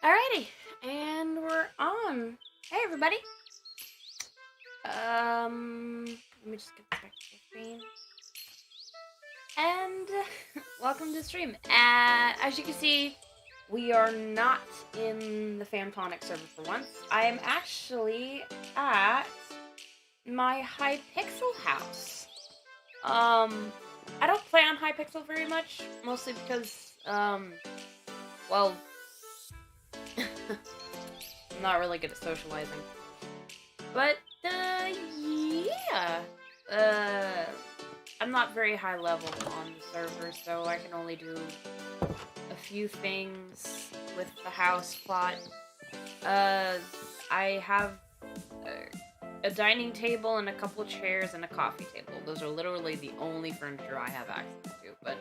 Alrighty, and we're on. Hey everybody. Let me just get back to the screen. And welcome to the stream. As you can see, we are not in the Phantom server for once. I am actually at my Hypixel house. I don't play on Hypixel very much, mostly because, well, I'm not really good at socializing. But, yeah. I'm not very high level on the server, so I can only do a few things with the house plot. I have a dining table and a couple of chairs and a coffee table. Those are literally the only furniture I have access to, but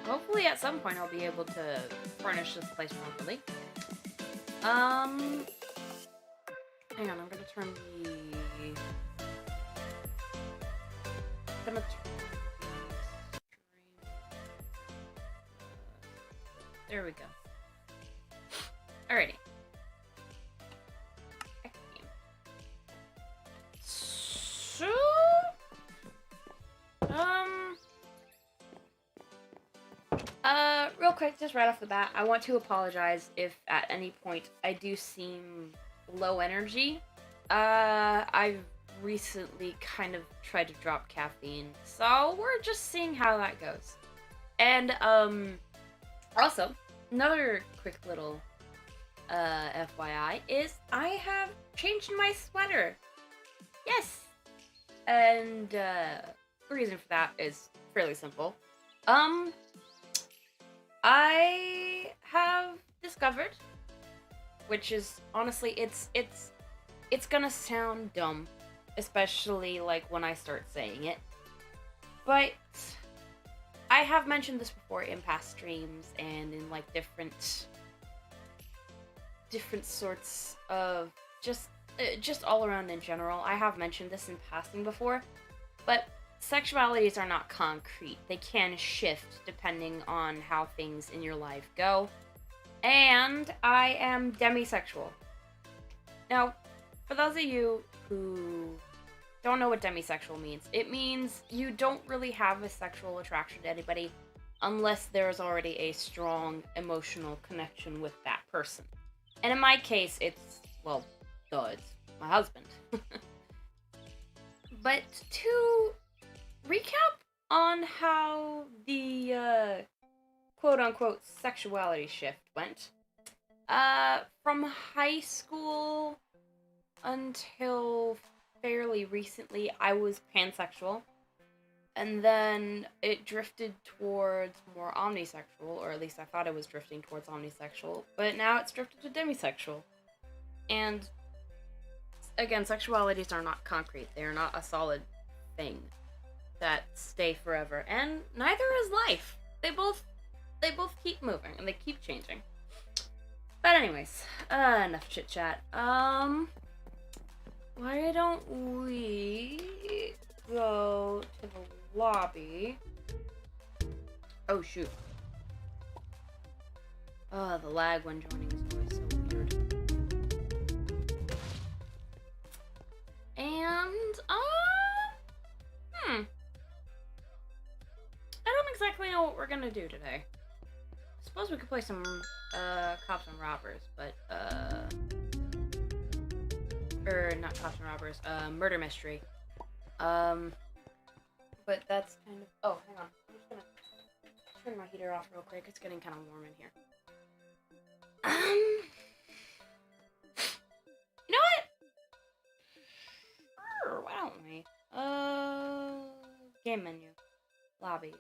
hopefully at some point I'll be able to furnish this place properly. Hang on, I'm gonna turn the... There we go. Alrighty. So... real quick, just right off the bat, I want to apologize if at any point I do seem low energy. I've recently kind of tried to drop caffeine, so we're just seeing how that goes. And, also, another quick little, FYI is I have changed my sweater. Yes! And, the reason for that is fairly simple. I have discovered, which is, honestly, it's gonna sound dumb, especially like when I start saying it. But I have mentioned this before in past streams and in like different sorts of just all around in general. I have mentioned this in passing before, but sexualities are not concrete. They can shift depending on how things in your life go. And I am demisexual. Now, for those of you who don't know what demisexual means, it means you don't really have a sexual attraction to anybody unless there's already a strong emotional connection with that person. And in my case, it's my husband. But to recap on how the quote-unquote sexuality shift went, from high school until fairly recently, I was pansexual, and then it drifted towards more omnisexual, or at least I thought it was drifting towards omnisexual, but now it's drifted to demisexual. And again, sexualities are not concrete. They are not a solid thing that stay forever, and neither is life. They both keep moving and they keep changing. But anyways, enough chit chat. Why don't we go to the lobby? Oh shoot. The lag when joining is always so weird. And I don't exactly know what we're gonna do today. I suppose we could play some cops and robbers, but or not cops and robbers, murder mystery. But that's kind of, oh, hang on, I'm just gonna turn my heater off real quick. It's getting kind of warm in here. You know what? Why don't we? Game menu, lobby,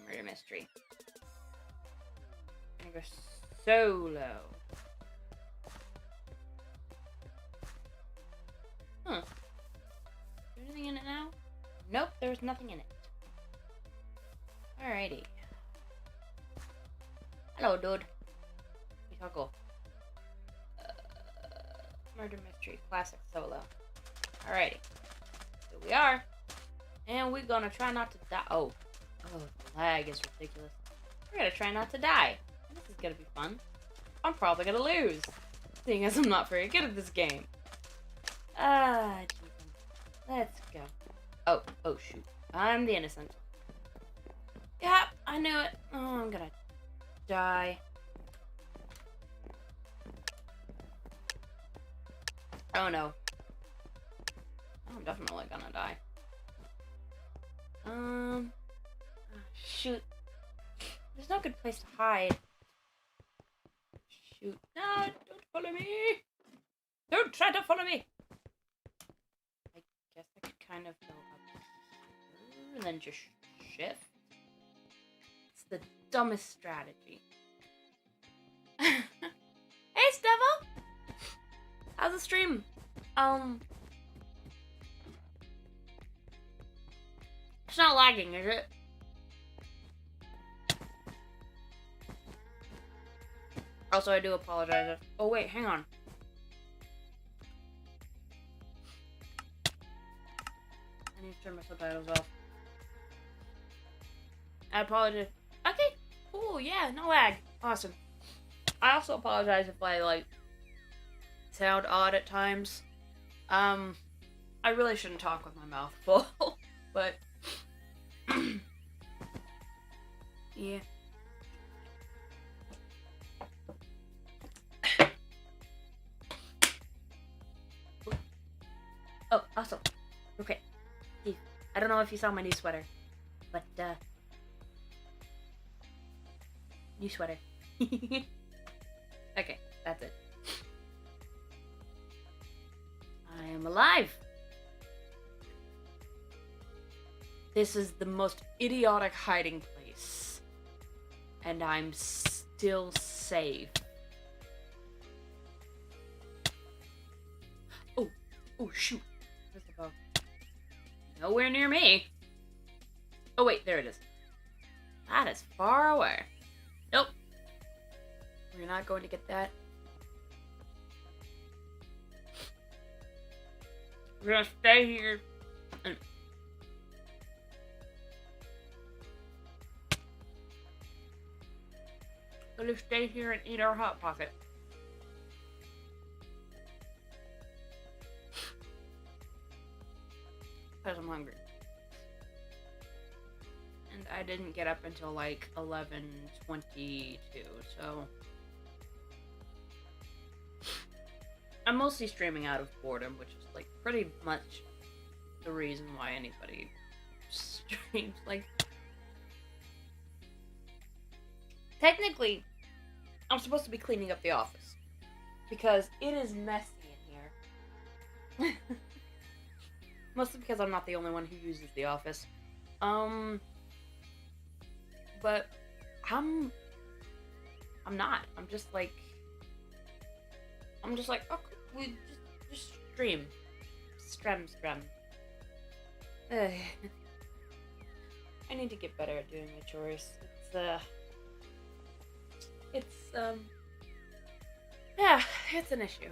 murder mystery. I'm gonna go solo. Huh. Is there anything in it now? Nope, there's nothing in it. Alrighty. Hello, dude. You talk cool. Murder mystery, classic solo. Alrighty. Here we are. And we're gonna try not to die. Oh, the lag is ridiculous. We're gonna try not to die. This is gonna be fun. I'm probably gonna lose, seeing as I'm not very good at this game. Jesus. Let's go. Oh shoot. I'm the innocent. Yeah, I knew it. Oh, I'm gonna die. Oh no. I'm definitely gonna die. Shoot. There's no good place to hide. Shoot. No, don't follow me. Don't try to follow me. I guess I could kind of go up here and then just shift. It's the dumbest strategy. Hey, Steva! How's the stream? It's not lagging, is it? Also, I do apologize if... Oh, wait, hang on. I need to turn my subtitles off. I apologize. Okay, cool, yeah, no lag. Awesome. I also apologize if I, like, sound odd at times. I really shouldn't talk with my mouth full, but... yeah. Oh, awesome. Okay. I don't know if you saw my new sweater, but, new sweater. Okay, that's it. I am alive! This is the most idiotic hiding place. And I'm still safe. Oh, Oh, shoot. Where's the bow? Nowhere near me. Oh, wait, there it is. That is far away. Nope. We're not going to get that. We're gonna stay here and eat our Hot Pocket. Because I'm hungry. And I didn't get up until like 11:22, so I'm mostly streaming out of boredom, which is like pretty much the reason why anybody streams. Like, technically, I'm supposed to be cleaning up the office because it is messy in here. Mostly because I'm not the only one who uses the office. But I'm not. I'm just like, oh, we just stream. Strem. I need to get better at doing my chores. Yeah, it's an issue.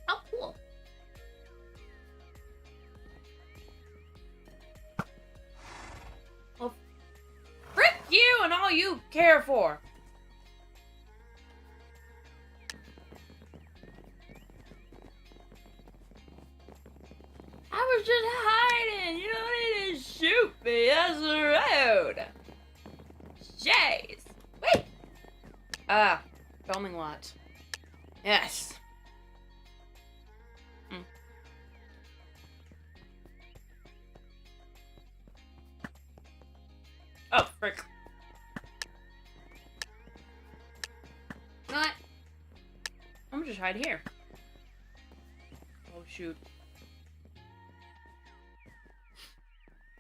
Oh, cool. Well, frick you and all you care for. I was just hiding. You don't need to shoot me. That's the road. Jeez. Wait. Filming what? Yes. Oh, frick. You know what? I'm gonna just hide here. Oh, shoot.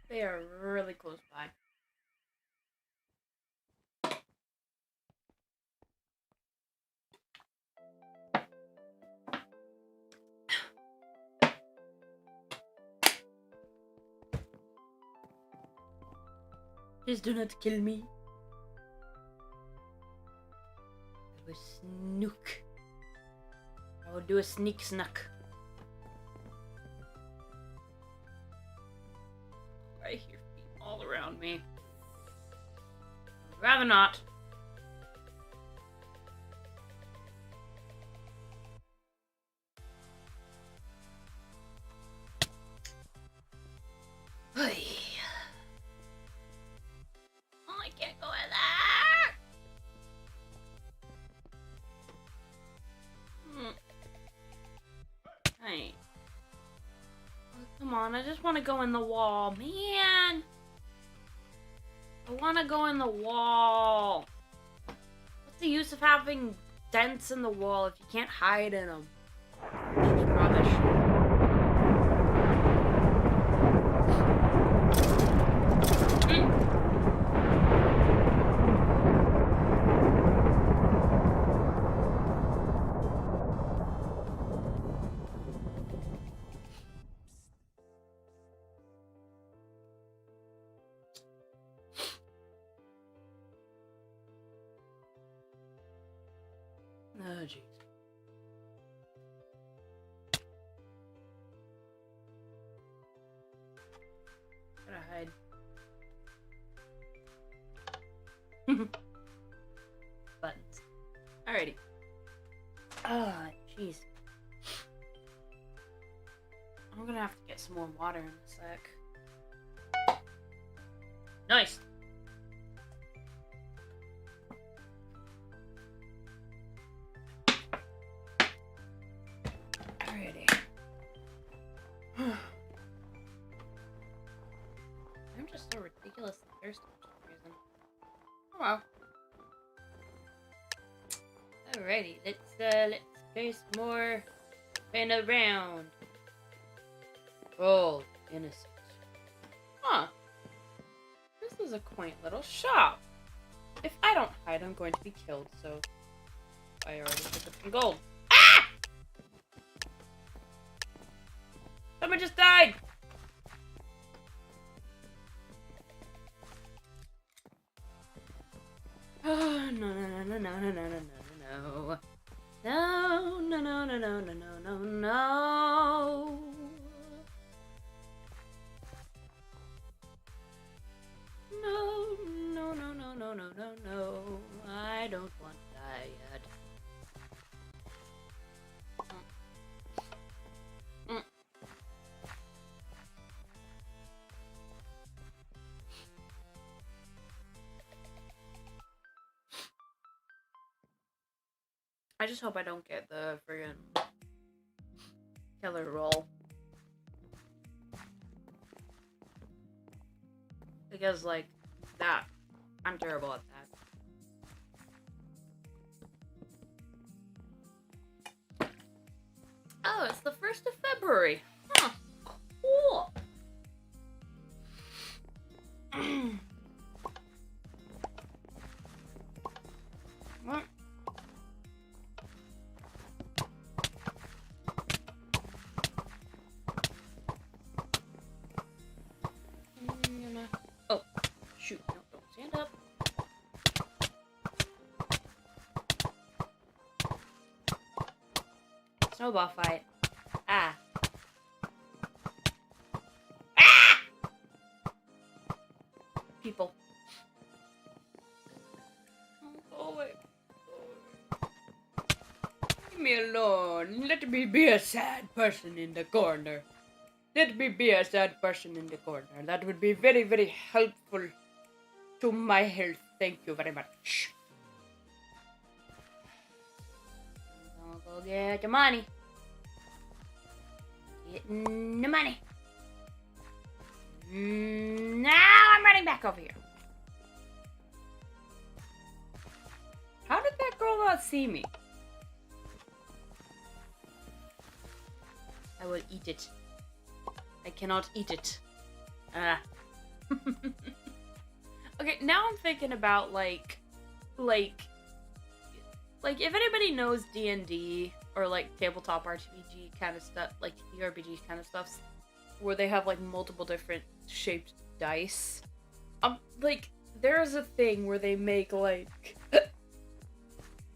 They are really close by. Please do not kill me. I will snook. I will do a sneak snuck. I hear feet all around me. I'd rather not. Hey. Oh, I can't go in there. Hey. Oh, come on, I just want to go in the wall, man. I want to go in the wall. What's the use of having dents in the wall if you can't hide in them? It's rubbish. Oh, jeez. Gotta hide. Buttons. Alrighty. Ah, jeez. I'm gonna have to get some more water in a sec. Nice! Alrighty. I'm just so ridiculously thirsty for some reason. Oh well. Alrighty, let's do some more fan around. Oh, innocent. Huh. This is a quaint little shop. If I don't hide, I'm going to be killed, so I already picked up some gold. Ah! Someone just died! Oh, no, no, no, no, no, no, no, no, no, no. No, no, no, no, no, no, no, no, no. No, no, no, no, no, no, no, no. I don't want to die yet. I just hope I don't get the friggin' killer roll. Because, like, that, I'm terrible at that. Oh, it's the 1st of February. Huh. Cool. What? Oh, shoot. No, don't stand up. Snowball fight. Ah. Ah! People. Oh, wait. Leave me alone. Let me be a sad person in the corner. Let me be a sad person in the corner. That would be very, very helpful to my health. Thank you very much. Don't go get the money. Getting the money. Now I'm running back over here. How did that girl not see me? I will eat it. I cannot eat it. Okay, now I'm thinking about like if anybody knows D&D or like tabletop RPG kind of stuff, like RPG kind of stuff, where they have like multiple different shaped dice. Like there's a thing where they make like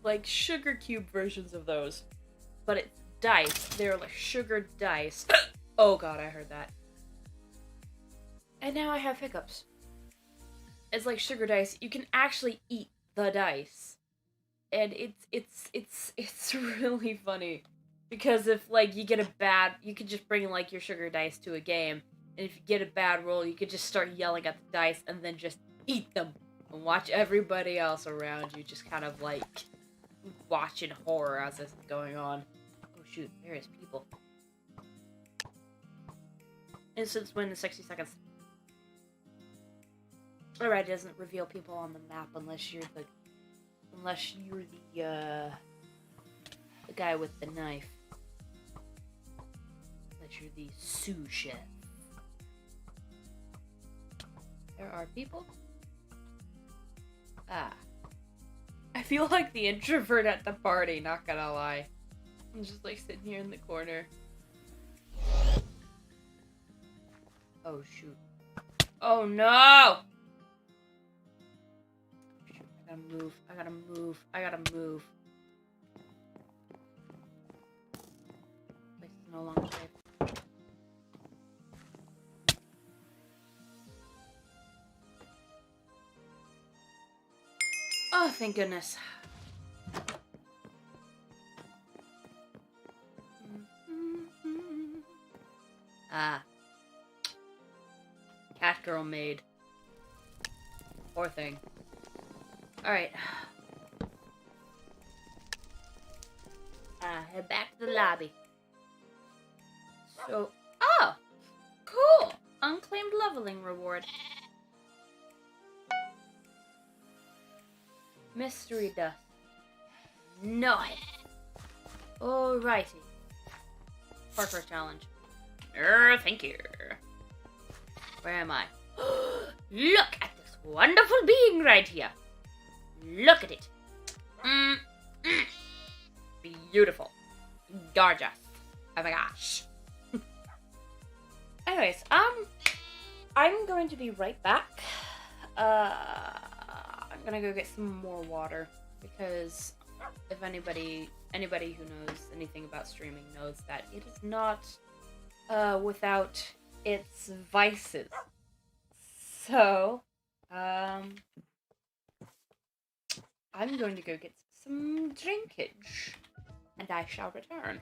like sugar cube versions of those, but it's dice. They're like sugar dice. Oh god, I heard that. And now I have hiccups. It's like sugar dice. You can actually eat the dice. And it's really funny. Because if like you get a bad, you could just bring like your sugar dice to a game. And if you get a bad roll, you could just start yelling at the dice and then just eat them. And watch everybody else around you just kind of like watching horror as this is going on. Oh shoot, there is people. Instance win in 60 seconds. Alright, it doesn't reveal people on the map unless you're the guy with the knife. Unless you're the sous chef. There are people? Ah. I feel like the introvert at the party, not gonna lie. I'm just like sitting here in the corner. Oh shoot. Oh no! Shoot, I gotta move. I gotta move. I gotta move. Place is no longer safe. Oh, thank goodness. Ah. Cat girl maid. Poor thing. Alright. Head back to the lobby. So, oh! Cool! Unclaimed leveling reward. Mystery dust. Nice. Alrighty. Parkour challenge. Thank you. Where am I? Look at this wonderful being right here. Look at it. Mm, mm. Beautiful. Gorgeous. Oh my gosh. Anyways, I'm going to be right back. I'm gonna go get some more water because if anybody who knows anything about streaming knows that it is not without its vices. So, I'm going to go get some drinkage, and I shall return.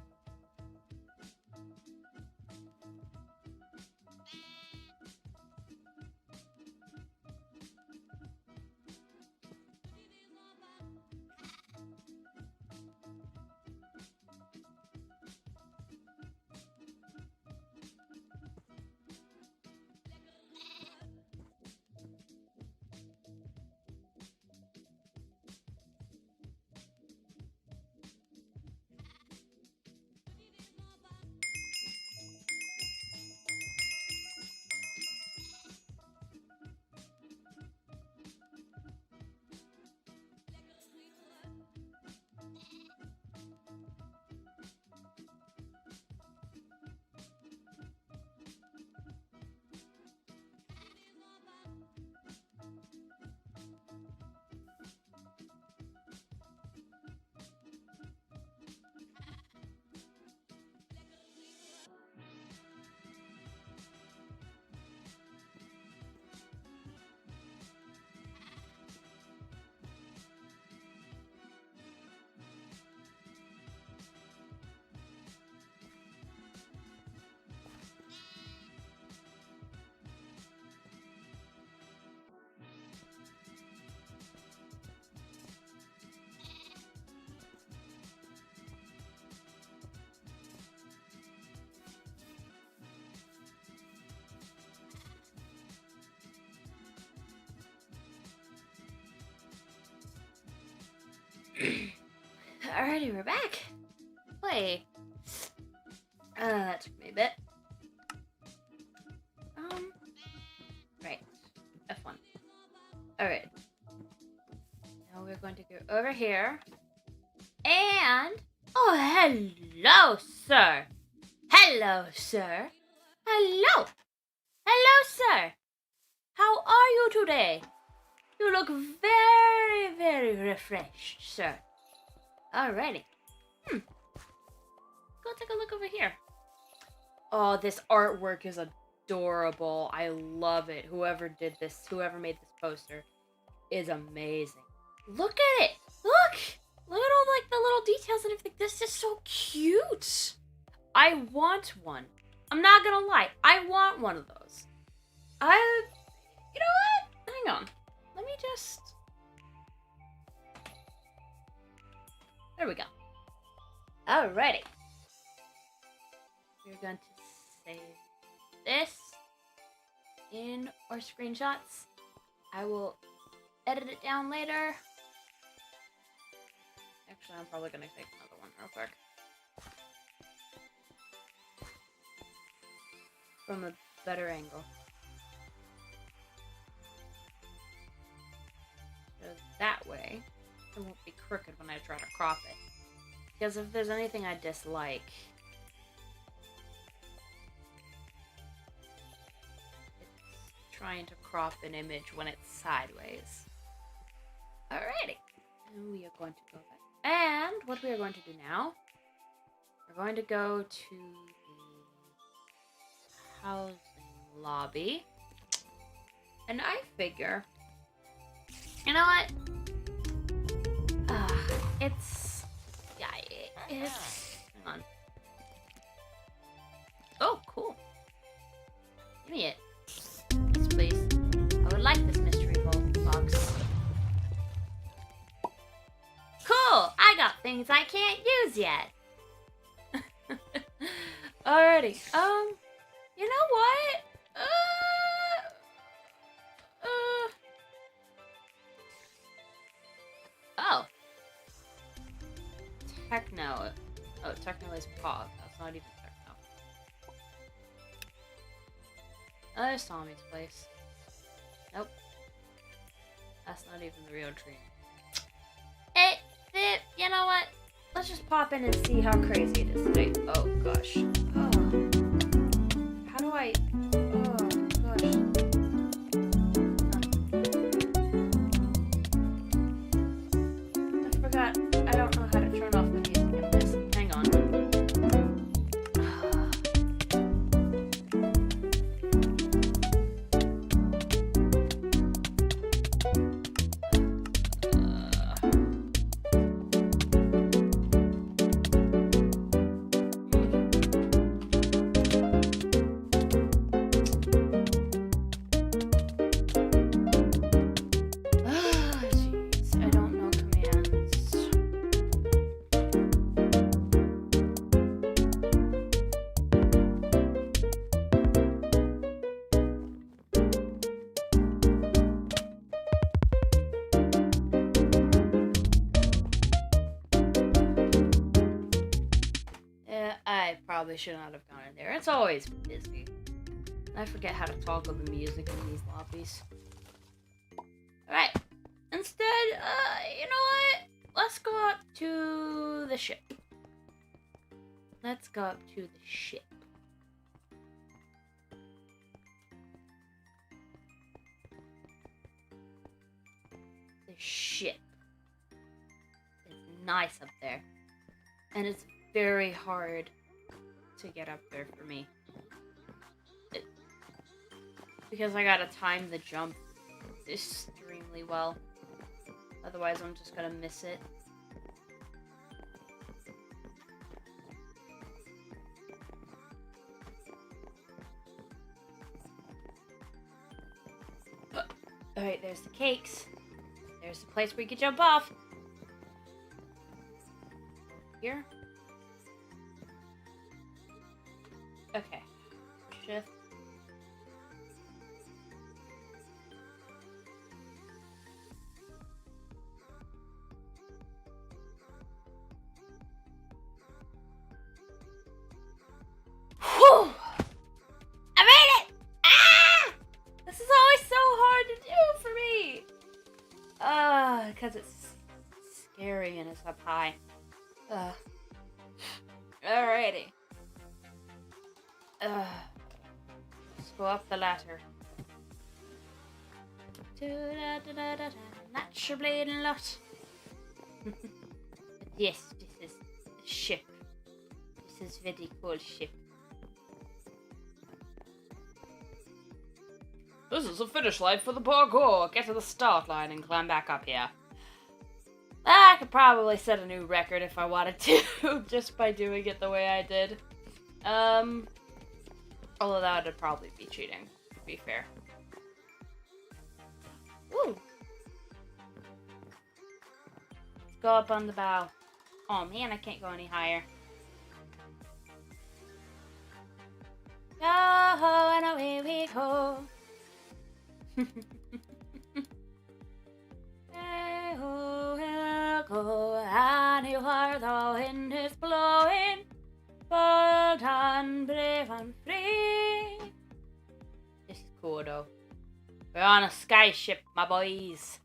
Alrighty, we're back. Play. That took me a bit. Right. F1. Alright. Now we're going to go over here. And... oh, hello, sir. Hello, sir. Hello. Hello, sir. How are you today? You look very, very refreshed, sir. Alrighty. Go take a look over here. Oh, this artwork is adorable. I love it. Whoever did this, whoever made this poster is amazing. Look at it. Look. Look at all like the little details and everything. This is so cute. I want one. I'm not gonna lie. I want one of those. You know what? Hang on. Let me just... there we go. Alrighty. We're going to save this in our screenshots. I will edit it down later. Actually, I'm probably going to take another one real quick. From a better angle. So that way, it won't be crooked when I try to crop it. Because if there's anything I dislike, it's trying to crop an image when it's sideways. Alrighty. And we are going to go back. And what we are going to do now, we're going to go to the housing lobby. And I figure, you know what? It's... hang on. Oh, cool. Give me it. Yes, please. I would like this mystery box. Cool! I got things I can't use yet. Alrighty. You know what? Oh. Techno. Oh, techno is pop. That's not even techno. Oh, there's Tommy's place. Nope. That's not even the real tree. you know what? Let's just pop in and see how crazy it is today. Oh, gosh. Oh. How do I... Oh, gosh. I forgot. I don't know how to turn off the music in this. Hang on. Jeez, I don't know commands. Yeah, I probably should not have gone in there. It's always busy. I forget how to toggle the music in these lobbies. Alright. Instead, you know what? Let's go up to the ship. Let's go up to the ship. The ship. It's nice up there. And it's very hard to get up there for me. Because I gotta time the jump extremely well. Otherwise, I'm just gonna miss it. Alright, there's the cakes. There's the place where you can jump off. Here. Okay. Shift. Whew! I made it! Ah! This is always so hard to do for me. Because it's scary and it's up high. Alrighty. Let's go up the ladder. Not your bleeding lot. Yes, this is the ship. This is very cool ship. This is the finish line for the parkour. Get to the start line and climb back up here. I could probably set a new record if I wanted to, just by doing it the way I did. Although that would probably be cheating, to be fair. Woo! Let's go up on the bow. Oh man, I can't go any higher. Go, and away we go. Hey ho, we'll go anywhere the wind is blowing. Bold and brave and free. This is cool though. We're on a sky ship, my boys.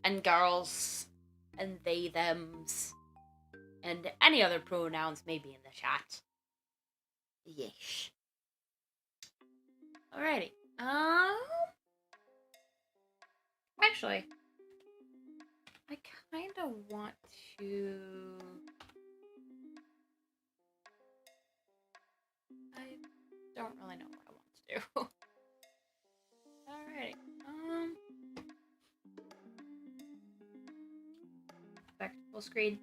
And girls. And they, thems. And any other pronouns maybe in the chat. Yes. Alrighty. Actually, I kind of want to... I don't really know what I want to do. Alrighty. Back to full screen.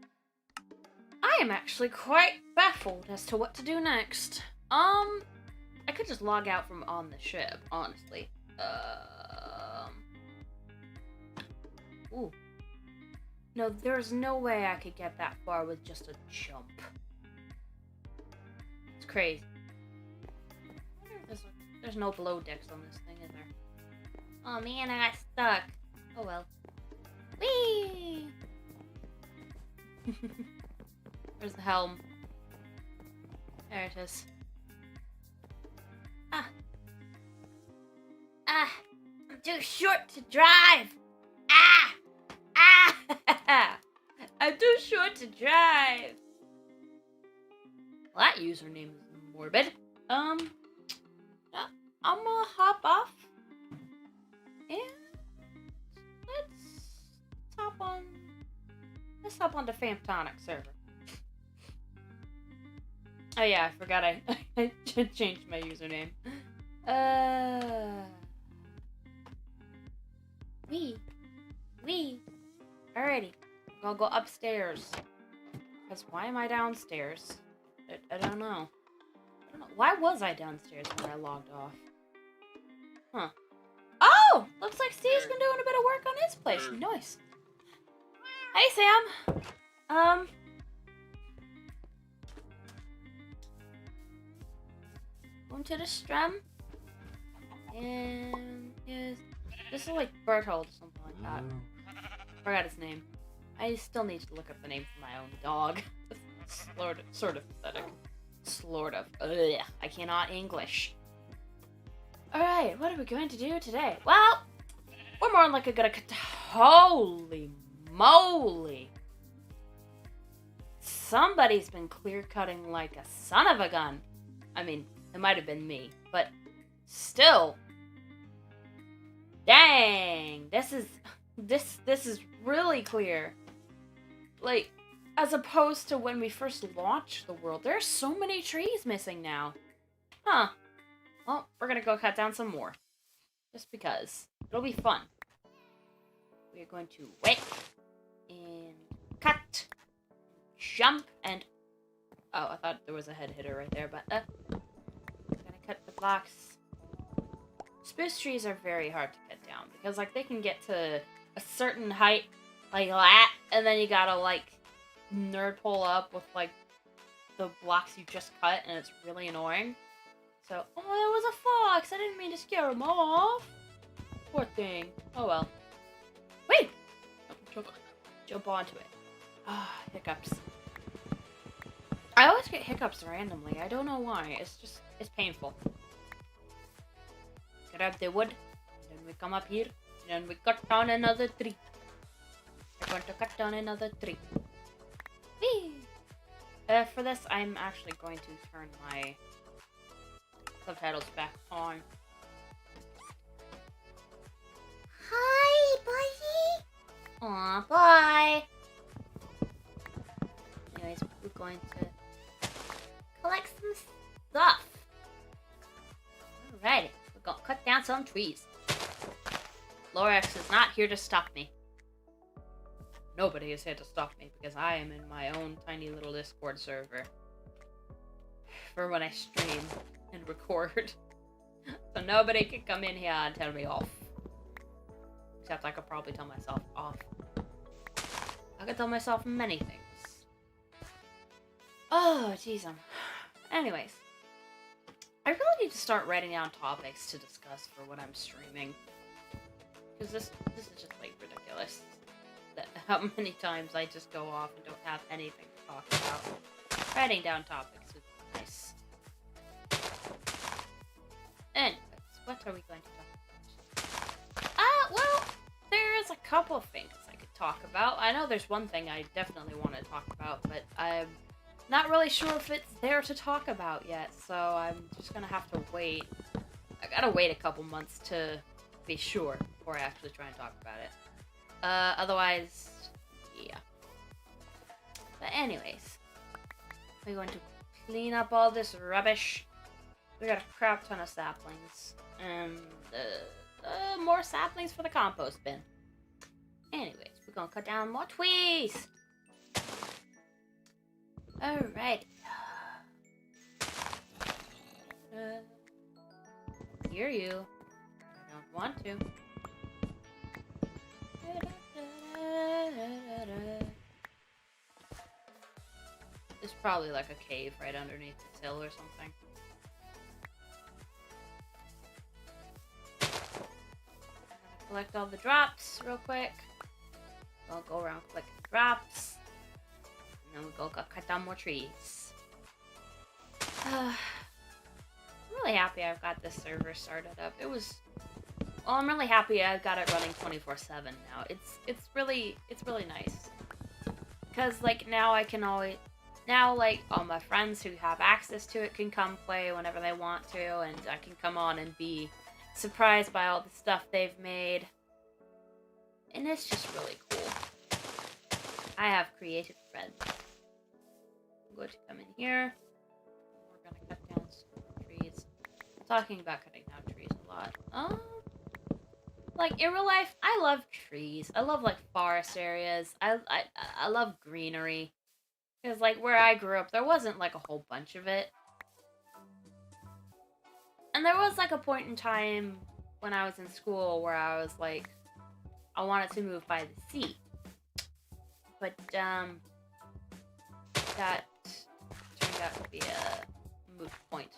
I am actually quite baffled as to what to do next. I could just log out from on the ship, honestly. Ooh. No, there's no way I could get that far with just a jump. It's crazy. There's no below decks on this thing, is there? Oh man, I got stuck. Oh well. Whee! Where's the helm? There it is. I'm too short to drive. I'm too sure to drive. Well, that username is morbid. I'm gonna hop off. And let's hop on the Phantomonic server. Oh yeah, I forgot I changed my username. We. Alrighty. I'll go upstairs. Because why am I downstairs? I don't know. Why was I downstairs when I logged off? Huh. Oh! Looks like Steve's been doing a bit of work on his place. Nice. Hey, Sam. Going to the strum. And this is like Berthold or something like that. Forgot his name. I still need to look up the name for my own dog. Sort of pathetic. Sort of. Ugh, I cannot English. Alright, what are we going to do today? Well, we're more likely gonna holy moly. Somebody's been clear cutting like a son of a gun. I mean, it might have been me, but still. Dang, this is really clear. Like, as opposed to when we first launched the world, there are so many trees missing now. Huh. Well, we're gonna go cut down some more. Just because. It'll be fun. We're going to wait and cut, jump, and oh, I thought there was a head hitter right there, but gonna cut the blocks. Spruce trees are very hard to cut down because like they can get to a certain height like that, and then you gotta like nerd pull up with like the blocks you just cut, and it's really annoying. So, oh, it was a fox. I didn't mean to scare him off. Poor thing. Oh well. Wait! Jump onto it. Ah, hiccups. I always get hiccups randomly. I don't know why. It's painful. Grab the wood. And then we come up here. And then we cut down another tree. We're going to cut down another tree. Whee! For this, I'm actually going to turn my subtitles back on. Hi, buddy. Aw, bye. Anyways, we're going to collect some stuff. Alrighty, we're gonna cut down some trees. Lorax is not here to stop me. Nobody is here to stop me because I am in my own tiny little Discord server for when I stream and record. So nobody can come in here and tell me off. Except I could probably tell myself off. I could tell myself many things. Oh, jeez. Anyways. I really need to start writing down topics to discuss for when I'm streaming. Because this is just, like, ridiculous. How many times I just go off and don't have anything to talk about. Writing down topics is nice. Anyways, what are we going to talk about? Well, there's a couple of things I could talk about. I know there's one thing I definitely want to talk about, but I'm not really sure if it's there to talk about yet, so I'm just gonna have to wait. I gotta wait a couple months to be sure before I actually try and talk about it. Otherwise, yeah. But anyways, we're going to clean up all this rubbish. We got a crap ton of saplings. And, more saplings for the compost bin. Anyways, we're gonna cut down more trees. Alright. Hear you. I don't want to. There's probably like a cave right underneath this hill or something. Collect all the drops real quick. I'll go around collecting drops. And then we'll go cut down more trees. I'm really happy I've got this server started up. Well, I'm really happy I've got it running 24/7 now. It's really nice. Because, like, now I can always... Now, like, all my friends who have access to it can come play whenever they want to, and I can come on and be surprised by all the stuff they've made. And it's just really cool. I have creative friends. I'm going to come in here. We're going to cut down some trees. I'm talking about cutting down trees a lot. Like, in real life, I love trees. I love, like, forest areas. I love greenery. Because, like, where I grew up, there wasn't, like, a whole bunch of it. And there was, like, a point in time when I was in school where I was, like, I wanted to move by the sea. But, that turned out to be a moot point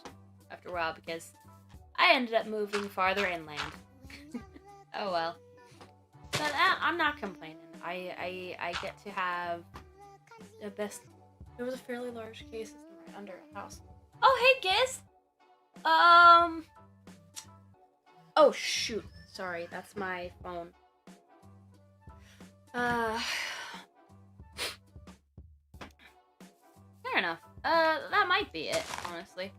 after a while because I ended up moving farther inland. Oh well. But I'm not complaining. I get to have the best. There was a fairly large cave system right under a house. Oh, hey, Giz! Oh, shoot. Sorry, that's my phone. Fair enough. That might be it, honestly.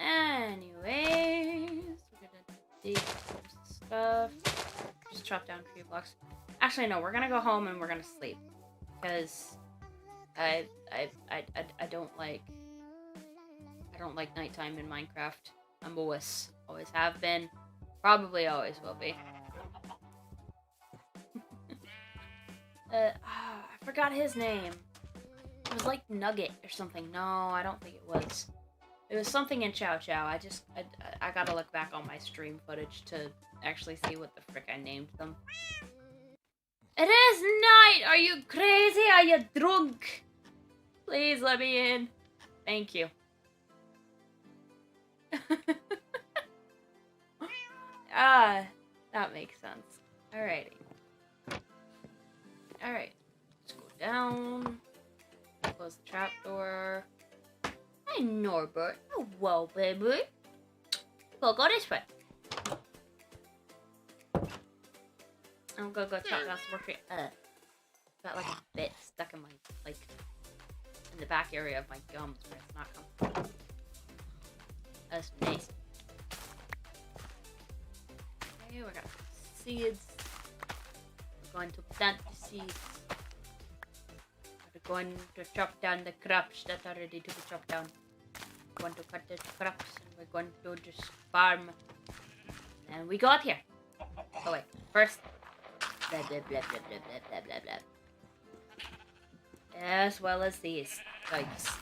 Anyways, we're gonna dig some stuff. Just chop down tree blocks. Actually, no, we're gonna go home and we're gonna sleep. Because I don't like nighttime in Minecraft. I'm a wuss. Always have been. Probably always will be. I forgot his name. It was like Nugget or something. No, I don't think it was. It was something in Chow Chow. I gotta look back on my stream footage to actually see what the frick I named them. It is night! Are you crazy? Are you drunk? Please let me in. Thank you. That makes sense. Alrighty. Alright. Let's go down. Close the trapdoor. Hey, Norbert. Oh, well, baby. We'll go this way. I'm gonna go chop down some more tree. Got like a bit stuck in my, like, in the back area of my gums where it's not comfortable. That's nice. Okay, we got seeds. We're going to plant the seeds. We're going to chop down the crops that are ready to be chopped down. We're going to cut the crops and we're going to just farm. And we got here. Oh wait, first. Blah, blah, blah, blah, blah, blah, blah, blah. As well as these. Yikes.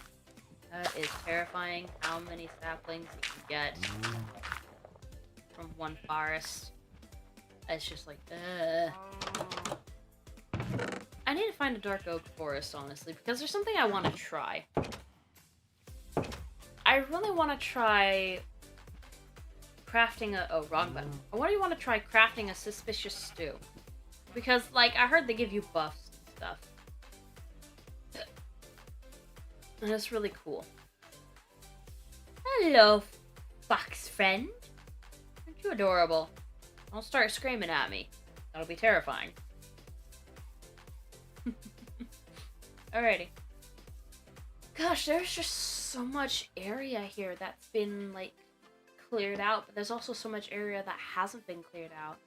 That is terrifying how many saplings you can get from one forest. It's just like, I need to find a dark oak forest, honestly, because there's something I want to try. I really want to try crafting a... Oh, wrong button. I really want to try crafting a suspicious stew. Because, like, I heard they give you buffs and stuff. And it's really cool. Hello, fox friend. Aren't you adorable? Don't start screaming at me. That'll be terrifying. Alrighty. Gosh, there's just so much area here that's been, like, cleared out. But there's also so much area that hasn't been cleared out.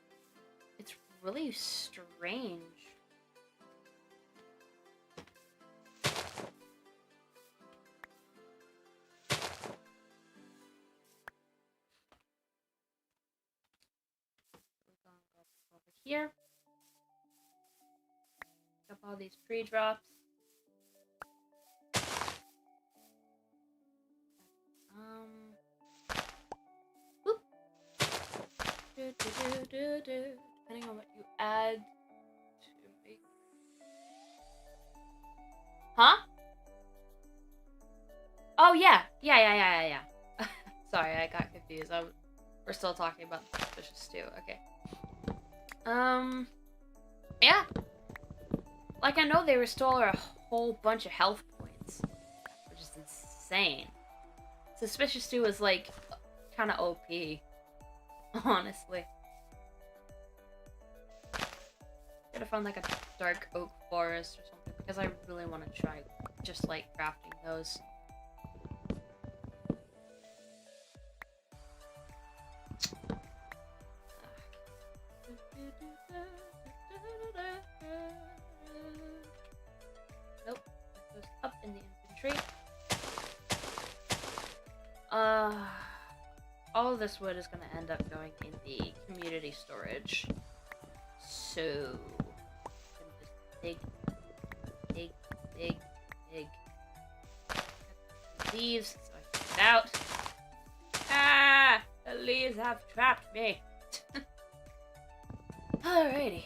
It's really strange. Here. Pick up all these pre-drops. Whoop. Depending on what you add to make. Huh? Oh yeah. Yeah. Sorry, I got confused. We're still talking about the suspicious stew. Okay. Yeah. Like, I know they restore a whole bunch of health points, which is insane. Suspicious stew is, like, kind of OP, honestly. Gotta find, like, a dark oak forest or something, because I really want to try just like crafting those. Nope, that goes up in the infantry. All of this wood is going to end up going in the community storage. So, I'm gonna just dig. Leaves so I can get out. Ah! The leaves have trapped me. Alrighty.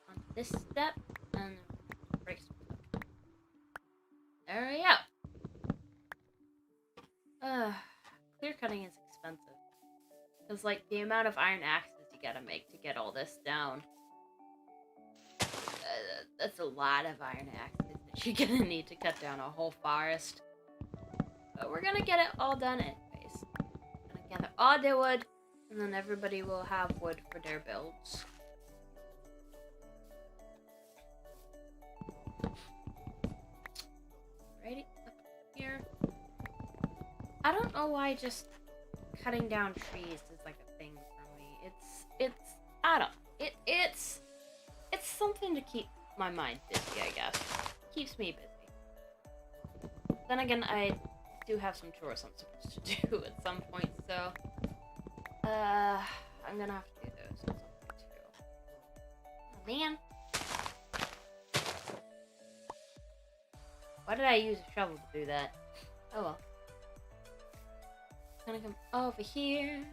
On this step, and break some. There we go. Clear cutting is expensive. Because, like, the amount of iron axes you gotta make to get all this down. That's a lot of iron axes that you're gonna need to cut down a whole forest. But we're gonna get it all done anyways. Gonna gather all the wood, and then everybody will have wood for their builds. Alrighty, up here. I don't know why just cutting down trees is like a thing for me. I don't know. It's something to keep my mind busy, I guess. Keeps me busy. Then again, I do have some chores I'm supposed to do at some point, so I'm gonna have to do those at some point too. Oh man. Why did I use a shovel to do that? Oh well. Gonna come over here.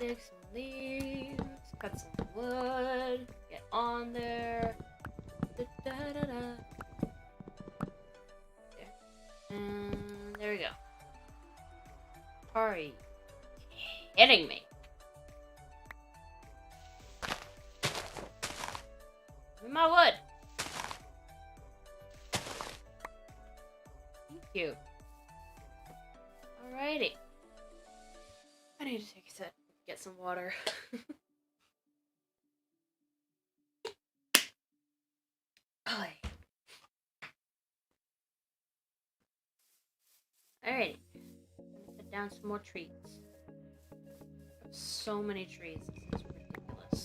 Dig some leaves. Cut some wood. Get on there. There. And there we go. Are you kidding me? Give me my wood. Thank you. Alrighty. I need to take a sip, get some water. Alrighty. Cut down some more trees. So many trees. This is ridiculous.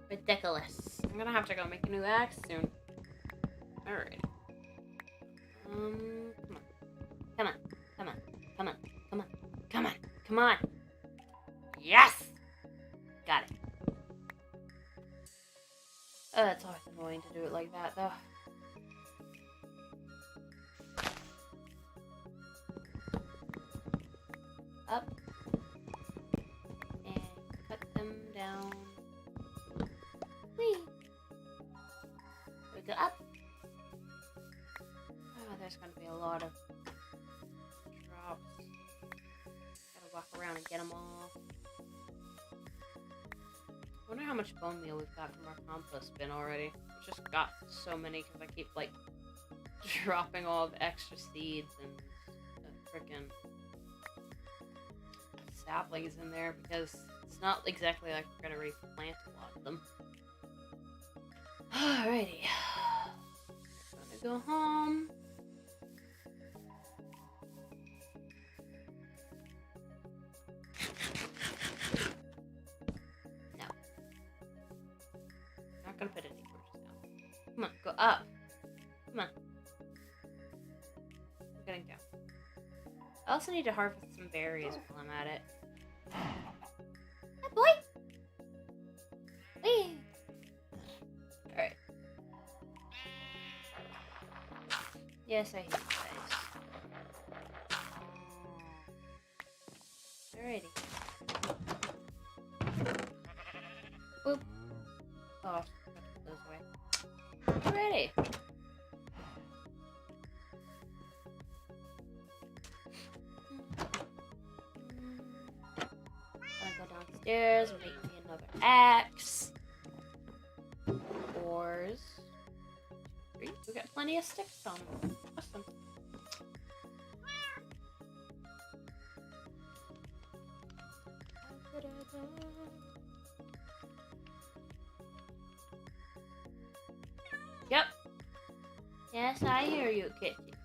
Ridiculous. I'm gonna have to go make a new axe soon. Alright. Come on. Yes! Got it. Oh, that's always annoying to do it like that, though. Up. And cut them down. Whee! We go up. Oh, there's gonna be a lot of drops. Gotta walk around and get them all. I wonder how much bone meal we've got from our compost bin already. We just got so many because I keep, like, dropping all the extra seeds and the frickin' saplings in there because it's not exactly like we're gonna replant a lot of them. Alrighty. Gonna go home. No. Not gonna put any torches down. Come on, go up. Come on. I'm getting down. I also need to harvest some berries while I'm at it. Hey, boy! Whee! Alright. Yes, I hate guys. Alrighty. Boop. Oh, I put those away. Alrighty. Downstairs and make me another axe. Ores. We got plenty of sticks on them. Awesome. Yes, I hear you, kitty.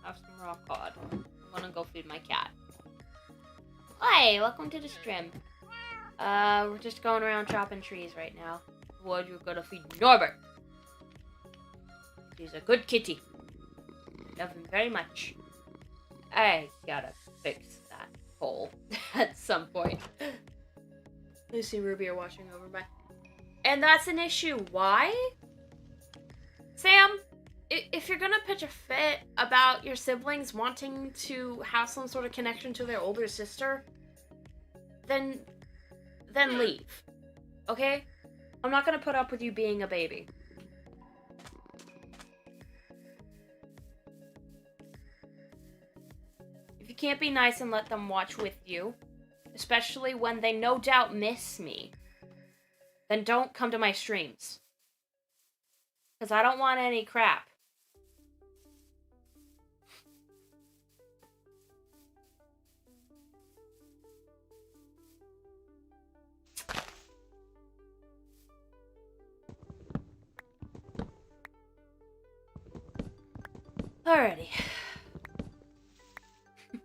Have some raw cod. I'm gonna go feed my cat. Hi, welcome to the stream. We're just going around chopping trees right now. What you're gonna feed Norbert? He's a good kitty. Love him very much. I gotta fix that hole at some point. Lucy and Ruby are watching over by. And that's an issue. Why? Sam, if you're gonna pitch a fit about your siblings wanting to have some sort of connection to their older sister, then leave. Okay? I'm not gonna put up with you being a baby. If you can't be nice and let them watch with you, especially when they no doubt miss me, then don't come to my streams. Because I don't want any crap. Alrighty. I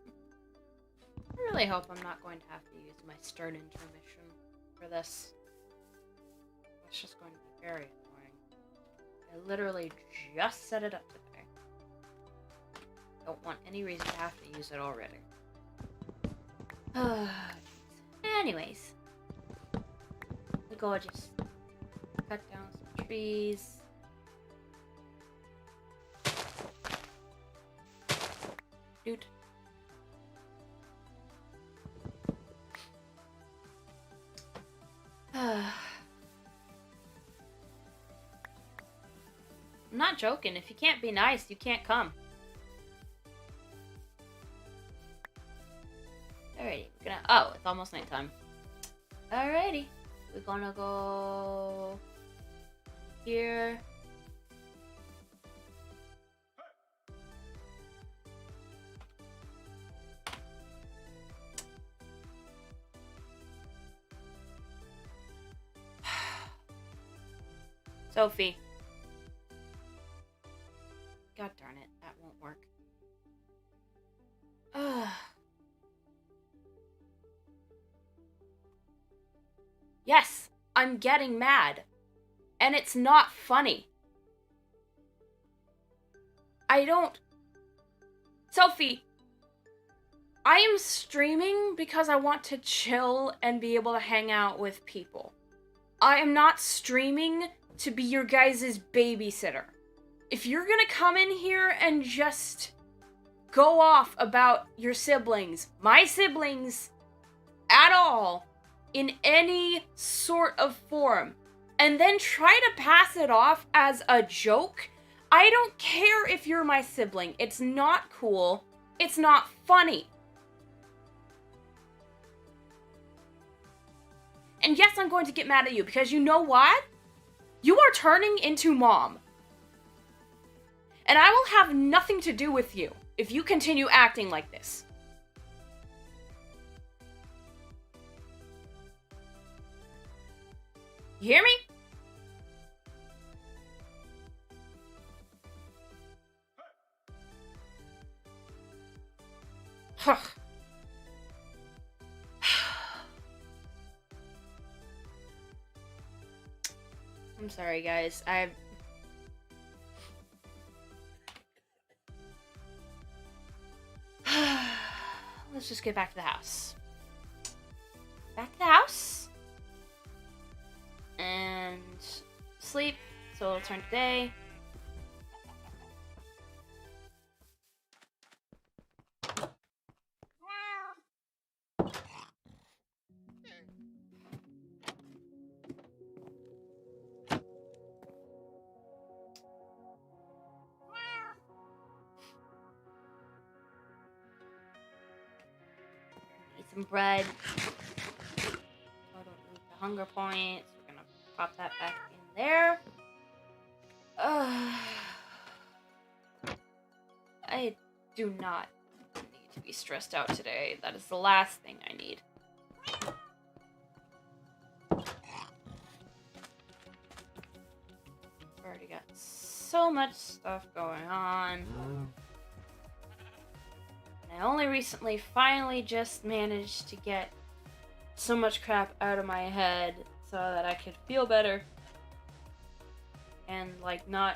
really hope I'm not going to have to use my stern intermission for this. It's just going to be very annoying. I literally just set it up today. Don't want any reason to have to use it already. Anyways. We go just cut down some trees. Dude. I'm not joking. If you can't be nice, you can't come. Alrighty, we're gonna. Oh, it's almost nighttime. Alrighty, we're gonna go here. Sophie. God darn it, that won't work. Yes, I'm getting mad. And it's not funny. I don't... Sophie, I am streaming because I want to chill and be able to hang out with people. I am not streaming to be your guys' babysitter. If you're gonna come in here and just go off about your siblings, my siblings, at all, in any sort of form, and then try to pass it off as a joke, I don't care if you're my sibling. It's not cool. It's not funny. And yes, I'm going to get mad at you, because you know what? You are turning into mom. And I will have nothing to do with you if you continue acting like this. You hear me? Huh. I'm sorry, guys. Let's just get back to the house. Back to the house. And sleep. So we'll turn to day. Eat some bread. So I don't lose the hunger points. We're gonna pop that back in there. I do not need to be stressed out today. That is the last thing I need. already got so much stuff going on. And I only recently finally just managed to get so much crap out of my head so that I could feel better and like not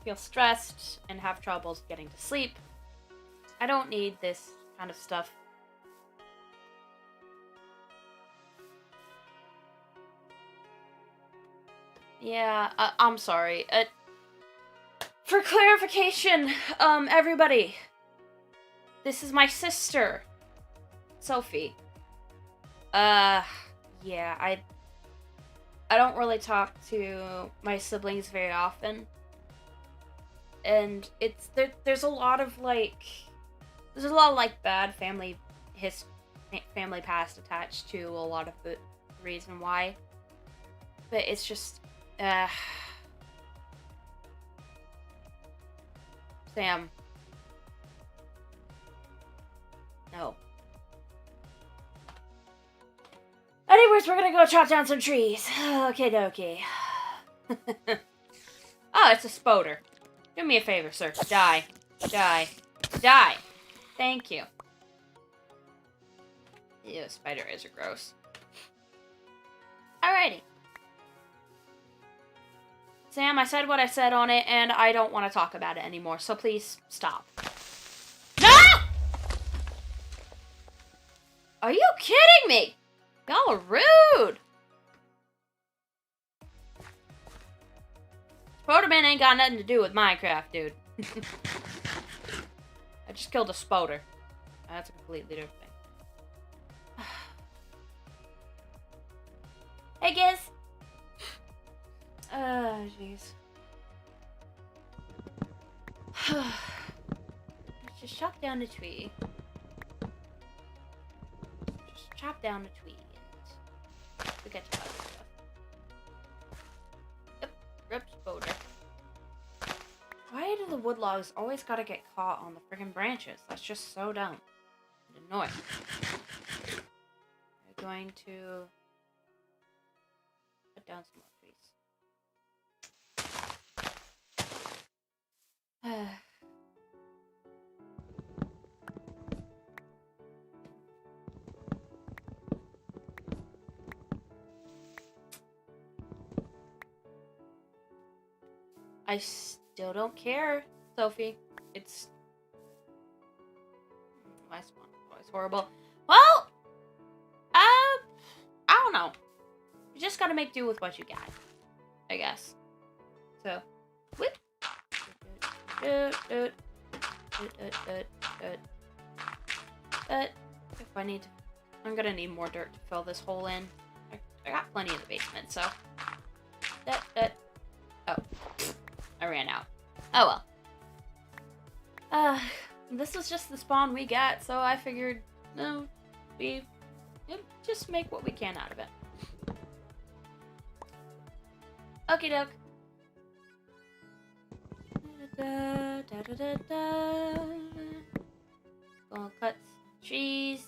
feel stressed and have troubles getting to sleep. I don't need this kind of stuff. Yeah, I'm sorry. For clarification, everybody, this is my sister, Sophie. Yeah, I don't really talk to my siblings very often. And there's a lot of bad family past attached to a lot of the reason why. But it's just, Sam. No. Anyways, we're gonna go chop down some trees. Okay, dokie. Oh, it's a spoder. Do me a favor, sir. Die. Die. Die. Thank you. Ew, spider eyes are gross. Alrighty. Sam, I said what I said on it, and I don't want to talk about it anymore, so please stop. No! Are you kidding me? Y'all are rude. Spoderman ain't got nothing to do with Minecraft, dude. I just killed a spoder. That's a completely different thing. Hey, Giz. Jeez. Let's just chop down a tree. Just chop down a tree and forget about other stuff. Yep, rip spoder. Why do the wood logs always gotta get caught on the friggin' branches? That's just so dumb and annoying. We're going to put down some more trees. I still don't care, Sophie. It's... my spawn is always horrible. Well, I don't know. You just gotta make do with what you got, I guess. So, whip. If I need to, I'm gonna need more dirt to fill this hole in. I got plenty in the basement, so. Oh. I ran out. Oh well. This was just the spawn we got, so I figured, no, we just make what we can out of it. Okie doke. Gonna cut some trees.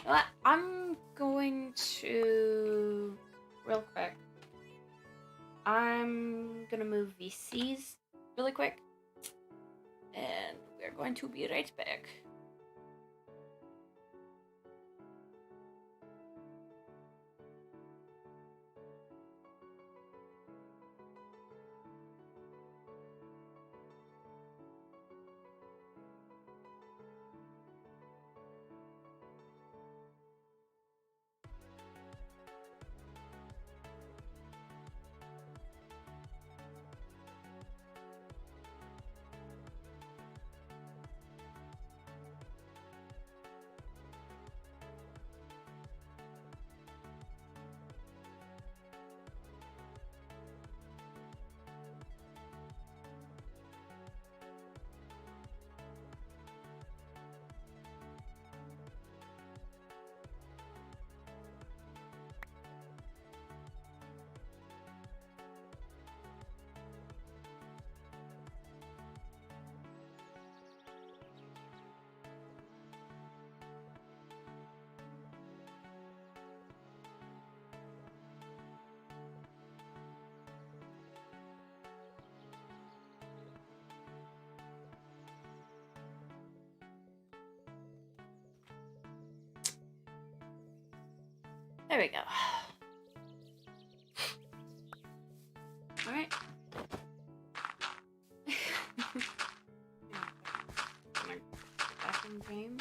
What? I'm going to real quick. I'm gonna move VCs really quick, and we're going to be right back. There we go. Alright. Back in game.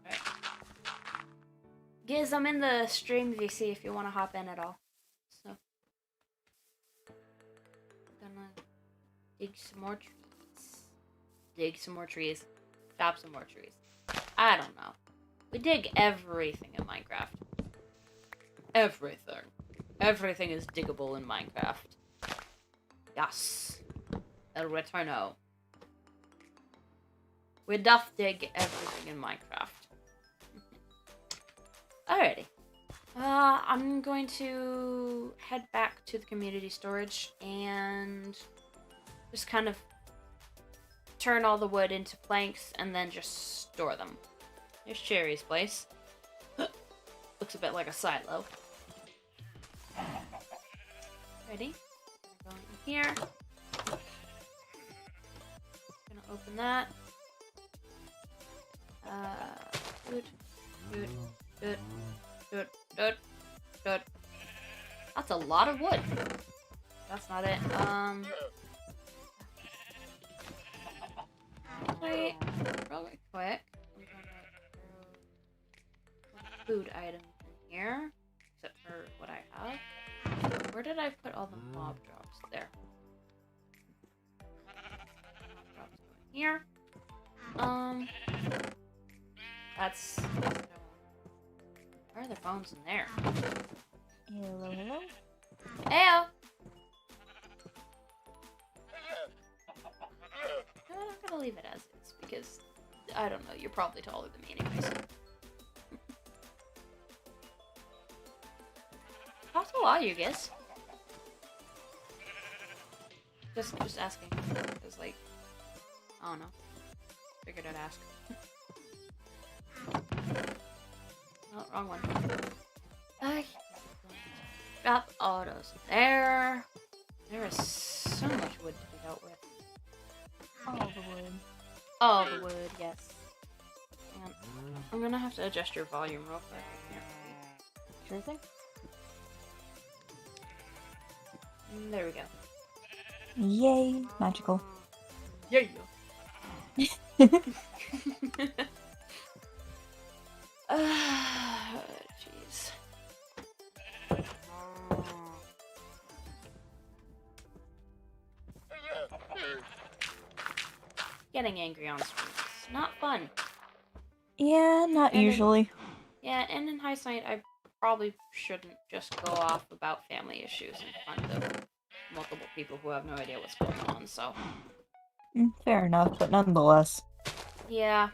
Alright. Giz, I'm in the stream VC if you want to hop in at all. So. Gonna dig some more trees. Dig some more trees. Chop some more trees. I don't know. We dig everything in Minecraft. Everything. Everything is diggable in Minecraft. Yes. El Retorno. We doth dig everything in Minecraft. Alrighty. I'm going to head back to the community storage and just kind of turn all the wood into planks and then just store them. Here's Cherry's place. Looks a bit like a silo. Ready? Go in here. Gonna open that. Good. That's a lot of wood. That's not it. Wait, really quick. I'm gonna throw food items in here, except for what I have. Where did I put all the mob drops? There. Mob drops go in here. That's. Where are the bones in there? Hello, hello. Heyo! No, I'm gonna leave it as is because I don't know. You're probably taller than me, anyways. How tall are you, guys? Just asking. Cause like, I don't know. Figured I'd ask. Oh, wrong one. Drop all those there. There is so much wood to be dealt with. All the wood. All the wood, yes. And I'm gonna have to adjust your volume real quick. Here. Sure thing. There we go. Yay, magical. Yeah. Jeez. Getting angry on stream is not fun. Yeah, not And usually. Yeah, and in hindsight, I probably shouldn't just go off about family issues in front of multiple people who have no idea what's going on, so. Fair enough, but nonetheless. Yeah.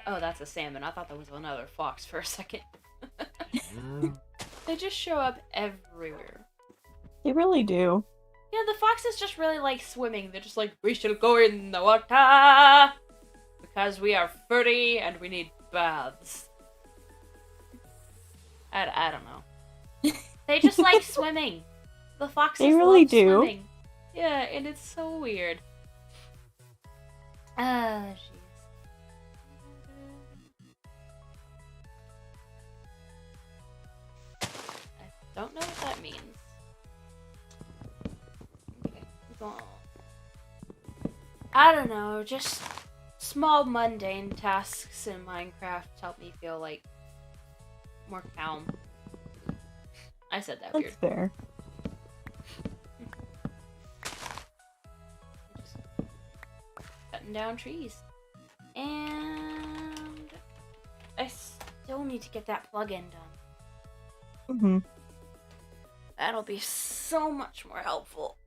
Oh, that's a salmon. I thought that was another fox for a second. They just show up everywhere. They really do. Yeah, the foxes just really like swimming. They're just like, we should go in the water because we are furry and we need baths. I don't know. They just like swimming. The foxes They really love do. swimming. Yeah, and it's so weird. Jeez. I don't know what that means. Okay, go on. I don't know, just small mundane tasks in Minecraft help me feel like more calm. I said that weird. That's fair. Just cutting down trees. And I still need to get that plugin done. That'll be so much more helpful.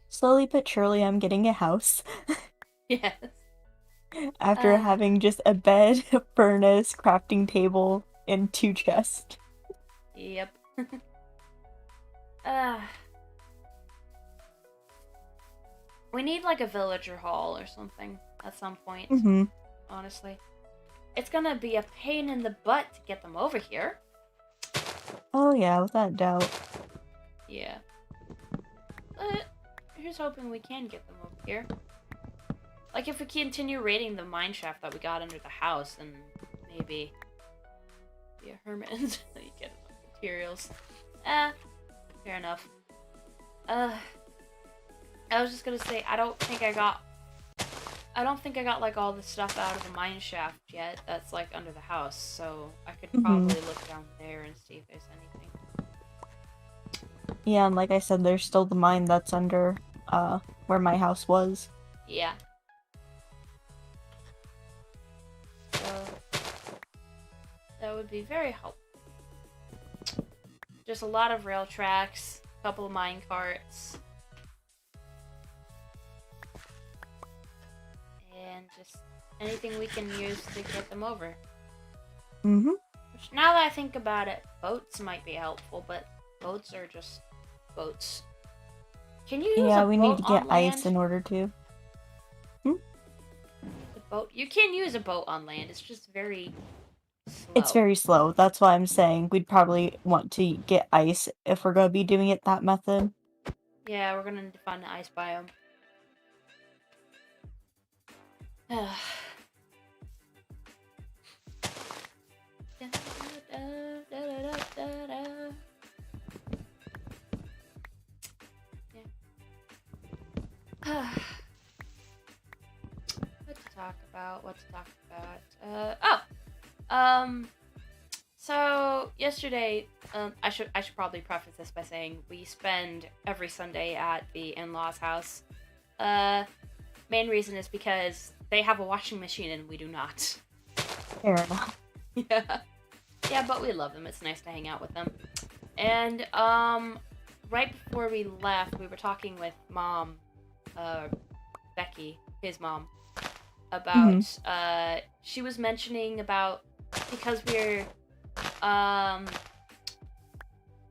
Slowly but surely, I'm getting a house. Yes. After having just a bed, a furnace, crafting table, and 2 chests. Yep. We need like a villager hall or something at some point. Honestly. It's gonna be a pain in the butt to get them over here. Oh yeah, without doubt. Yeah. But here's hoping we can get them over here. Like, if we continue raiding the mine shaft that we got under the house, then maybe be a hermit until you get enough materials. Fair enough. I was just gonna say, I don't think I got, like, all the stuff out of the mine shaft yet that's, like, under the house, so I could probably look down there and see if there's anything. Yeah, and like I said, there's still the mine that's under, where my house was. Yeah. So, that would be very helpful. Just a lot of rail tracks, a couple of mine carts, and just anything we can use to get them over. Which, now that I think about it, boats might be helpful, but boats are just boats. Can you use a boat on land? Yeah, we need to get ice in order to. The boat? You can use a boat on land. It's just very slow. It's very slow. That's why I'm saying we'd probably want to get ice if we're gonna be doing it that method. Yeah, we're gonna need to find the ice biome. What to talk about? So yesterday, I should probably preface this by saying we spend every Sunday at the in-laws' house. Main reason is because they have a washing machine and we do not. Fair enough. Yeah, but we love them. It's nice to hang out with them. And right before we left, we were talking with Mom, Becky, his mom, about she was mentioning about, because we're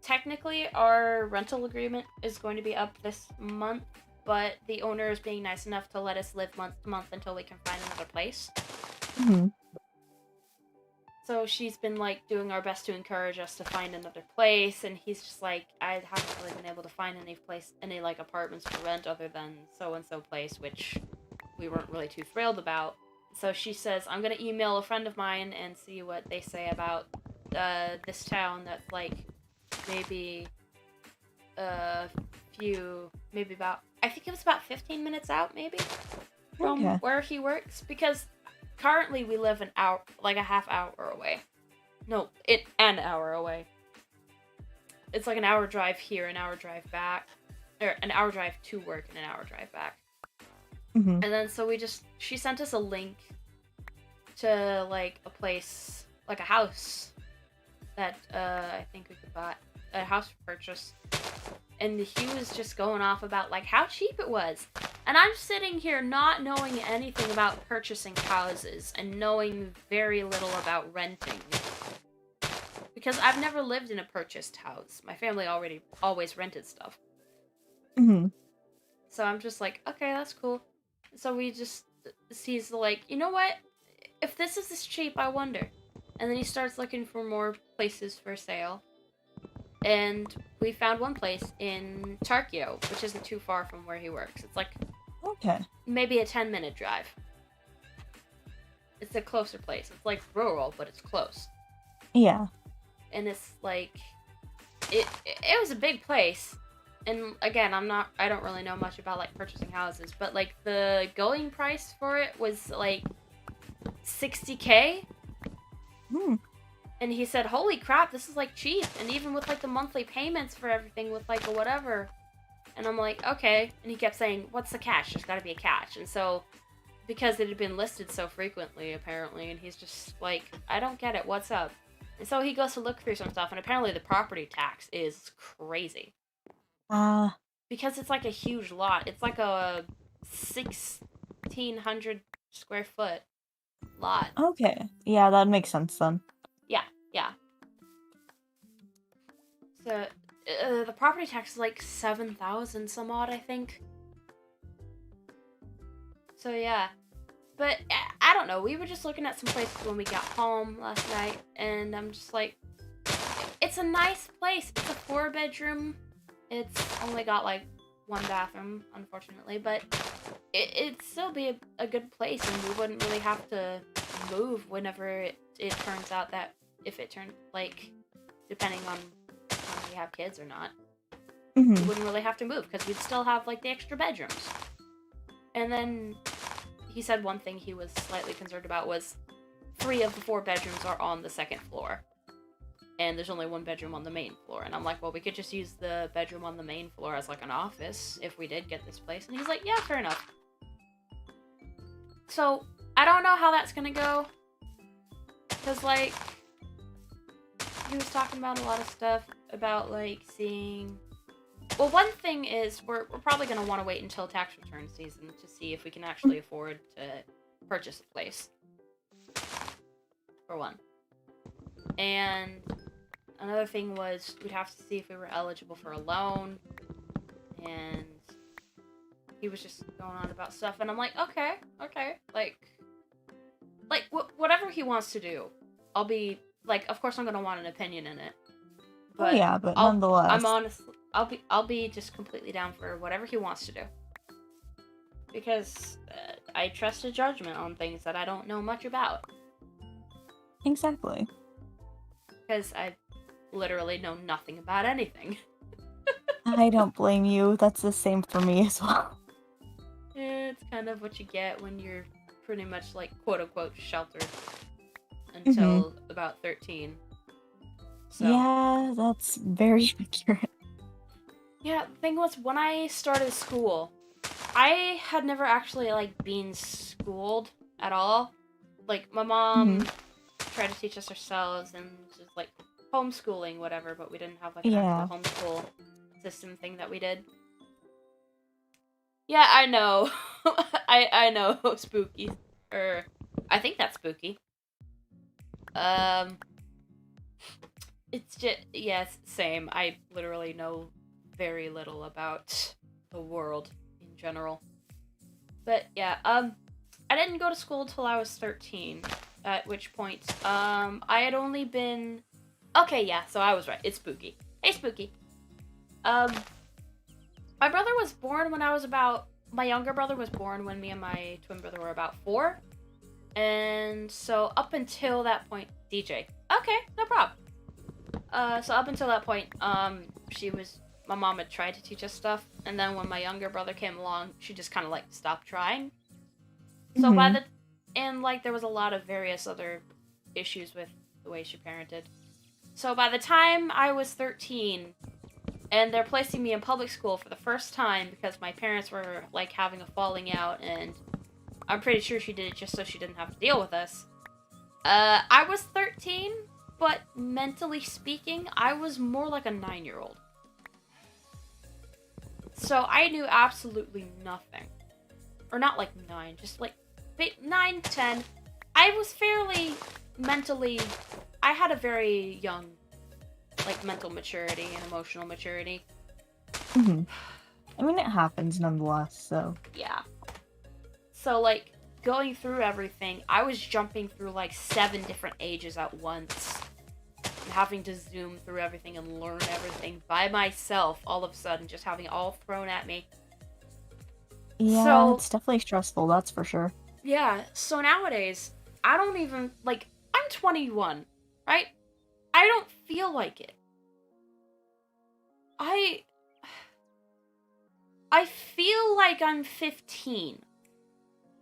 technically our rental agreement is going to be up this month, but the owner is being nice enough to let us live month to month until we can find another place. So she's been, like, doing our best to encourage us to find another place, and he's just like, I haven't really been able to find any like apartments for rent other than so-and-so place, which we weren't really too thrilled about. So she says, I'm gonna email a friend of mine and see what they say about this town that's, like, maybe about, I think it was about 15 minutes out, maybe, from where he works, because currently we live an hour, like a half hour away. No, an hour away. It's like an hour drive here, an hour drive back, or an hour drive to work and an hour drive back. And then so she sent us a link to, like, a place, like a house that I think we could buy, a house purchase. And he was just going off about, like, how cheap it was. And I'm sitting here not knowing anything about purchasing houses and knowing very little about renting. Because I've never lived in a purchased house. My family always rented stuff. So I'm just like, okay, that's cool. So he's like, you know what? If this is this cheap, I wonder. And then he starts looking for more places for sale. And we found one place in Tarkio, which isn't too far from where he works. It's like maybe a 10-minute drive. It's a closer place. It's like rural, but it's close. Yeah. And it's like, it was a big place. And again, I don't really know much about, like, purchasing houses, but, like, the going price for it was, like, $60K. And he said, holy crap, this is, like, cheap. And even with, like, the monthly payments for everything with, like, a whatever. And I'm like, okay. And he kept saying, what's the catch? There's gotta be a catch. And so, because it had been listed so frequently, apparently, and he's just like, I don't get it, what's up? And so he goes to look through some stuff, and apparently the property tax is crazy. Because it's, like, a huge lot. It's like a 1,600 square foot lot. Okay. Yeah, that makes sense then. Yeah. So, the property tax is like 7,000 some odd, I think. So, yeah. But, I don't know. We were just looking at some places when we got home last night, and I'm just like, it's a nice place. It's a 4-bedroom. It's only got, like, one bathroom, unfortunately, but it'd still be a good place, and we wouldn't really have to move whenever it turns out that if it turned, like, depending on when we have kids or not, we wouldn't really have to move because we'd still have, like, the extra bedrooms. And then he said one thing he was slightly concerned about was 3 of the 4 bedrooms are on the 2nd floor. And there's only 1 bedroom on the main floor. And I'm like, well, we could just use the bedroom on the main floor as, like, an office if we did get this place. And he's like, yeah, fair enough. So, I don't know how that's gonna go. Because, like, he was talking about a lot of stuff about, like, seeing... Well, one thing is, we're probably gonna want to wait until tax return season to see if we can actually afford to purchase a place. For one. And another thing was we'd have to see if we were eligible for a loan, and he was just going on about stuff, and I'm like, okay, like whatever he wants to do, I'll be, like, of course I'm gonna want an opinion in it, but yeah, but nonetheless, I'm honest, I'll be just completely down for whatever he wants to do, because I trust his judgment on things that I don't know much about. Exactly. Because I literally know nothing about anything. I don't blame you. That's the same for me as well. It's kind of what you get when you're pretty much, like, quote-unquote sheltered until about 13. So. Yeah, that's very accurate. Yeah, the thing was, when I started school, I had never actually, like, been schooled at all. Like, my mom tried to teach us ourselves, and just, like, homeschooling, whatever, but we didn't have, like, an actual homeschool system thing that we did. Yeah, I know. I know, spooky. I think that's spooky. It's just, yes, same. I literally know very little about the world in general. But, yeah, I didn't go to school until I was 13, at which point, I had only been... Okay, yeah, so I was right. It's spooky. Hey, spooky. My brother was born when I was about... My younger brother was born when me and my twin brother were about 4. And so up until that point... DJ. Okay, no problem. So up until that point, my mom had tried to teach us stuff, and then when my younger brother came along, she just kind of, like, stopped trying. So there was a lot of various other issues with the way she parented. So by the time I was 13, and they're placing me in public school for the first time because my parents were, like, having a falling out, and I'm pretty sure she did it just so she didn't have to deal with us. I was 13, but mentally speaking, I was more like a 9-year-old. So I knew absolutely nothing. Or not like 9, just like 9, 10. I was fairly mentally... I had a very young, like, mental maturity and emotional maturity. I mean, it happens nonetheless, so... Yeah. So, like, going through everything, I was jumping through, like, 7 different ages at once. And having to zoom through everything and learn everything by myself, all of a sudden, just having it all thrown at me. Yeah, so, it's definitely stressful, that's for sure. Yeah, so nowadays, I don't even, like, I'm 21, right? I don't feel like it. I feel like I'm 15.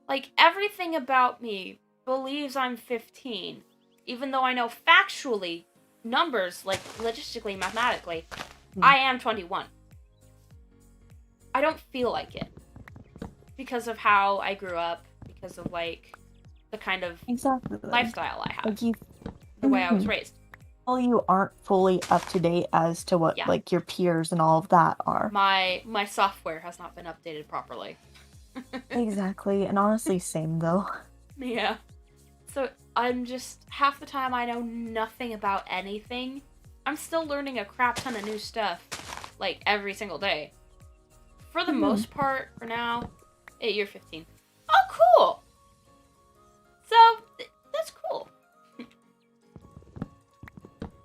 Like, everything about me believes I'm 15, even though I know factually, numbers, like, logistically, mathematically, I am 21. I don't feel like it. Because of how I grew up, because of, like, the kind of lifestyle I have. Like the way I was raised. Well, you aren't fully up to date as to what, like, your peers and all of that are. My software has not been updated properly. Exactly, and honestly, same though. Yeah. So, I'm just, half the time I know nothing about anything. I'm still learning a crap ton of new stuff, like, every single day. For the most part, for now, you're 15. Oh, cool! So, that's cool.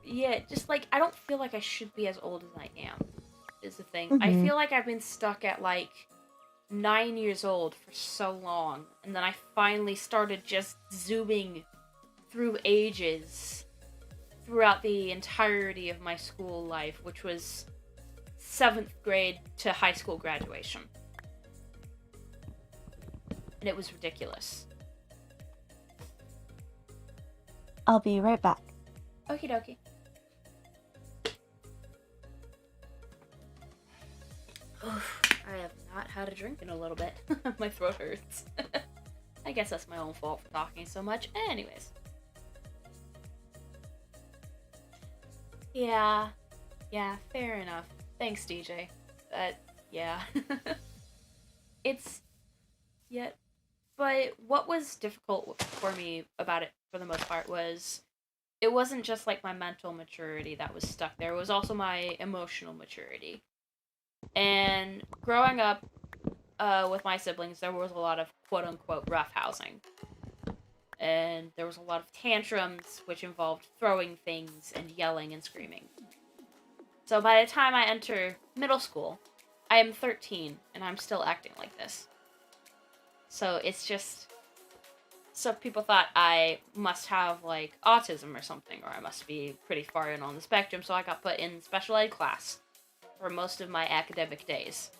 Yeah, just, like, I don't feel like I should be as old as I am, is the thing. I Mhm. feel like I've been stuck at like 9 years old for so long, and then I finally started just zooming through ages throughout the entirety of my school life, which was 7th grade to high school graduation. And it was ridiculous. I'll be right back. Okie dokie. I have not had a drink in a little bit. My throat hurts. I guess that's my own fault for talking so much. Anyways. Yeah, fair enough. Thanks, DJ. Yeah. But what was difficult for me about it for the most part was it wasn't just like my mental maturity that was stuck there, it was also my emotional maturity. And growing up with my siblings, there was a lot of quote unquote rough housing. And there was a lot of tantrums, which involved throwing things and yelling and screaming. So by the time I enter middle school, I am 13 and I'm still acting like this. So it's just... So people thought I must have like autism or something, or I must be pretty far in on the spectrum, so I got put in special ed class for most of my academic days.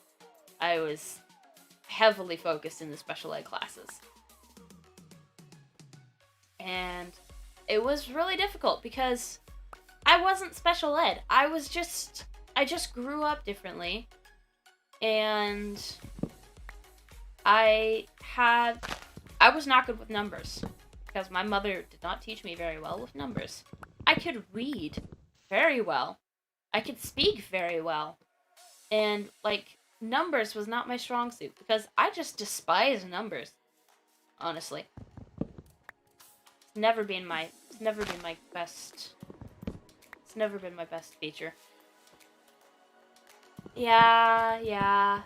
I was heavily focused in the special ed classes. And it was really difficult because I wasn't special ed. I just grew up differently. And I was not good with numbers because my mother did not teach me very well with numbers. I could read very well. I could speak very well. And like numbers was not my strong suit because I just despise numbers. Honestly. It's never been my best feature. Yeah.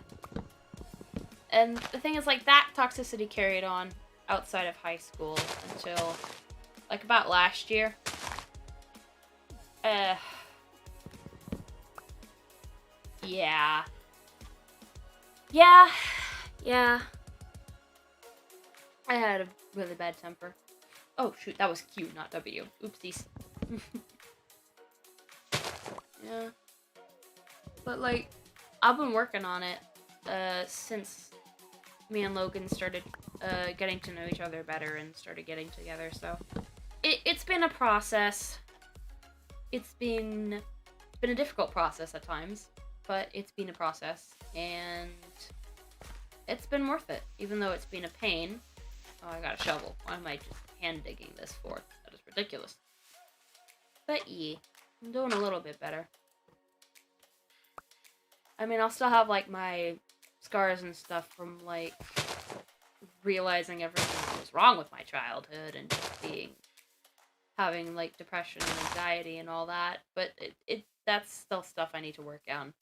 And the thing is, like, that toxicity carried on outside of high school until, like, about last year. Yeah. I had a really bad temper. Oh, shoot, that was Q, not W. Oopsies. Yeah. But, like, I've been working on it, since me and Logan started, getting to know each other better and started getting together, so... It's been a process. It's been a difficult process at times, but it's been a process, and it's been worth it, even though it's been a pain. Oh, I got a shovel. Why am I just hand digging this for? That is ridiculous. But yeah, I'm doing a little bit better. I mean, I'll still have, like, my scars and stuff from, like, realizing everything that was wrong with my childhood and just having, like, depression and anxiety and all that. But that's still stuff I need to work on.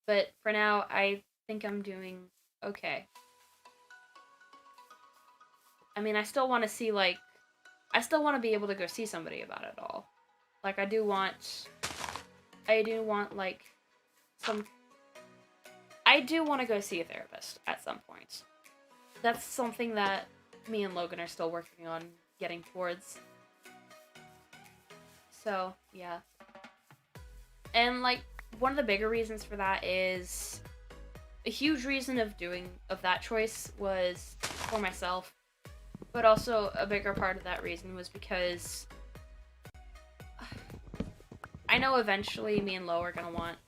But for now, I think I'm doing okay. I mean, I still want to see, like... I still want to be able to go see somebody about it all. Like, I do want, like, I do want to go see a therapist at some point. That's something that me and Logan are still working on getting towards. So, yeah. And, like, one of the bigger reasons for that is... A huge reason of that choice was for myself. But also, a bigger part of that reason was because... I know eventually me and Lo are gonna want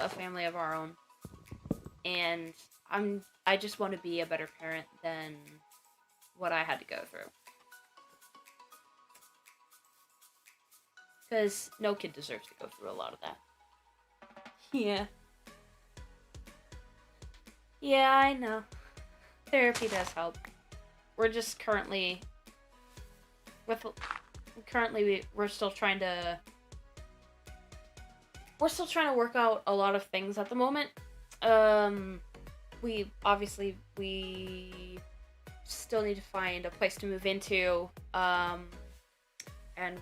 a family of our own. And I just want to be a better parent than what I had to go through. Because no kid deserves to go through a lot of that. Yeah. Yeah, I know. Therapy does help. We're just currently we're still trying to work out a lot of things at the moment. We still need to find a place to move into, and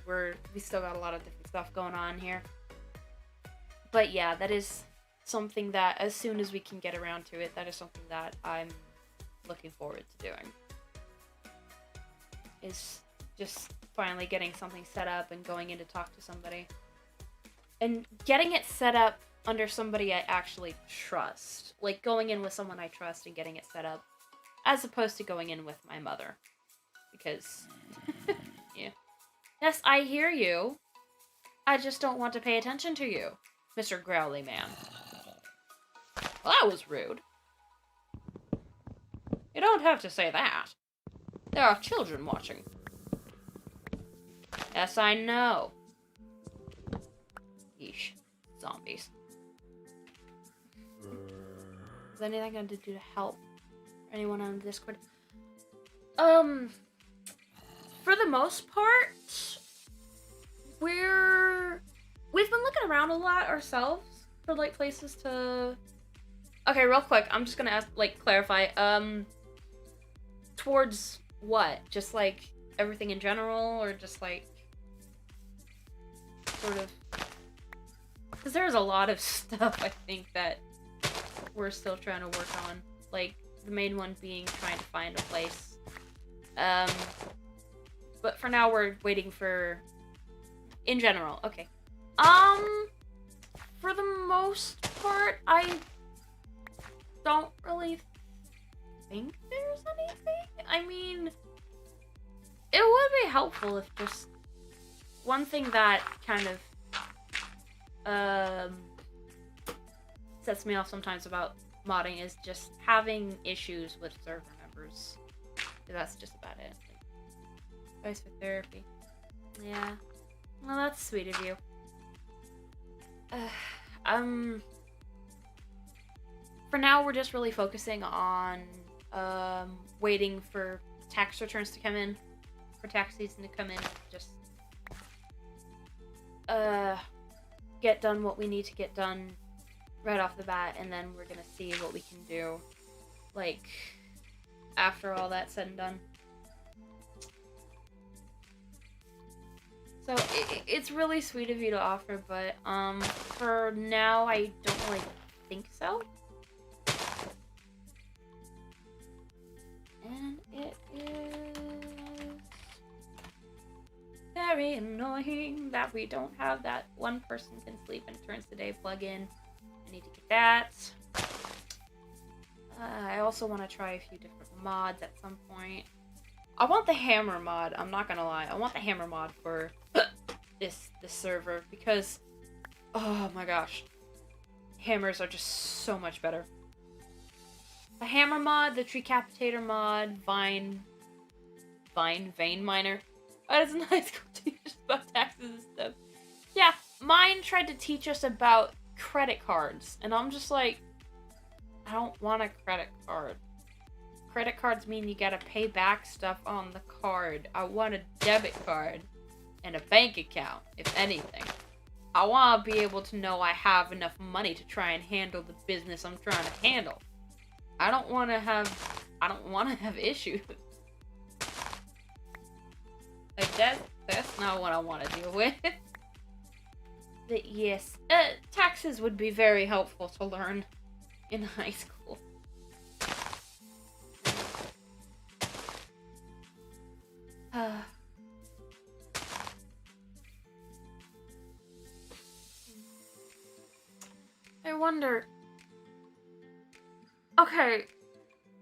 we still got a lot of different stuff going on here. But yeah, that is something that, as soon as we can get around to it, that is something that I'm looking forward to doing. Is just finally getting something set up and going in to talk to somebody. And getting it set up under somebody I actually trust. Like, going in with someone I trust and getting it set up, as opposed to going in with my mother. Because, yeah. Yes, I hear you. I just don't want to pay attention to you, Mr. Growly Man. Well, that was rude. You don't have to say that. There are children watching. Yes, I know. Yeesh. Zombies. Is there anything I can do to help anyone on Discord? For the most part, we've been looking around a lot ourselves for, like, places to... Okay, real quick, I'm just gonna ask, like, clarify, towards what? Just, like, everything in general, or just, like, sort of... Because there's a lot of stuff, I think, that we're still trying to work on. Like, the main one being trying to find a place. But for now, we're waiting for... In general, okay. For the most part, I don't really think there's anything. I mean, it would be helpful if just... One thing that kind of sets me off sometimes about modding is just having issues with server members. That's just about it. Like, advice for therapy. Yeah. Well, that's sweet of you. For now, we're just really focusing on waiting for tax returns to come in, for tax season to come in. Just get done what we need to get done right off the bat, and then we're gonna see what we can do, like, after all that's said and done. So, it's really sweet of you to offer, but, for now, I don't really think so. And it is very annoying that we don't have that one person can sleep and turns the day plug-in. I need to get that. I also want to try a few different mods at some point. I want the hammer mod, I'm not gonna lie. I want the hammer mod for this server because, oh my gosh, hammers are just so much better. The hammer mod, the Treecapitator mod, Vein Miner. Oh, it's nice to teach us about taxes and stuff. Yeah, mine tried to teach us about credit cards, and I'm just like, I don't want a credit card. Credit cards mean you gotta pay back stuff on the card. I want a debit card and a bank account, if anything. I want to be able to know I have enough money to try and handle the business I'm trying to handle. I don't want to have issues. Like, that's not what I want to deal with. But yes, taxes would be very helpful to learn in high school. I wonder... Okay,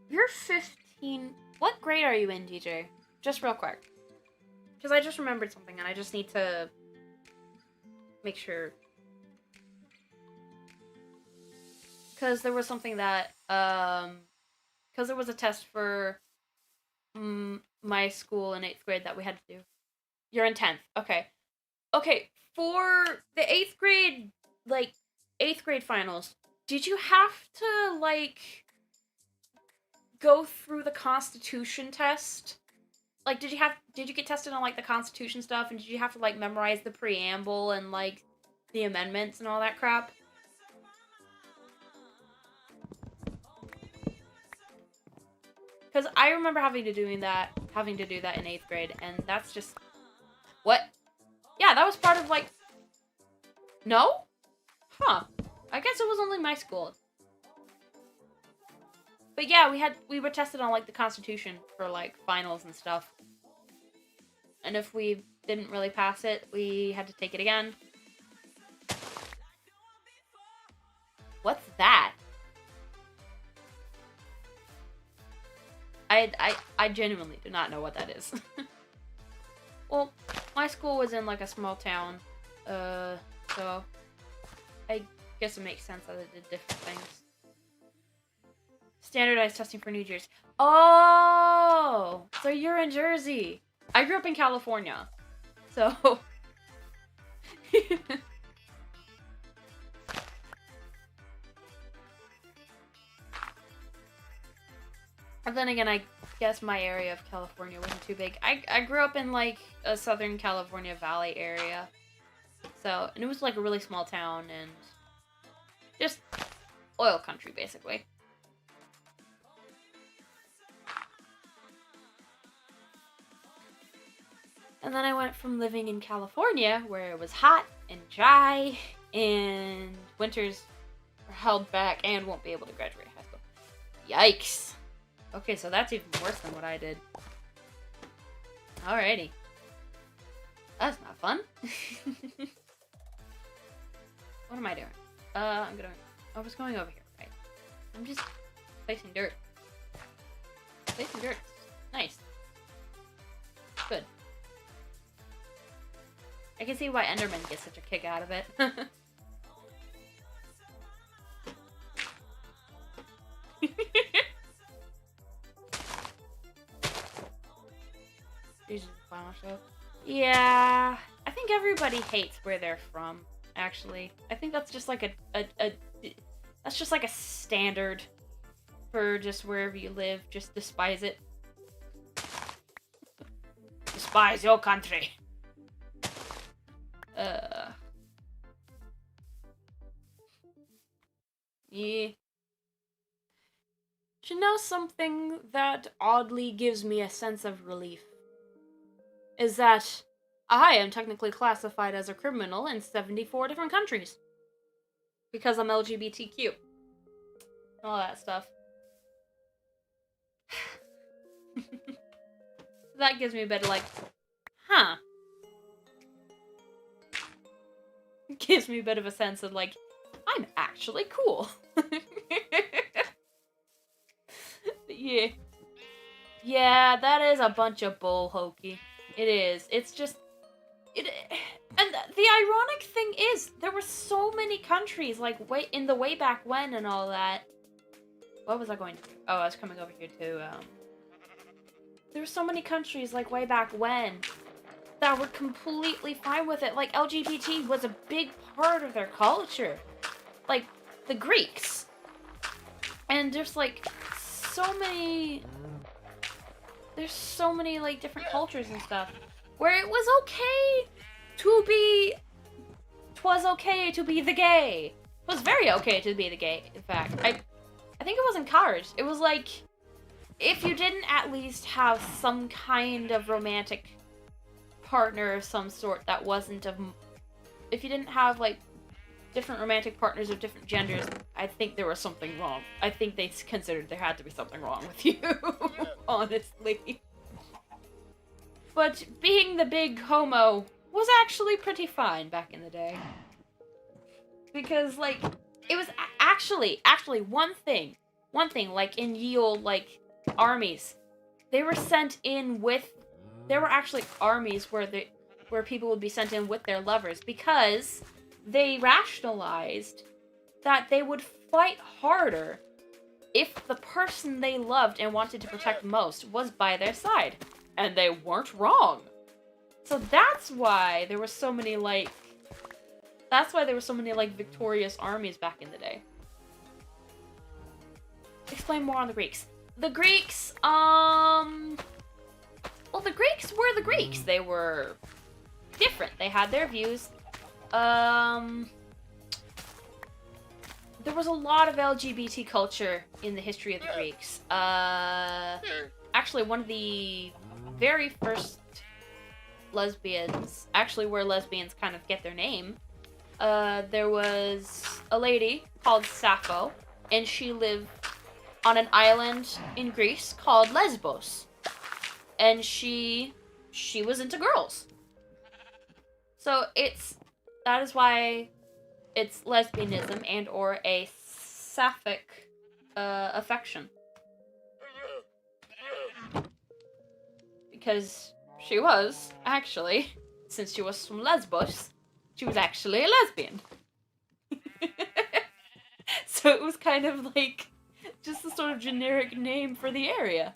you're 15... What grade are you in, DJ? Just real quick. Because I just remembered something and I just need to make sure. Because there was something that, because there was a test for my school in 8th grade that we had to do. You're in 10th. Okay. Okay, for the 8th grade, like, 8th grade finals, did you have to, like, go through the Constitution test? Like, did you get tested on, like, the Constitution stuff, and did you have to, like, memorize the preamble and, like, the amendments and all that crap? Because I remember having to do that in 8th grade, and that's just... What? Yeah, that was part of, like... No? Huh. I guess it was only my school. But yeah, we were tested on, like, the Constitution for, like, finals and stuff. And if we didn't really pass it, we had to take it again. What's that? I genuinely do not know what that is. Well, my school was in, like, a small town. So I guess it makes sense that it did different things. Standardized testing for New Jersey. Oh! So you're in Jersey. I grew up in California. So... And then again, I guess my area of California wasn't too big. I grew up in, like, a Southern California Valley area. So, and it was, like, a really small town and just oil country, basically. And then I went from living in California, where it was hot and dry, and winters are held back and won't be able to graduate high school. Yikes! Okay, so that's even worse than what I did. Alrighty. That's not fun. What am I doing? I was going over here, right? I'm just placing dirt. Placing dirt. Nice. Good. I can see why Enderman gets such a kick out of it. Yeah, I think everybody hates where they're from, actually. I think that's just like that's just like a standard for just wherever you live. Just despise it. Despise your country. Yeah. You know, something that oddly gives me a sense of relief is that I am technically classified as a criminal in 74 different countries. Because I'm LGBTQ. All that stuff. That gives me a bit of, like, huh. It gives me a bit of a sense of, like, I'm actually cool. Yeah. Yeah, that is a bunch of bull hokey. It is. It's just... And the ironic thing is, there were so many countries, like, in the way back when and all that. What was I going to do? Oh, I was coming over here to, There were so many countries, like, way back when that were completely fine with it. Like, LGBT was a big part of their culture. Like, the Greeks. And there's, like, so many... There's so many, like, different cultures and stuff where it was okay to be... 'Twas okay to be the gay. It was very okay to be the gay, in fact. I think it was encouraged. It was like, if you didn't at least have some kind of romantic partner of some sort that wasn't of... If you didn't have, like, different romantic partners of different genders, I think there was something wrong. I think they considered there had to be something wrong with you, honestly. But being the big homo was actually pretty fine back in the day. Because, like, it was actually one thing, like, in ye olde, like, armies, they were sent in with... There were actually armies where people would be sent in with their lovers because they rationalized that they would fight harder if the person they loved and wanted to protect most was by their side. And they weren't wrong. So that's why there were so many, like... That's why there were so many, like, victorious armies back in the day. Explain more on the Greeks. The Greeks, well, the Greeks were the Greeks. They were different. They had their views. There was a lot of LGBT culture in the history of the Greeks. Actually, one of the very first lesbians, actually where lesbians kind of get their name, there was a lady called Sappho, and she lived on an island in Greece called Lesbos. And she was into girls. So that is why it's lesbianism and or a sapphic affection. Because she was, actually, since she was from Lesbos, she was actually a lesbian. So it was kind of like just a sort of generic name for the area.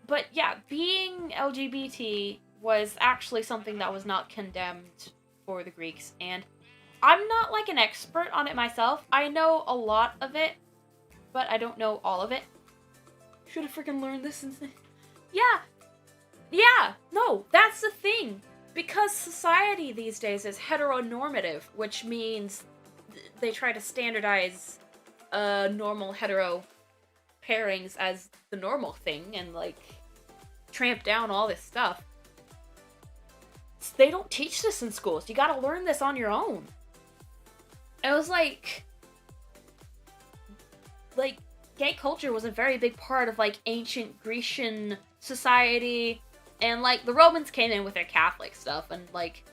But yeah, being LGBT was actually something that was not condemned for the Greeks, and I'm not like an expert on it myself. I know a lot of it, but I don't know all of it. Should have freaking learned this Yeah, no, that's the thing. Because society these days is heteronormative, which means they try to standardize normal hetero pairings as the normal thing and like tramp down all this stuff. They don't teach this in schools. You gotta learn this on your own. It was like gay culture was a very big part of like ancient Grecian society, and like the Romans came in with their Catholic stuff, and like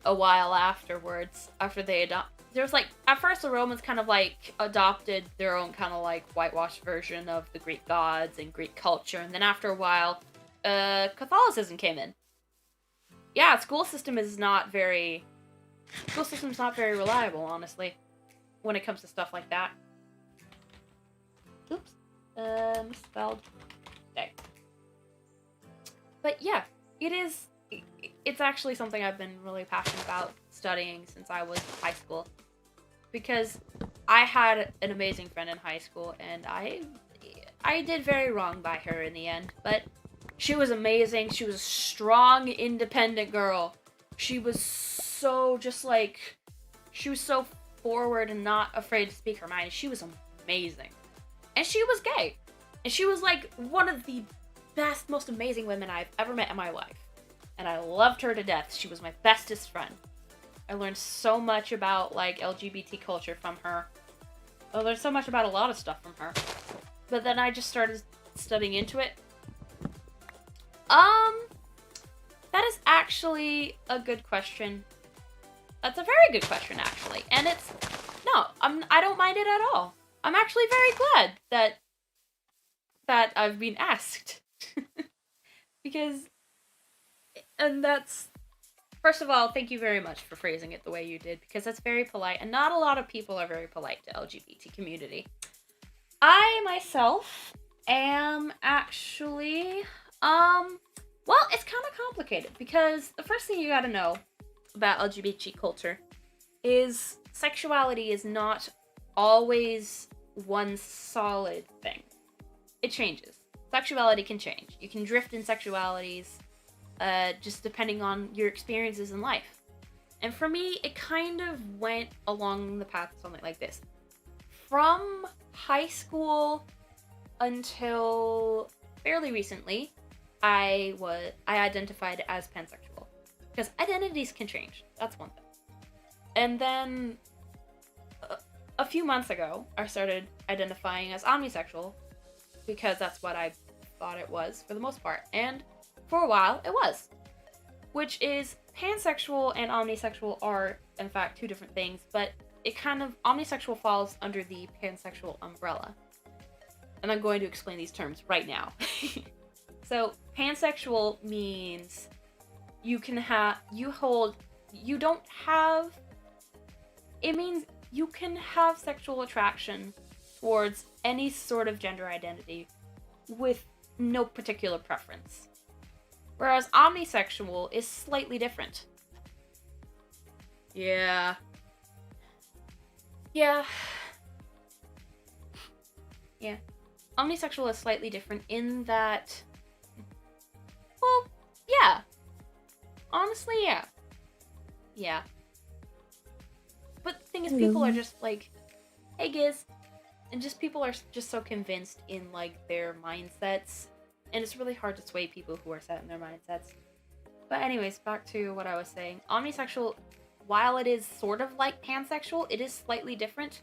a while afterwards, after they there was like, at first the Romans kind of like adopted their own kind of like whitewashed version of the Greek gods and Greek culture, and then after a while, Catholicism came in. Yeah, school system is not very reliable, honestly, when it comes to stuff like that. Oops. Misspelled. Okay. But yeah, it's actually something I've been really passionate about studying since I was in high school. Because I had an amazing friend in high school, and I did very wrong by her in the end, but she was amazing. She was a strong, independent girl. She was so she was so forward and not afraid to speak her mind. She was amazing. And she was gay. And she was like one of the best, most amazing women I've ever met in my life. And I loved her to death. She was my bestest friend. I learned so much about like LGBT culture from her. I learned so much about a lot of stuff from her. But then I just started studying into it. That is actually a good question. That's a very good question, actually. And I don't mind it at all. I'm actually very glad that I've been asked. First of all, thank you very much for phrasing it the way you did, because that's very polite, and not a lot of people are very polite to LGBT community. I myself am actually, well, it's kind of complicated, because the first thing you gotta know about LGBT culture is sexuality is not always one solid thing. It changes. Sexuality can change. You can drift in sexualities, just depending on your experiences in life. And for me, it kind of went along the path of something like this. From high school until fairly recently, I identified as pansexual. Because identities can change. That's one thing. And then a few months ago, I started identifying as omnisexual, because that's what I thought it was for the most part. And for a while, it was. Which is, pansexual and omnisexual are, in fact, two different things, but omnisexual falls under the pansexual umbrella. And I'm going to explain these terms right now. So, pansexual means it means you can have sexual attraction towards any sort of gender identity with no particular preference. Whereas omnisexual is slightly different. Yeah. Omnisexual is slightly different in that, well, yeah. Honestly, yeah. Yeah. But the thing is, people are just like, hey, Giz. And just people are just so convinced in, like, their mindsets. And it's really hard to sway people who are set in their mindsets. But anyways, back to what I was saying. Omnisexual while it is sort of like pansexual, it is slightly different.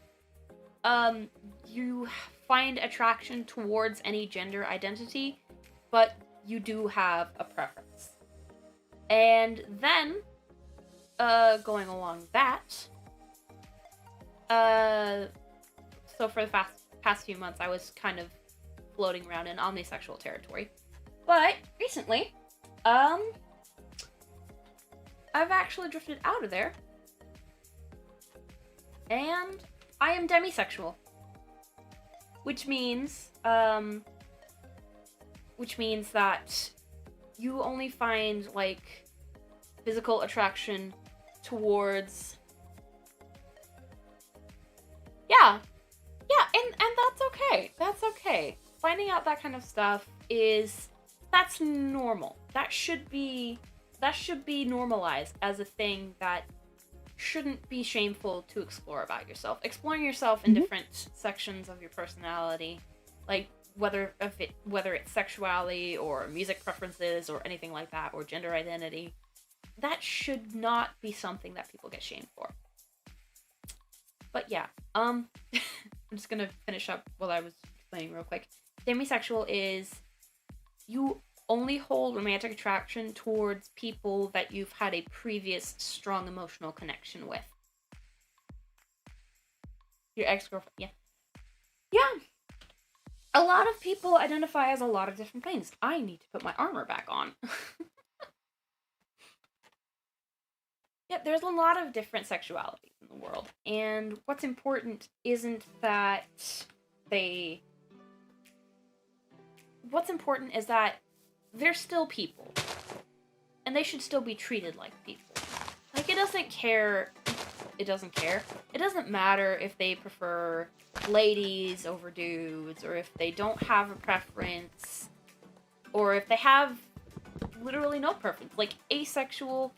You find attraction towards any gender identity, but you do have a preference. And then, going along that, so for the past few months, I was kind of floating around in omnisexual territory. But recently, I've actually drifted out of there. And I am demisexual. Which means that you only find, like, physical attraction towards... Yeah, and that's okay. That's okay. Finding out that kind of stuff that's normal. That should be normalized as a thing that shouldn't be shameful to explore about yourself. Exploring yourself in different sections of your personality, like whether it's sexuality or music preferences or anything like that, or gender identity, that should not be something that people get shamed for. But yeah, I'm just gonna finish up what I was explaining real quick. Demisexual is you only hold romantic attraction towards people that you've had a previous strong emotional connection with. Your ex-girlfriend, yeah. Yeah. A lot of people identify as a lot of different things. I need to put my armor back on. Yeah, there's a lot of different sexualities in the world. And what's important isn't that What's important is that they're still people. And they should still be treated like people. Like, it doesn't care. It doesn't matter if they prefer ladies over dudes, or if they don't have a preference, or if they have literally no preference. Like, asexual,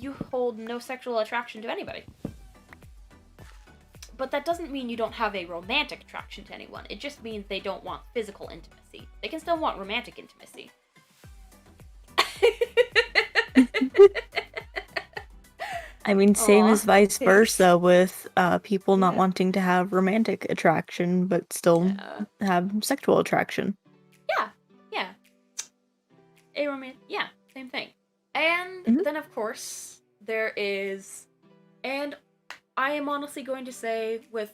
you hold no sexual attraction to anybody. But that doesn't mean you don't have a romantic attraction to anyone. It just means they don't want physical intimacy. They can still want romantic intimacy. I mean, same as vice thanks. versa with people not wanting to have romantic attraction, but still have sexual attraction. Yeah. Same thing. And then, of course, there is... And I am honestly going to say, with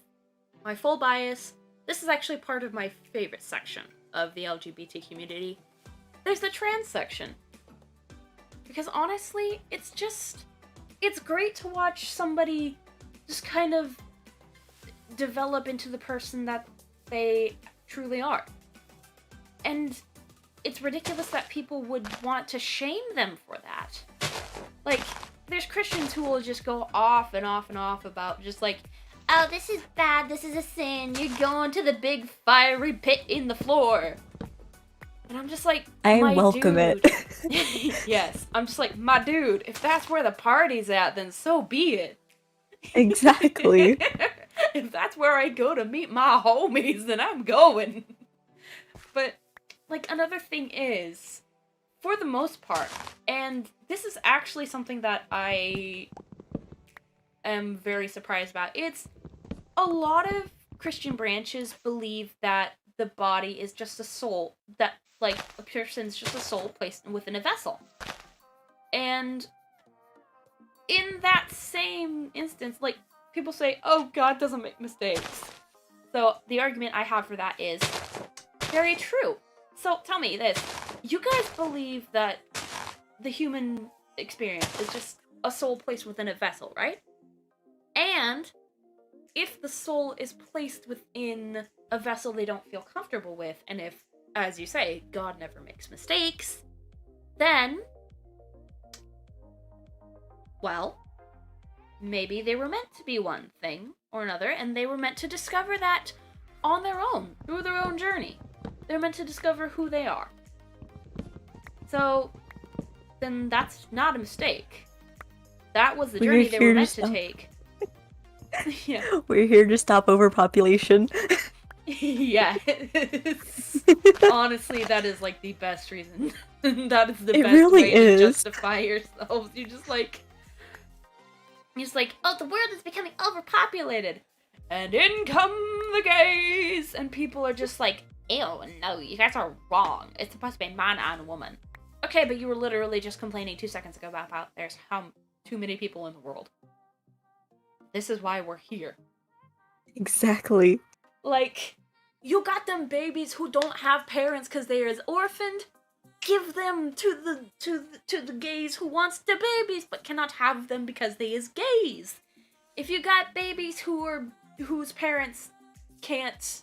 my full bias, this is actually part of my favorite section of the LGBT community. There's the trans section. Because honestly, it's great to watch somebody just kind of develop into the person that they truly are. And it's ridiculous that people would want to shame them for that. Like, there's Christians who will just go off and off and off about just like, oh, this is bad, this is a sin, you're going to the big fiery pit in the floor. And I'm just like, I welcome dude. it. Yes, I'm just like, my dude, if that's where the party's at, then so be it. Exactly. If that's where I go to meet my homies, then I'm going. But, like, another thing is, for the most part, and this is actually something that I am very surprised about, it's a lot of Christian branches believe that the body is just a soul, that, like, a person's just a soul placed within a vessel. And in that same instance, like, people say, oh, God doesn't make mistakes. So the argument I have for that is very true. So tell me this. You guys believe that the human experience is just a soul placed within a vessel, right? And if the soul is placed within a vessel they don't feel comfortable with, and if, as you say, God never makes mistakes, then, well, maybe they were meant to be one thing or another, and they were meant to discover that on their own, through their own journey. They're meant to discover who they are. So, then that's not a mistake. That was the journey they were meant to take. Yeah. We're here to stop overpopulation. Yeah. Honestly, that is like the best reason. That is the It best really way is. to justify yourselves. You're just like, He's like, oh, the world is becoming overpopulated. And in come the gays. And people are just like, ew, no, you guys are wrong. It's supposed to be man and woman. Okay, but you were literally just complaining 2 seconds ago about how there's too many people in the world. This is why we're here. Exactly. Like, you got them babies who don't have parents because they're orphaned. Give them to the gays who wants the babies but cannot have them because they is gays. If you got babies whose parents can't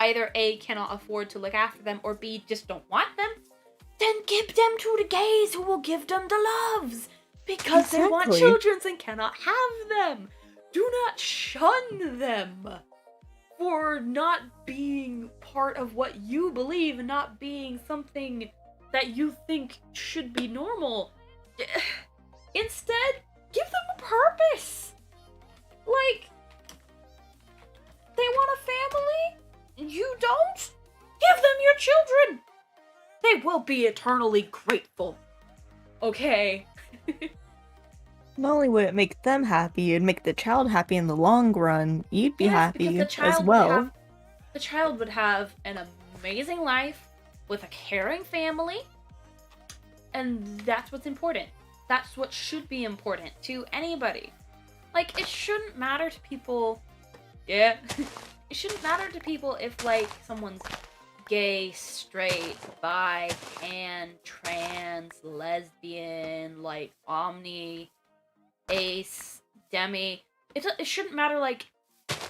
either A, cannot afford to look after them, or B, just don't want them, then give them to the gays who will give them the loves because they want children and cannot have them. Do not shun them for not being part of what you believe and not being something that you think should be normal. Instead, give them a purpose. Like, they want a family? You don't? Give them your children. They will be eternally grateful. Okay. Not only would it make them happy, it'd make the child happy in the long run. You'd be happy as well. The child would have an amazing life with a caring family, and that's what's important. That's what should be important to anybody. Like, it shouldn't matter to people. Yeah. It shouldn't matter to people if, like, someone's gay, straight, bi, pan, trans, lesbian, like, omni, ace, demi. It shouldn't matter, like,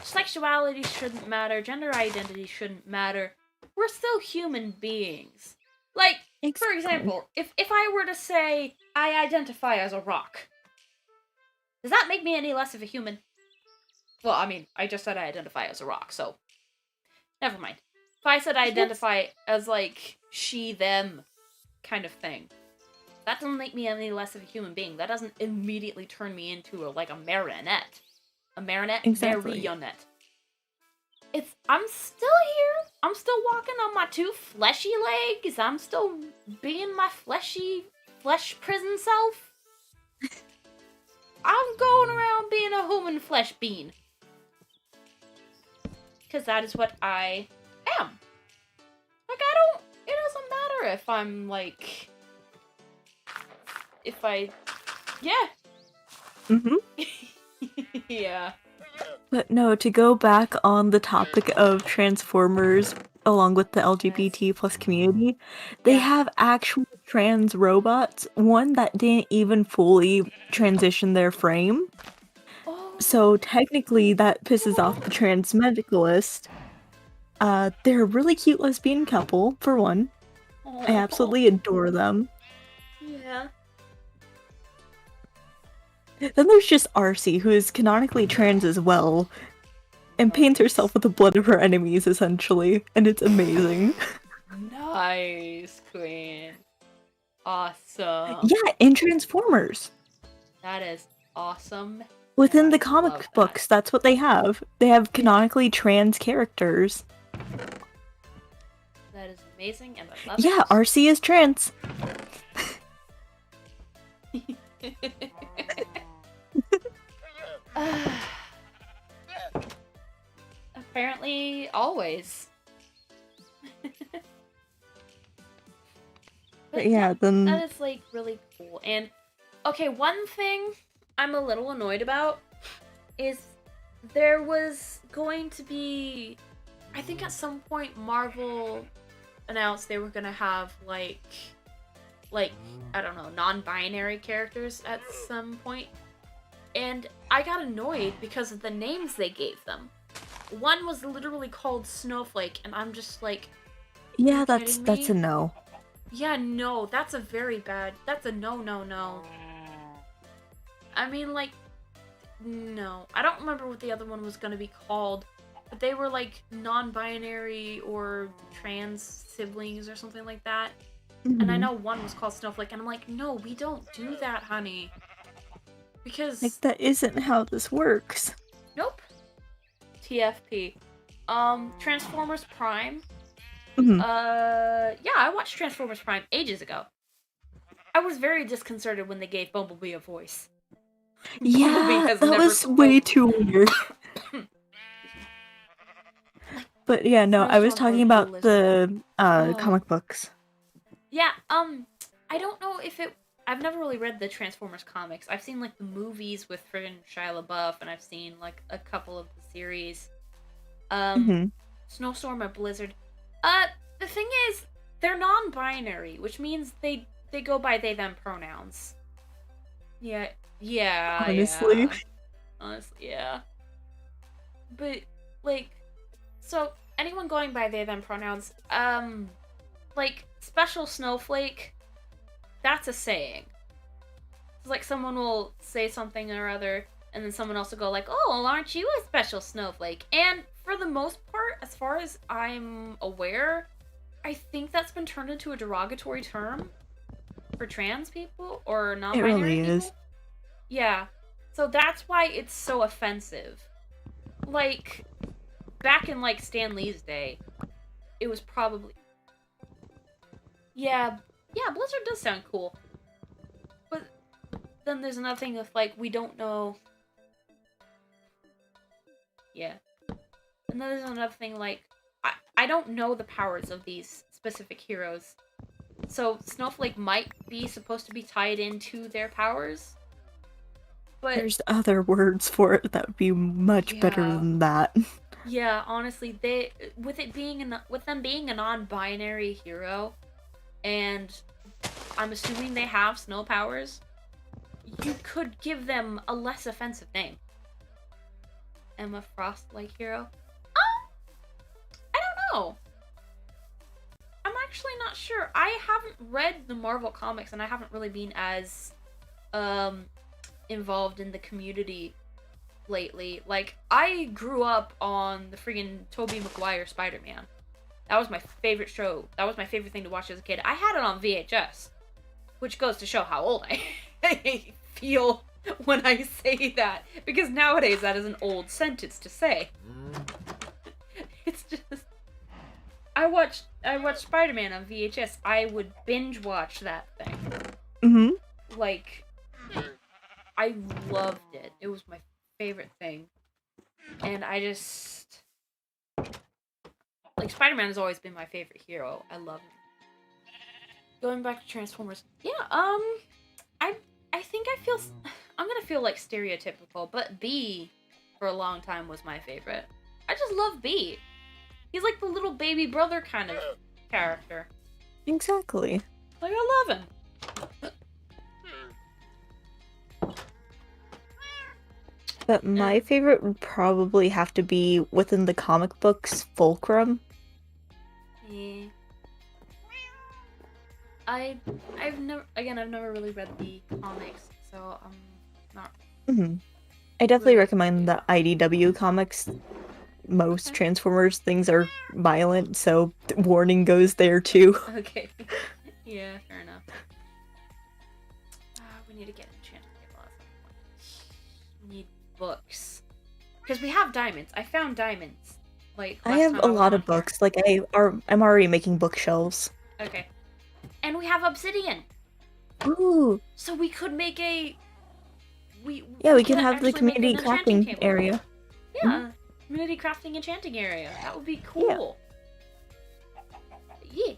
sexuality shouldn't matter, gender identity shouldn't matter. We're still human beings. Like, for example, if I were to say, I identify as a rock, does that make me any less of a human? Well, I mean, I just said I identify as a rock, so never mind. If I said I identify as, like, she, them kind of thing, that doesn't make me any less of a human being. That doesn't immediately turn me into, like, a marionette. A marionette? Exactly. Marionette. I'm still here. I'm still walking on my 2 fleshy legs. I'm still being my flesh prison self. I'm going around being a human flesh bean. Because that is what I am. Like, it doesn't matter if I'm, like, yeah. Mm-hmm. Yeah. But no, to go back on the topic of Transformers, along with the LGBT plus community, they have actual trans robots, one that didn't even fully transition their frame. Oh. So technically that pisses off the trans medicalist. They're a really cute lesbian couple, for one. I absolutely adore them. Yeah. Then there's just Arcee, who is canonically trans as well, and paints herself with the blood of her enemies, essentially, and it's amazing. Nice, Queen. Awesome. Yeah, in Transformers. That is awesome. Within the comic books, that's what they have. They have canonically trans characters. That is amazing, and I love it. Yeah, Arcee is trans. Apparently, always. But yeah, then that is, like, really cool. And okay, one thing I'm a little annoyed about is there was going to be, I think at some point Marvel announced they were gonna have like I don't know, non-binary characters at some point, and I got annoyed because of the names they gave them. One was literally called Snowflake, and I'm just like, yeah, that's a no. Yeah, no, that's a very bad, that's a no. I mean, like, no. I don't remember what the other one was gonna be called, but they were like non-binary or trans siblings or something like that. Mm-hmm. And I know one was called Snowflake, and I'm like, no, we don't do that, honey. Because... like, that isn't how this works. Nope. TFP. Transformers Prime. Mm-hmm. Yeah, I watched Transformers Prime ages ago. I was very disconcerted when they gave Bumblebee a voice. Bumblebee Yeah, has that never was way spoke. too weird. But yeah, no, I was Snowstorm or talking Blue about Lizard. the Oh. comic books. Yeah, I don't know if it. I've never really read the Transformers comics. I've seen like the movies with friggin' Shia LaBeouf, and I've seen like a couple of the series. Hmm. Snowstorm or Blizzard. The thing is, they're non-binary, which means they go by they them pronouns. Yeah, Honestly. yeah. Honestly, yeah. But like, so anyone going by they them pronouns, like special snowflake, that's a saying. It's like someone will say something or other, and then someone else will go like, "Oh, well, aren't you a special snowflake?" And for the most part, as far as I'm aware, I think that's been turned into a derogatory term for trans people or It non-binary really people. is. Yeah. So that's why it's so offensive. Like, back in, like, Stan Lee's day, it was probably... Yeah, Blizzard does sound cool. But then there's another thing of, like, we don't know... Yeah. And then there's another thing, like, I don't know the powers of these specific heroes. So Snowflake might be supposed to be tied into their powers. But There's other words for it that would be much better than that. yeah, honestly, with them being a non-binary hero, and I'm assuming they have snow powers, you could give them a less offensive name. Emma Frost-like hero? I don't know. I'm actually not sure. I haven't read the Marvel comics, and I haven't really been as involved in the community lately. Like, I grew up on the friggin' Tobey Maguire Spider-Man. That was my favorite show. That was my favorite thing to watch as a kid. I had it on VHS, which goes to show how old I feel when I say that, because nowadays that is an old sentence to say. It's just I watched Spider-Man on VHS. I would binge watch that thing. Mm-hmm. Like, I loved it. It was my favorite thing. And I just... Like, Spider-Man has always been my favorite hero. I love him. Going back to Transformers. Yeah, I think I'm gonna feel like stereotypical, but B, for a long time, was my favorite. I just love B. He's like the little baby brother kind of character. Exactly. Like, I love him. But my favorite would probably have to be within the comic books, Fulcrum. Yeah. I've never really read the comics, so I'm not. Mm-hmm. I definitely really recommend the IDW comics. Most Okay. Transformers things are violent, so warning goes there too. Okay. Yeah, fair enough. We need to get enchanted table at some point. We need books. Because we have diamonds. I found diamonds. Like, I last have time a was lot on of books. Like I'm already making bookshelves. here. Okay. And we have obsidian. Ooh. So we could make a... We could have the actually make community an enchanting crafting table. area. Yeah. Community crafting enchanting area. That would be cool. Yeah.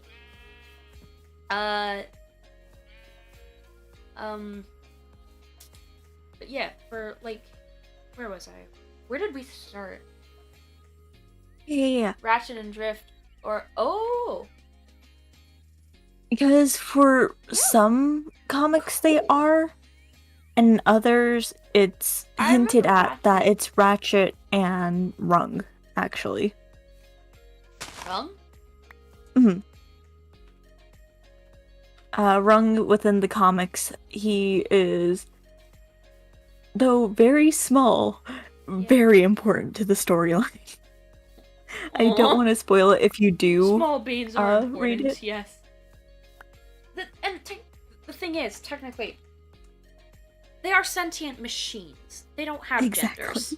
But yeah, for like, where was I? Where did we start? Yeah. Ratchet and Drift, or Because for some comics they are, and others it's I hinted remember at that it's Ratchet and Rung, actually. Rung? Mm-hmm. Rung within the comics, he is, though very small, very important to the storyline. I don't want to spoil it if you do Small beans are important, read it. yes. The thing is, technically, they are sentient machines. They don't have genders.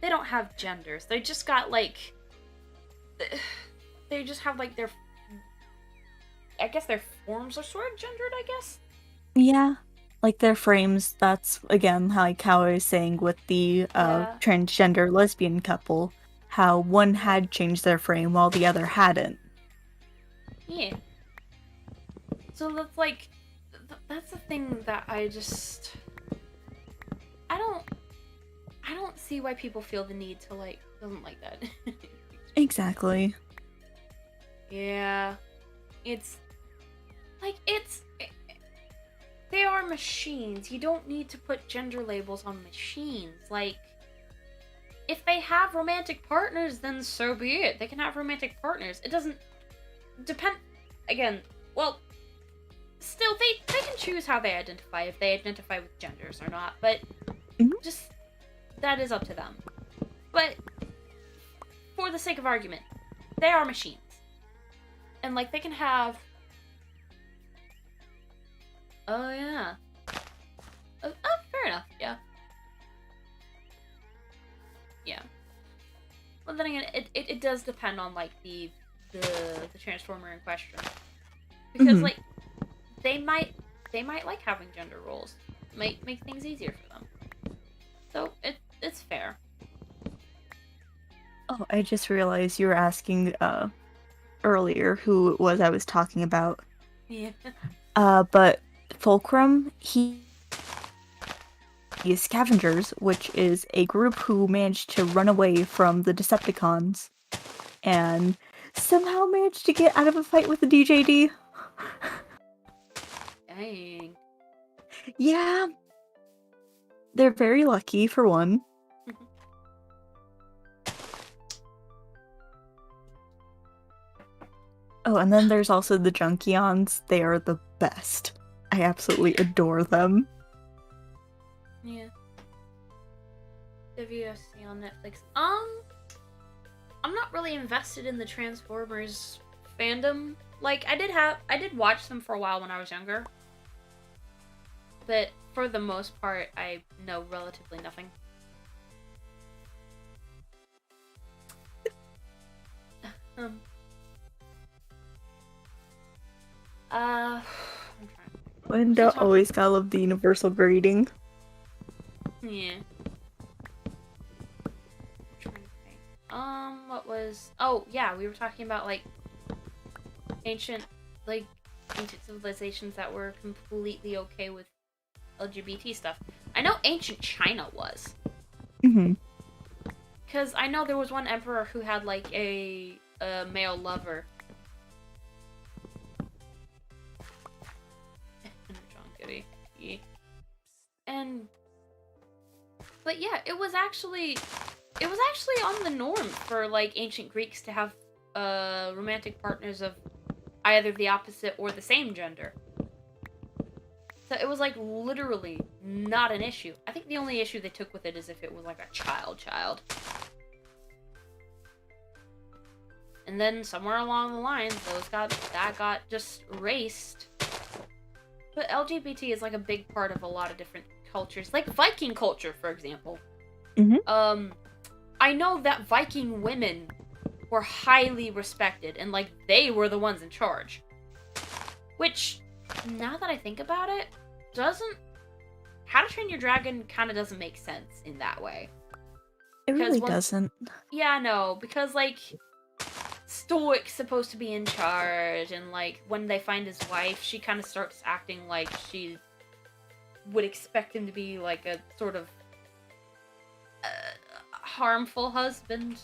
They don't have genders. They just got, like... They just have, like, their... I guess their forms are sort of gendered, I guess? Yeah. Like their frames, that's again like how I was saying with the Yeah. transgender lesbian couple, how one had changed their frame while the other hadn't. Yeah. So that's like, that's the thing that I don't see why people feel the need to like, doesn't like that. Exactly. Yeah. It's, like, they are machines. You don't need to put gender labels on machines. Like, if they have romantic partners, then so be it. They can have romantic partners. It doesn't depend, again, well, still, they can choose how they identify, if they identify with genders or not, but just, that is up to them. But, for the sake of argument, they are machines. And, like, they can have... Oh, yeah. Fair enough, yeah. Yeah. Well, then again, it does depend on, like, the transformer in question. Because, like, they might like having gender roles. Might make things easier for them. So, it's fair. Oh, I just realized you were asking earlier who it was I was talking about. Yeah. But Fulcrum, he is Scavengers, which is a group who managed to run away from the Decepticons and somehow managed to get out of a fight with the DJD. Dang. Yeah. They're very lucky, for one. Oh, and then there's also the Junkions. They are the best. I absolutely adore them. Yeah. WSC on Netflix. I'm not really invested in the Transformers fandom. Like, I did watch them for a while when I was younger. But for the most part, I know relatively nothing. I'm trying. Linda always gotta love the universal greeting. Yeah. What was... Oh, yeah, we were talking about, like, ancient civilizations that were completely okay with LGBT stuff. I know ancient China was. Because I know there was one emperor who had, like, a male lover. But yeah, it was actually on the norm for, like, ancient Greeks to have romantic partners of either the opposite or the same gender. So it was, like, literally not an issue. I think the only issue they took with it is if it was, like, a child. And then somewhere along the lines, that got just erased. But LGBT is, like, a big part of a lot of different cultures. Like Viking culture, for example. I know that Viking women were highly respected, and, like, they were the ones in charge. Which, now that I think about it, How to Train Your Dragon kind of doesn't make sense in that way. It really doesn't. Yeah, no, because, like, Stoic's supposed to be in charge, and, like, when they find his wife, she kind of starts acting like she would expect him to be, like, a sort of harmful husband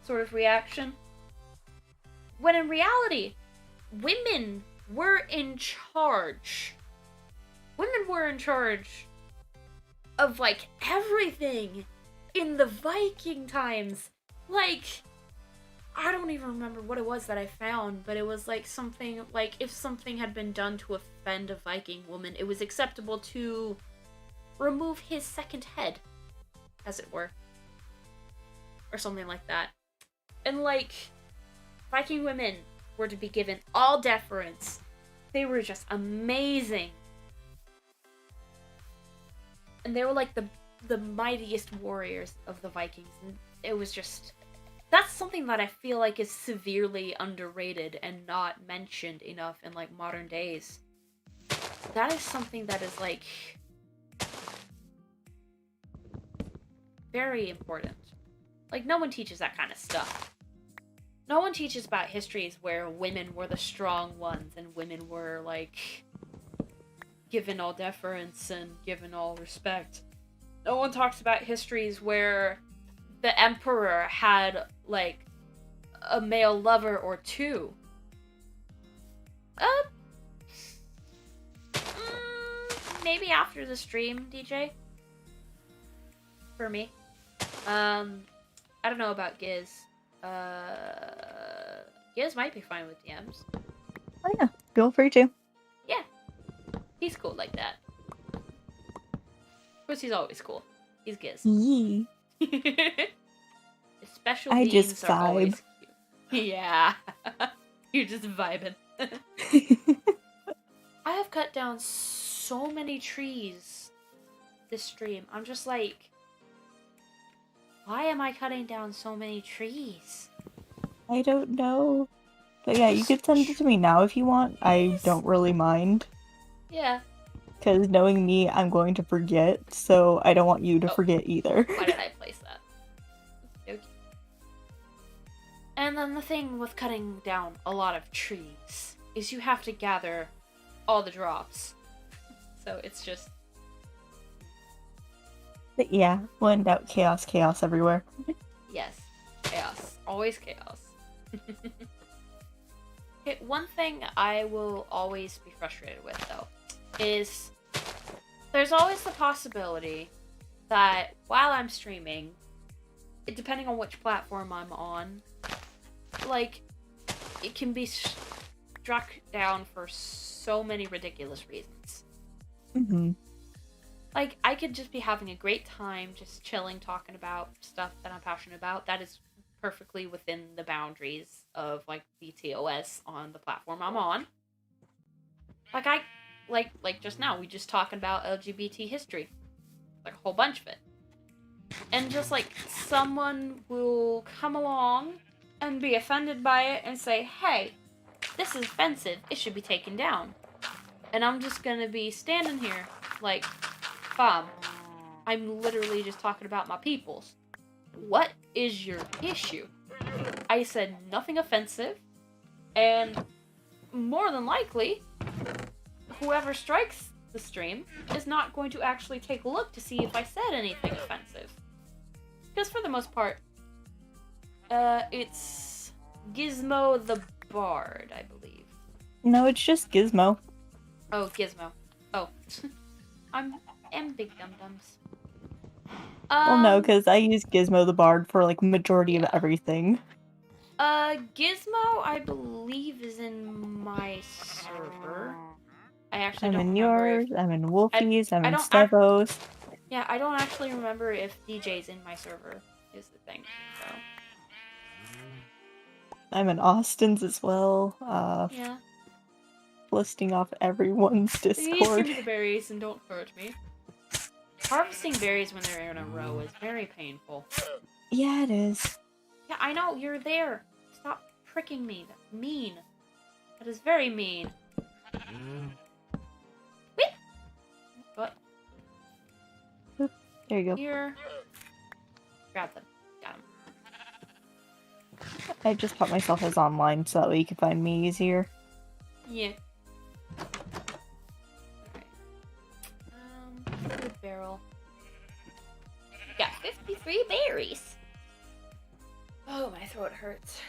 sort of reaction. When in reality, women were in charge. Women were in charge of, like, everything in the Viking times. Like, I don't even remember what it was that I found, but it was, like, something, like, if something had been done to offend a Viking woman, it was acceptable to remove his second head, as it were. Or something like that. And, like, Viking women were to be given all deference. They were just amazing. And they were, like, the mightiest warriors of the Vikings. And it was just... That's something that I feel like is severely underrated and not mentioned enough in, like, modern days. that is something that is, like, very important. Like, no one teaches that kind of stuff. No one teaches about histories where women were the strong ones and women were, like, given all deference and given all respect. No one talks about histories where the emperor had, like, a male lover or two. Maybe after the stream, DJ. For me. I don't know about Giz. Giz might be fine with DMs. Oh yeah, feel free to. Yeah. He's cool like that. Of course, he's always cool. He's Giz. Yee. Special I beings just are vibe. always cute. Yeah. You're just vibing. I have cut down so many trees this stream. I'm just like, why am I cutting down so many trees? I don't know. But yeah, you could send it to me now if you want. I don't really mind. Yeah. Because knowing me, I'm going to forget, so I don't want you to forget either. Why did I place that? Okay. And then the thing with cutting down a lot of trees is you have to gather all the drops. So it's just... But yeah, when in doubt, chaos, chaos everywhere. Yes. Chaos. Always chaos. Okay, one thing I will always be frustrated with, though, is there's always the possibility that while I'm streaming, depending on which platform I'm on, like, it can be struck down for so many ridiculous reasons. Mm-hmm. Like, I could just be having a great time, just chilling, talking about stuff that I'm passionate about. That is perfectly within the boundaries of, like, the TOS on the platform I'm on. Like just now, we just talking about LGBT history. Like, a whole bunch of it. And just, like, someone will come along and be offended by it and say, hey, this is offensive, it should be taken down. And I'm just gonna be standing here, like, fam, I'm literally just talking about my peoples. What is your issue? I said nothing offensive, and more than likely, whoever strikes the stream is not going to actually take a look to see if I said anything offensive. Because for the most part, it's Gizmo the Bard, I believe. No, it's just Gizmo. Oh, Gizmo. Oh. I'm big dum-dums. Well, no, because I use Gizmo the Bard for, like, majority of everything. Gizmo, I believe, is in my server. I actually I'm don't in remember yours, I'm in Wolfie's, I'm in don't Stevos. Yeah, I don't actually remember if DJ's in my server, is the thing, so. I'm in Austin's as well. Yeah. Listing off everyone's Please give Discord. me the berries and don't hurt me. Harvesting berries when they're in a row is very painful. Yeah, it is. Yeah, I know, you're there. Stop pricking me. That's mean. That is very mean. Wait! What? There you go. Here. Grab them. Got them. I just put myself as online so that way you can find me easier. Yeah. Okay. Good barrel. Got 53 berries. Oh, my throat hurts.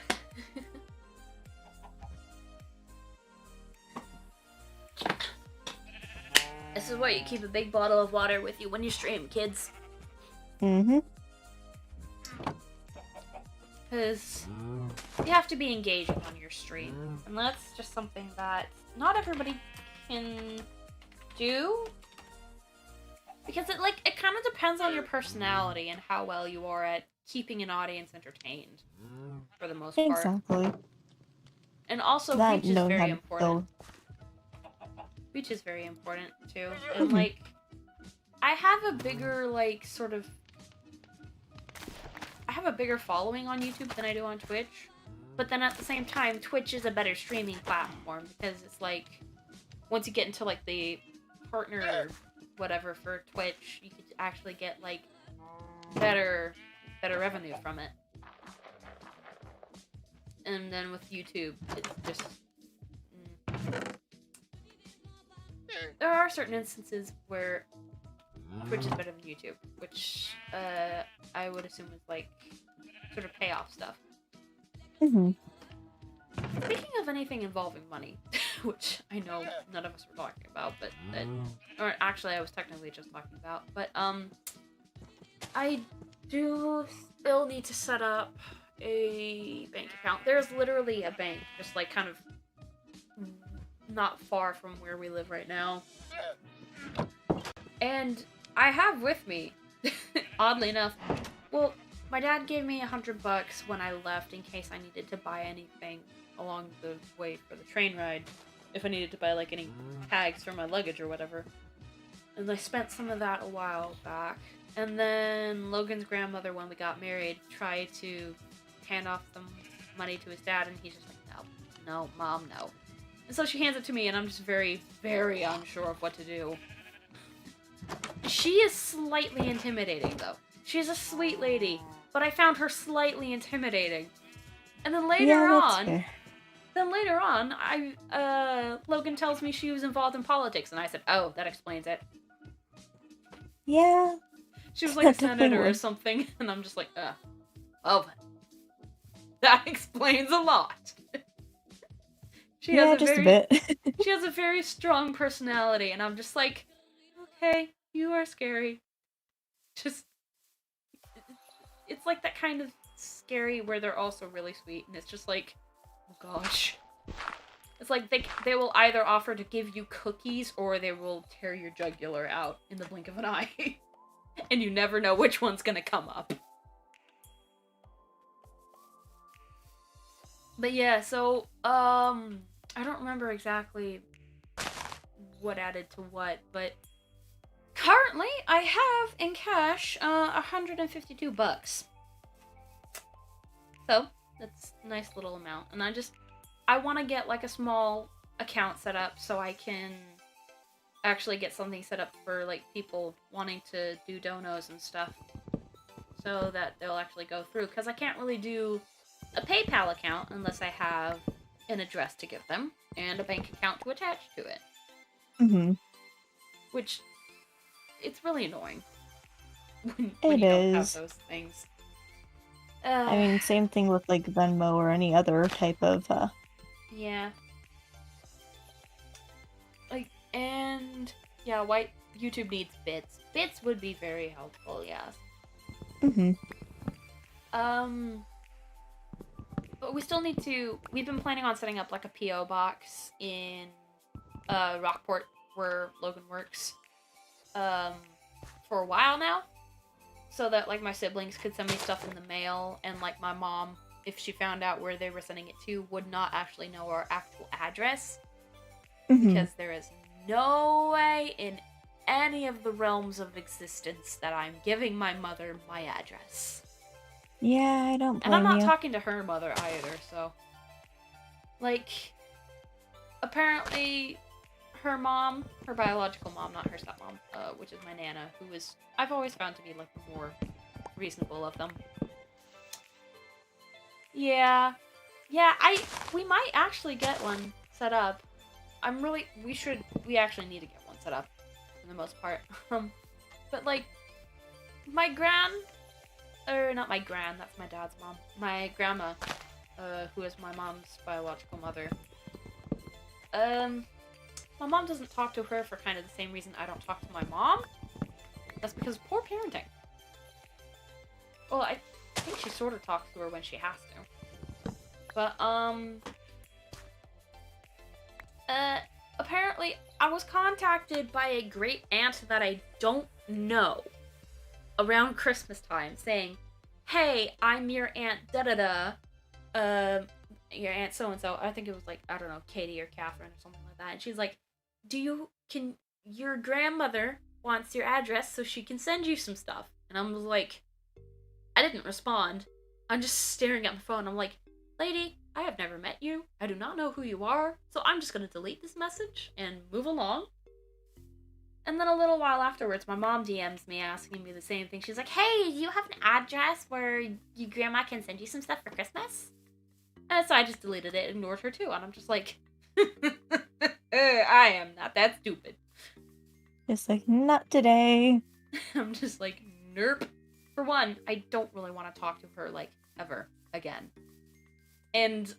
This is why you keep a big bottle of water with you when you stream, kids. Mm-hmm. Because you have to be engaging on your stream. And that's just something that not everybody can do. Because it kind of depends on your personality and how well you are at keeping an audience entertained. For the most part. Exactly. And also, That reach is known very how- important. Reach is very important, too. And, like, I have a bigger, like, sort of... I have a bigger following on YouTube than I do on Twitch. But then at the same time, Twitch is a better streaming platform because it's like... once you get into like the partner whatever for Twitch, you could actually get like better revenue from it. And then with YouTube, it's just there are certain instances where Twitch is better than YouTube, which I would assume is like sort of payoff stuff. Mm-hmm. Speaking of anything involving money, which I know none of us were talking about, but or actually I was technically just talking about, but I do still need to set up a bank account. There's literally a bank just like kind of not far from where we live right now. And I have with me, oddly enough, well, my dad gave me $100 when I left in case I needed to buy anything along the way for the train ride. If I needed to buy like any tags for my luggage or whatever. And I spent some of that a while back. And then Logan's grandmother, when we got married, tried to hand off some money to his dad, and he's just like, no, Mom, no. And so she hands it to me, and I'm just very, very unsure of what to do. She is slightly intimidating, though. She's a sweet lady, but I found her slightly intimidating. And then later on, Logan tells me she was involved in politics, and I said, oh, that explains it. Yeah. She was like a senator or something, and I'm just like, oh, that explains a lot. She has a bit. She has a very strong personality, and I'm just like, okay, you are scary. Just, it's like that kind of scary where they're also really sweet, and it's just like, oh gosh. It's like they will either offer to give you cookies, or they will tear your jugular out in the blink of an eye. And you never know which one's gonna come up. But yeah, so, I don't remember exactly what added to what, but currently I have in cash, $152. So, that's a nice little amount. And I want to get like a small account set up so I can actually get something set up for like people wanting to do donos and stuff, so that they'll actually go through, because I can't really do a PayPal account unless I have an address to give them and a bank account to attach to it. Mm-hmm. Which, it's really annoying when you don't have those things. I mean, same thing with like Venmo or any other type of yeah. Like, and yeah, YouTube needs bits. Bits would be very helpful, yes. Mm-hmm. But we still need to. We've been planning on setting up like a PO box in Rockport, where Logan works, for a while now, so that like my siblings could send me stuff in the mail, and like my mom, if she found out where they were sending it to, would not actually know our actual address, because there is no way in any of the realms of existence that I'm giving my mother my address. Yeah, I don't blame And I'm not you. talking to her mother either, so... Like, apparently, her mom, her biological mom, not her stepmom, which is my Nana, who is, I've always found to be, like, the more reasonable of them. Yeah. Yeah, we might actually get one set up. We actually need to get one set up, for the most part. But, like, not my gran, that's my dad's mom. My grandma, who is my mom's biological mother. My mom doesn't talk to her for kind of the same reason I don't talk to my mom. That's because of poor parenting. Well, I think she sort of talks to her when she has to. But, apparently I was contacted by a great aunt that I don't know around Christmas time, saying, hey, I'm your aunt da-da-da, your aunt so-and-so. I think it was like, I don't know, Katie or Catherine or something like that. And she's like, your grandmother wants your address so she can send you some stuff. And I was like, I didn't respond. I'm just staring at my phone. I'm like, lady, I have never met you. I do not know who you are. So I'm just going to delete this message and move along. And then a little while afterwards, my mom DMs me asking me the same thing. She's like, hey, do you have an address where your grandma can send you some stuff for Christmas? And so I just deleted it, ignored her too. And I'm just like, I am not that stupid. It's like, not today. I'm just like, nope. For one, I don't really want to talk to her, like, ever again. And,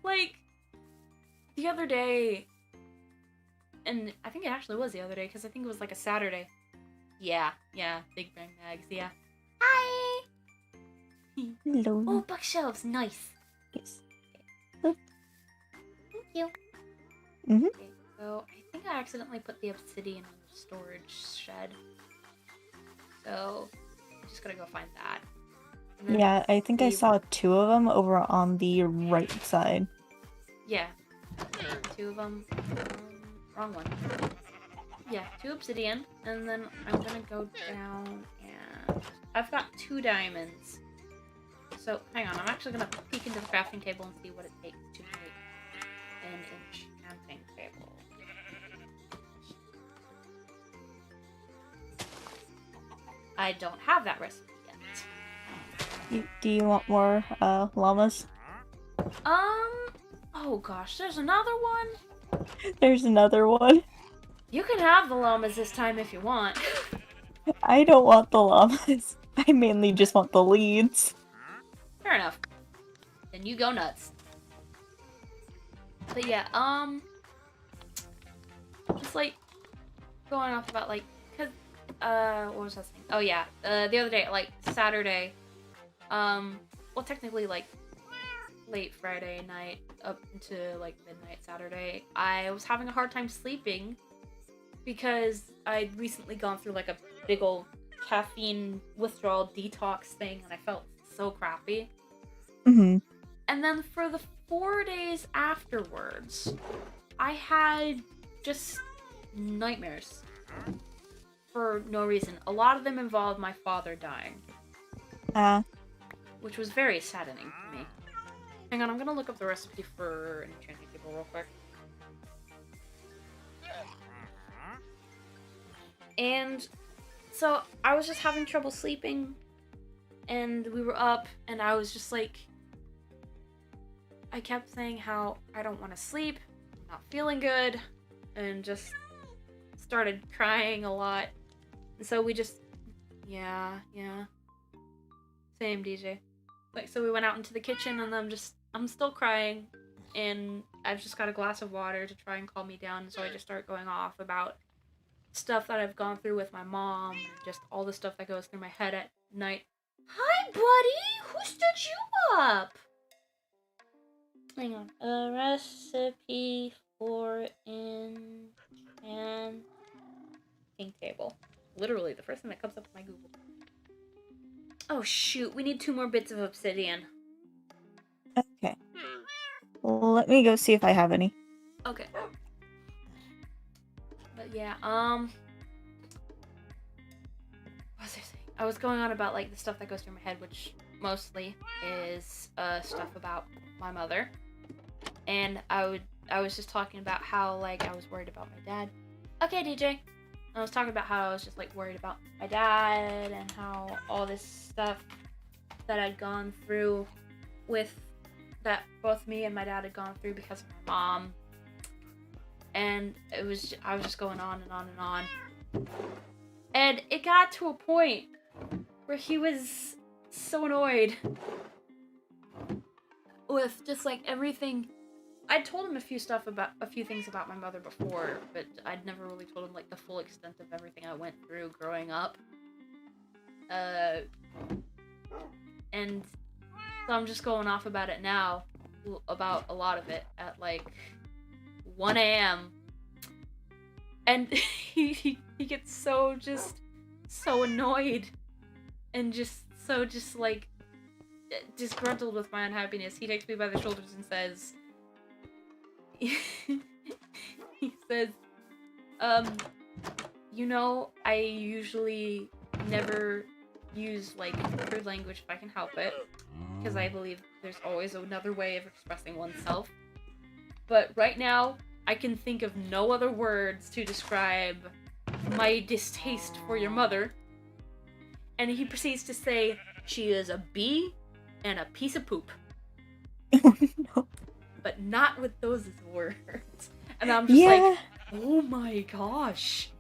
like, the other day, and I think it actually was the other day, because I think it was, like, a Saturday. Yeah, Big Bang Mags, yeah. Hi! Hello. Oh, bookshelves, nice. Yes. Thank you. Mhm. Okay, so I think I accidentally put the obsidian in the storage shed. So I'm just gonna go find that. And then Yeah, I think I the- saw 2 of them over on the right side. Yeah, 2 of them. Wrong one. Yeah, 2 obsidian, and then I'm gonna go down and I've got 2 diamonds. So hang on, I'm actually gonna peek into the crafting table and see what it takes to make an enchanting table. I don't have that recipe yet. Do you want more llamas? Oh gosh, there's another one? There's another one. You can have the llamas this time if you want. I don't want the llamas. I mainly just want the leads. Fair enough. Then you go nuts. But yeah, just like going off about like, cause what was I saying? Oh yeah, the other day, like Saturday, well technically like late Friday night up into like midnight Saturday, I was having a hard time sleeping because I'd recently gone through like a big old caffeine withdrawal detox thing and I felt so crappy. Mm-hmm. And then for the 4 days afterwards, I had just nightmares for no reason. A lot of them involved my father dying, which was very saddening for me. Hang on, I'm gonna look up the recipe for an enchanting table real quick. And so I was just having trouble sleeping, and we were up, and I was just like, I kept saying how I don't want to sleep, I'm not feeling good, and just started crying a lot. And so we just, yeah. Same, DJ. Like, so we went out into the kitchen, and I'm still crying, and I've just got a glass of water to try and calm me down, and so I just start going off about stuff that I've gone through with my mom, and just all the stuff that goes through my head at night. Hi, buddy! Who stood you up? Hang on. A recipe for enchanting table. Literally, the first thing that comes up in my Google. Oh shoot, we need 2 more bits of obsidian. Okay. Let me go see if I have any. Okay. But yeah, what was I saying? I was going on about like the stuff that goes through my head, which mostly is stuff about my mother. And I was just talking about how like I was worried about my dad. Okay, DJ. I was talking about how I was just like worried about my dad and how all this stuff that I'd gone through with that both me and my dad had gone through because of my mom. And I was just going on and on and on. And it got to a point where he was so annoyed with just like everything. I told him a few things about my mother before, but I'd never really told him like the full extent of everything I went through growing up. And so I'm just going off about it now, about a lot of it at like 1 a.m. And he gets so annoyed and just like disgruntled with my unhappiness. He takes me by the shoulders and says, he says, you know, I usually never use like crude language if I can help it, because I believe there's always another way of expressing oneself. But right now, I can think of no other words to describe my distaste for your mother. And he proceeds to say, she is a bee and a piece of poop. Oh, no. But not with those words. And I'm just like, oh my gosh.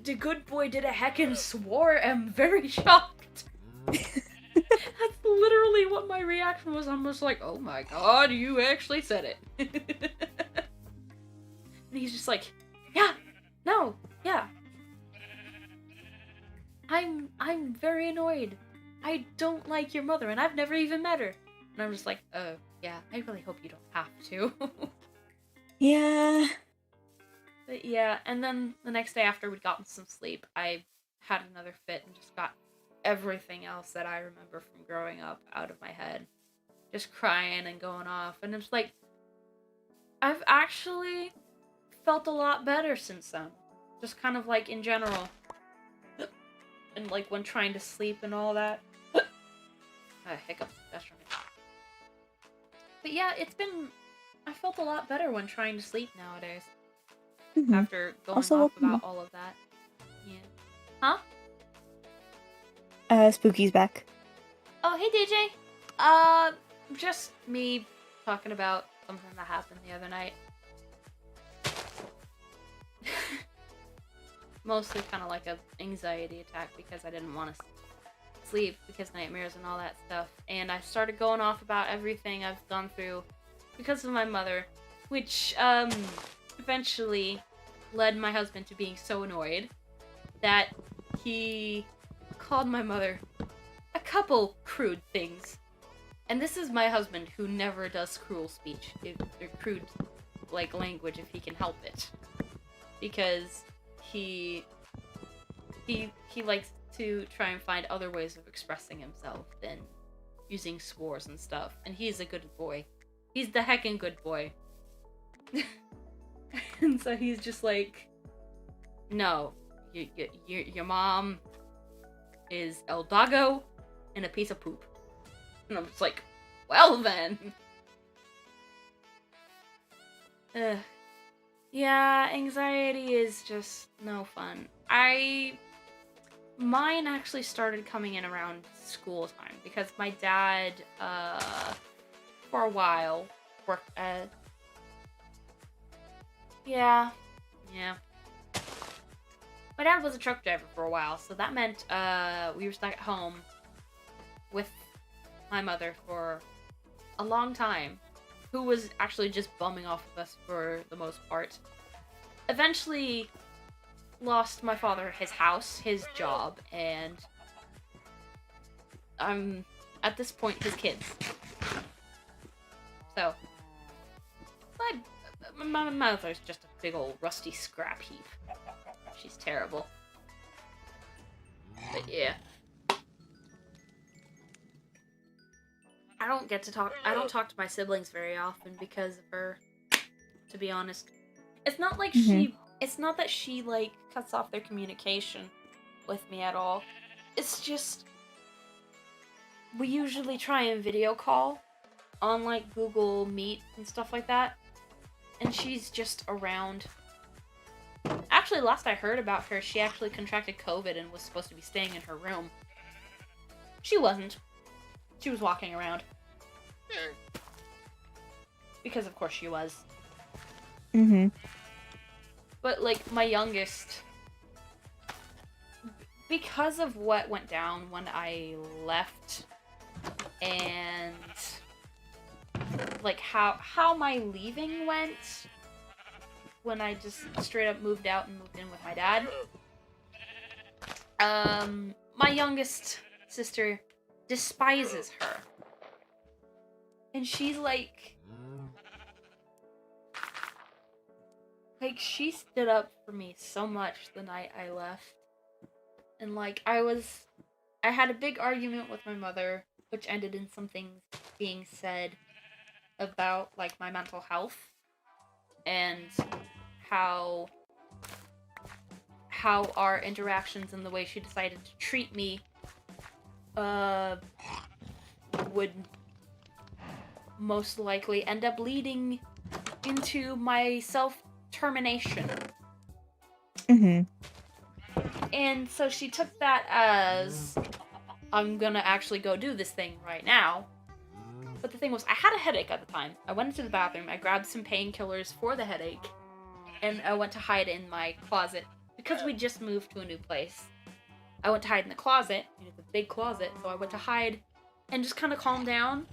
The good boy did a heckin' swore. I'm very shocked. That's literally what my reaction was. I'm just like, oh my god, you actually said it. And he's just like, yeah, no, yeah. I'm very annoyed. I don't like your mother, and I've never even met her. And I'm just like, oh, yeah, I really hope you don't have to. Yeah. But yeah, and then the next day after we'd gotten some sleep, I had another fit and just got everything else that I remember from growing up out of my head. Just crying and going off. And it's like, I've actually felt a lot better since then. Just kind of like in general. And like when trying to sleep and all that. Hiccups, that's right. But yeah, I felt a lot better when trying to sleep nowadays. Mhm. After going Also, off welcome about all of that. Yeah. Huh? Spooky's back. Oh, hey DJ. Just me talking about something that happened the other night. Mostly kind of like a anxiety attack because I didn't want to sleep because nightmares and all that stuff. And I started going off about everything I've gone through because of my mother, which eventually led my husband to being so annoyed that he called my mother a couple crude things. And this is my husband who never does cruel speech, or crude like language if he can help it. Because he likes to try and find other ways of expressing himself than using swears and stuff. And he's a good boy. He's the heckin' good boy. And so he's just like, no, your mom is El Dago and a piece of poop. And I'm just like, well then. Yeah, anxiety is just no fun. Mine actually started coming in around school time because my dad, for a while, worked at... Yeah. My dad was a truck driver for a while, so that meant, we were stuck at home with my mother for a long time, who was actually just bumming off of us for the most part. Eventually lost my father his house, his job, and I'm, at this point, his kids. So, my mother's just a big old rusty scrap heap. She's terrible. But yeah. I don't talk to my siblings very often because of her, to be honest. It's not like it's not that she, like, cuts off their communication with me at all. It's just, we usually try and video call on, like, Google Meet and stuff like that. And she's just around. Actually, last I heard about her, she actually contracted COVID and was supposed to be staying in her room. She wasn't. She was walking around. Because of course she was. Mm-hmm. But, like, my youngest, because of what went down when I left, and, like, how my leaving went, when I just straight up moved out and moved in with my dad, my youngest sister despises her. And she's like, she stood up for me so much the night I left. And, like, I had a big argument with my mother, which ended in some things being said about, like, my mental health. And how our interactions and the way she decided to treat me would most likely end up leading into my self-termination. Mm-hmm. And so she took that as, I'm gonna actually go do this thing right now. But the thing was, I had a headache at the time. I went into the bathroom, I grabbed some painkillers for the headache, and I went to hide in my closet. Because we just moved to a new place, I went to hide in the closet, and it's a big closet, so I went to hide and just kind of calm down.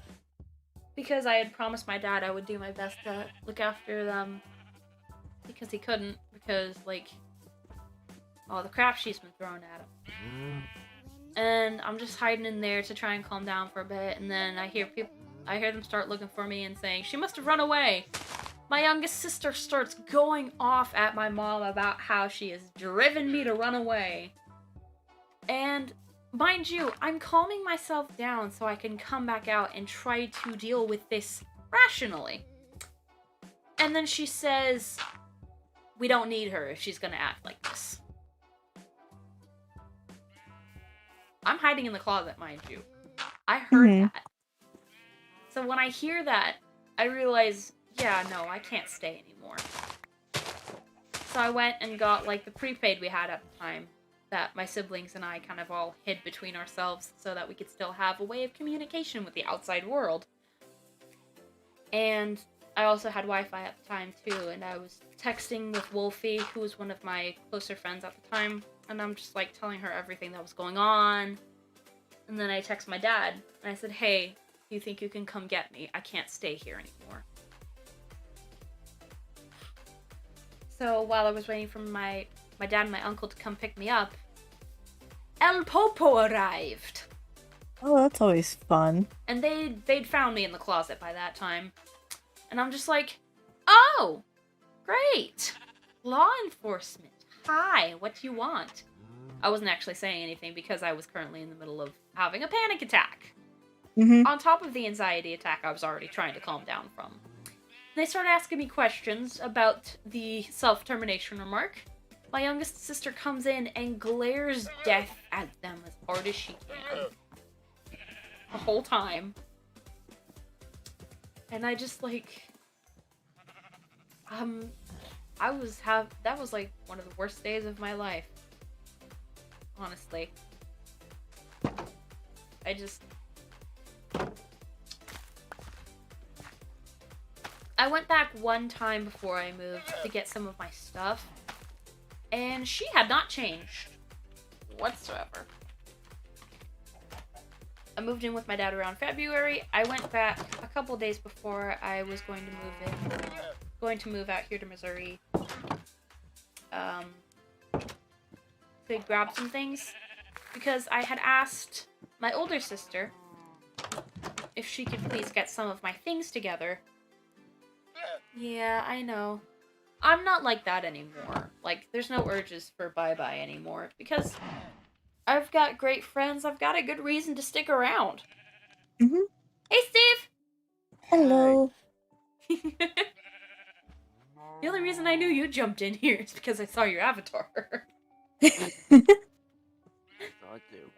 Because I had promised my dad I would do my best to look after them. Because he couldn't, because, like, all the crap she's been thrown at him. And I'm just hiding in there to try and calm down for a bit, and then I hear them start looking for me and saying, she must have run away. My youngest sister starts going off at my mom about how she has driven me to run away. And mind you, I'm calming myself down so I can come back out and try to deal with this rationally. And then she says, we don't need her if she's gonna act like this. I'm hiding in the closet, mind you. I heard that. So when I hear that, I realize, yeah, no, I can't stay anymore. So I went and got, like, the prepaid we had at the time that my siblings and I kind of all hid between ourselves so that we could still have a way of communication with the outside world. And I also had Wi-Fi at the time, too, and I was texting with Wolfie, who was one of my closer friends at the time, and I'm just, like, telling her everything that was going on. And then I text my dad, and I said, hey, do you think you can come get me? I can't stay here anymore. So while I was waiting for my dad and my uncle to come pick me up, El Popo arrived. Oh, that's always fun. And they'd found me in the closet by that time. And I'm just like, oh, great. Law enforcement. Hi, what do you want? I wasn't actually saying anything because I was currently in the middle of having a panic attack. Mm-hmm. On top of the anxiety attack I was already trying to calm down from. They started asking me questions about the self-termination remark. My youngest sister comes in and glares death at them as hard as she can. The whole time. And I just, like... that was, like, one of the worst days of my life. Honestly. I went back one time before I moved to get some of my stuff, and she had not changed whatsoever. I moved in with my dad around February. I went back a couple days before I was going to move out here to Missouri, to grab some things, because I had asked my older sister if she could please get some of my things together. Yeah, I know. I'm not like that anymore. Like, there's no urges for bye-bye anymore, because I've got great friends. I've got a good reason to stick around. Mm-hmm. Hey, Steve! Hello. The only reason I knew you jumped in here is because I saw your avatar. I saw it too.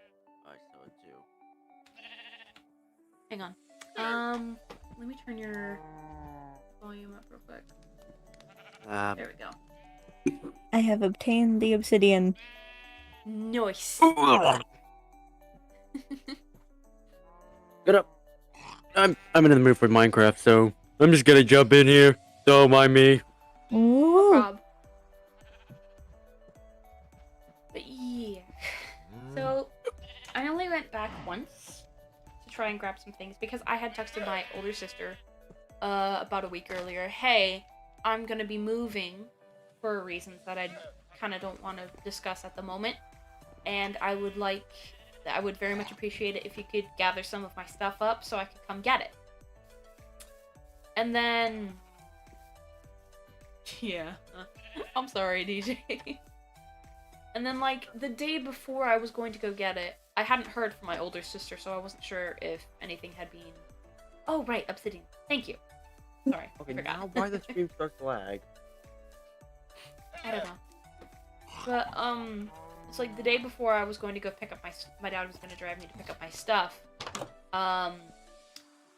Hang on. Let me turn your volume up real quick. There we go. I have obtained the obsidian. Nice. Get up. I'm in the mood for Minecraft, so I'm just gonna jump in here. Don't mind me. Ooh. Rob. But yeah. So, I only went back once to try and grab some things because I had texted my older sister about a week earlier, hey, I'm gonna be moving for reasons that I kind of don't want to discuss at the moment, and I would very much appreciate it if you could gather some of my stuff up so I could come get it. And then... yeah. I'm sorry, DJ. And then, like, the day before I was going to go get it, I hadn't heard from my older sister, so I wasn't sure if anything had been... Oh, right, obsidian. Thank you. Sorry, Okay, forgot. now why the stream starts to lag? I don't know. But, it's like the day before I was going to go pick up my dad was going to drive me to pick up my stuff. I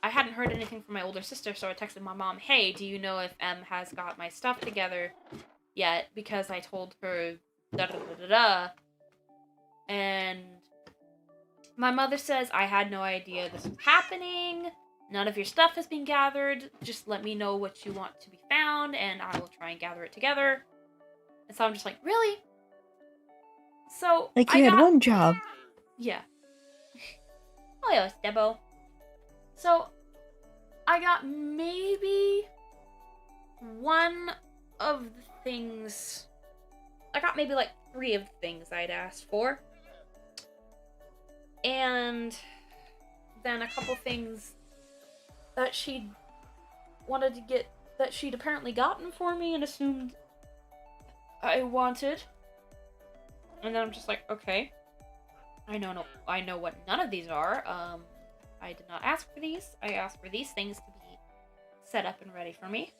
hadn't heard anything from my older sister, so I texted my mom, hey, do you know if Em has got my stuff together yet? Because I told her da-da-da-da-da. And my mother says, I had no idea this was happening. None of your stuff has been gathered. Just let me know what you want to be found, and I will try and gather it together. And so I'm just like, really? So Like, you had one job. Yeah. Oh, yeah, Debo. So, I got maybe one of the things... I got maybe, like, 3 of the things I'd asked for. And then a couple things that she'd wanted to get... that she'd apparently gotten for me and assumed I wanted. And then I'm just like, okay. I know what none of these are. I did not ask for these. I asked for these things to be set up and ready for me.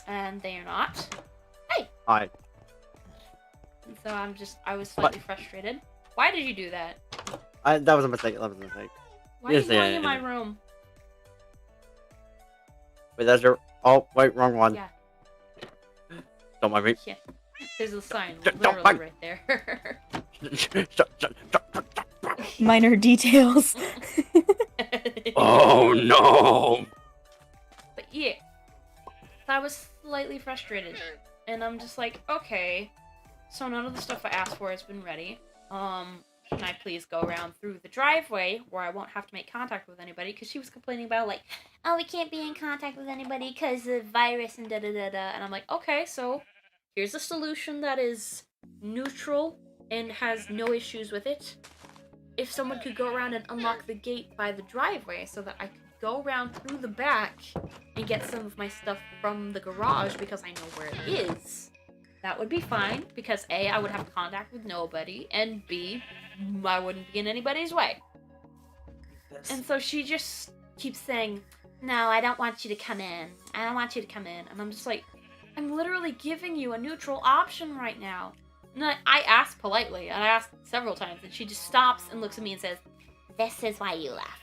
And they are not. Hey! Hi. And so I was slightly frustrated. Why did you do that? That was a mistake. Why are you going in my room? Wait, that's your... Oh, wait, wrong one. Yeah. Don't mind me. Yeah. There's a sign Don't literally mind. right there. Minor details. Oh, no! But yeah. I was slightly frustrated. And I'm just like, okay. So none of the stuff I asked for has been ready. Can I please go around through the driveway where I won't have to make contact with anybody? Because she was complaining about, like, oh, we can't be in contact with anybody because of virus and da-da-da-da. And I'm like, okay, so here's a solution that is neutral and has no issues with it. If someone could go around and unlock the gate by the driveway so that I could go around through the back and get some of my stuff from the garage because I know where it is, that would be fine, because A, I would have contact with nobody, and B, I wouldn't be in anybody's way. And so she just keeps saying, no, I don't want you to come in. I don't want you to come in. And I'm just like, I'm literally giving you a neutral option right now. And I asked politely, and I asked several times, and she just stops and looks at me and says, this is why you left.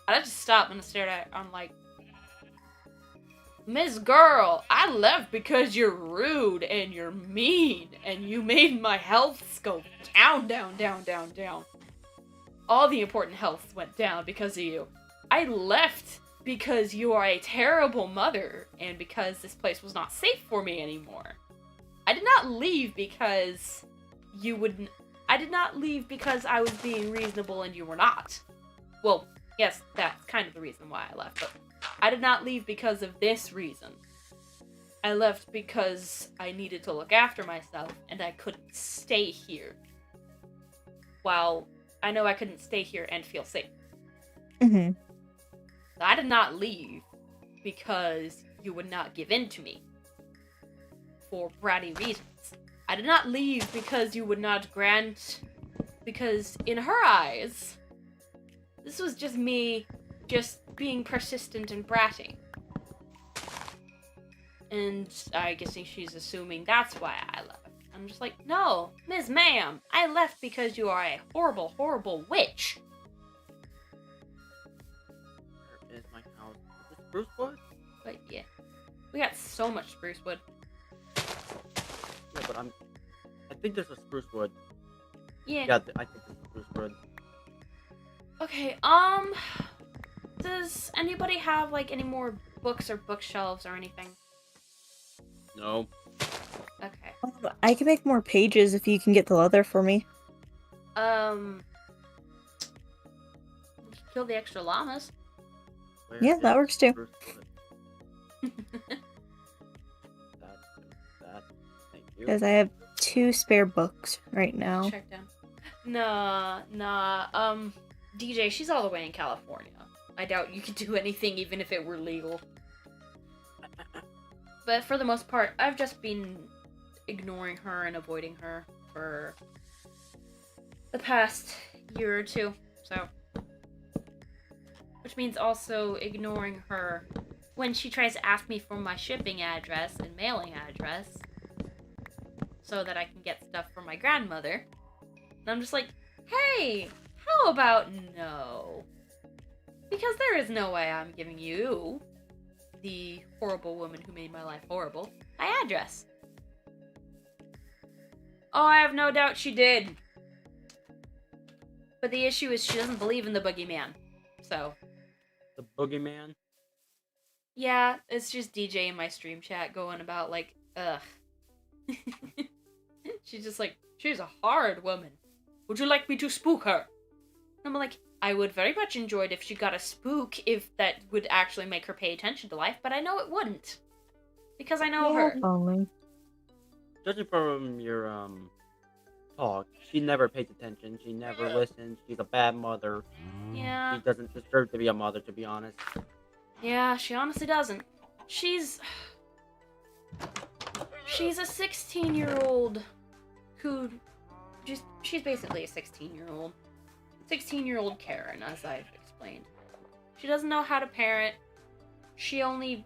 I just stopped and stared at her. I'm like, Miss Girl, I left because you're rude and you're mean and you made my health go down, down, down, down, down. All the important health went down because of you. I left because you are a terrible mother and because this place was not safe for me anymore. I did not leave because you wouldn't... I did not leave because I was being reasonable and you were not. Well, yes, that's kind of the reason why I left, but I did not leave because of this reason. I left because I needed to look after myself, and I couldn't stay here. While I know I couldn't stay here and feel safe. Mm-hmm. I did not leave because you would not give in to me. For bratty reasons. I did not leave because you would not grant... Because in her eyes, this was just me just being persistent and bratty. And I guess she's assuming that's why I left. I'm just like, no, Ms. Ma'am, I left because you are a horrible, horrible witch. Where is my house? Is this spruce wood? But yeah, we got so much spruce wood. Yeah, but I think there's a spruce wood. Yeah. Yeah, I think there's a spruce wood. Okay, does anybody have, like, any more books or bookshelves or anything? No. Okay. I can make more pages if you can get the leather for me. We could kill the extra llamas. Where Yeah, is that works too. spruce wood? That. Thank you. Because I have 2 spare books right now. Check down. Nah. DJ, she's all the way in California. I doubt you could do anything even if it were legal. But for the most part, I've just been ignoring her and avoiding her for the past year or two, so. Which means also ignoring her when she tries to ask me for my shipping address and mailing address. so that I can get stuff for my grandmother. And I'm just like, hey, how about no? Because there is no way I'm giving you, the horrible woman who made my life horrible, my address. Oh, I have no doubt she did. But the issue is she doesn't believe in the boogeyman. So. The boogeyman? Yeah, it's just DJ in my stream chat going about like, ugh. She's just like, she's a hard woman. Would you like me to spook her? I'm like, I would very much enjoy it if she got a spook, if that would actually make her pay attention to life, but I know it wouldn't. Because I know her. Only. Judging from your talk, she never pays attention. She never listens. She's a bad mother. Yeah. She doesn't deserve to be a mother, to be honest. Yeah, she honestly doesn't. She's a 16-year-old who she's basically a 16-year-old. 16-year-old Karen, as I've explained. She doesn't know how to parent. She only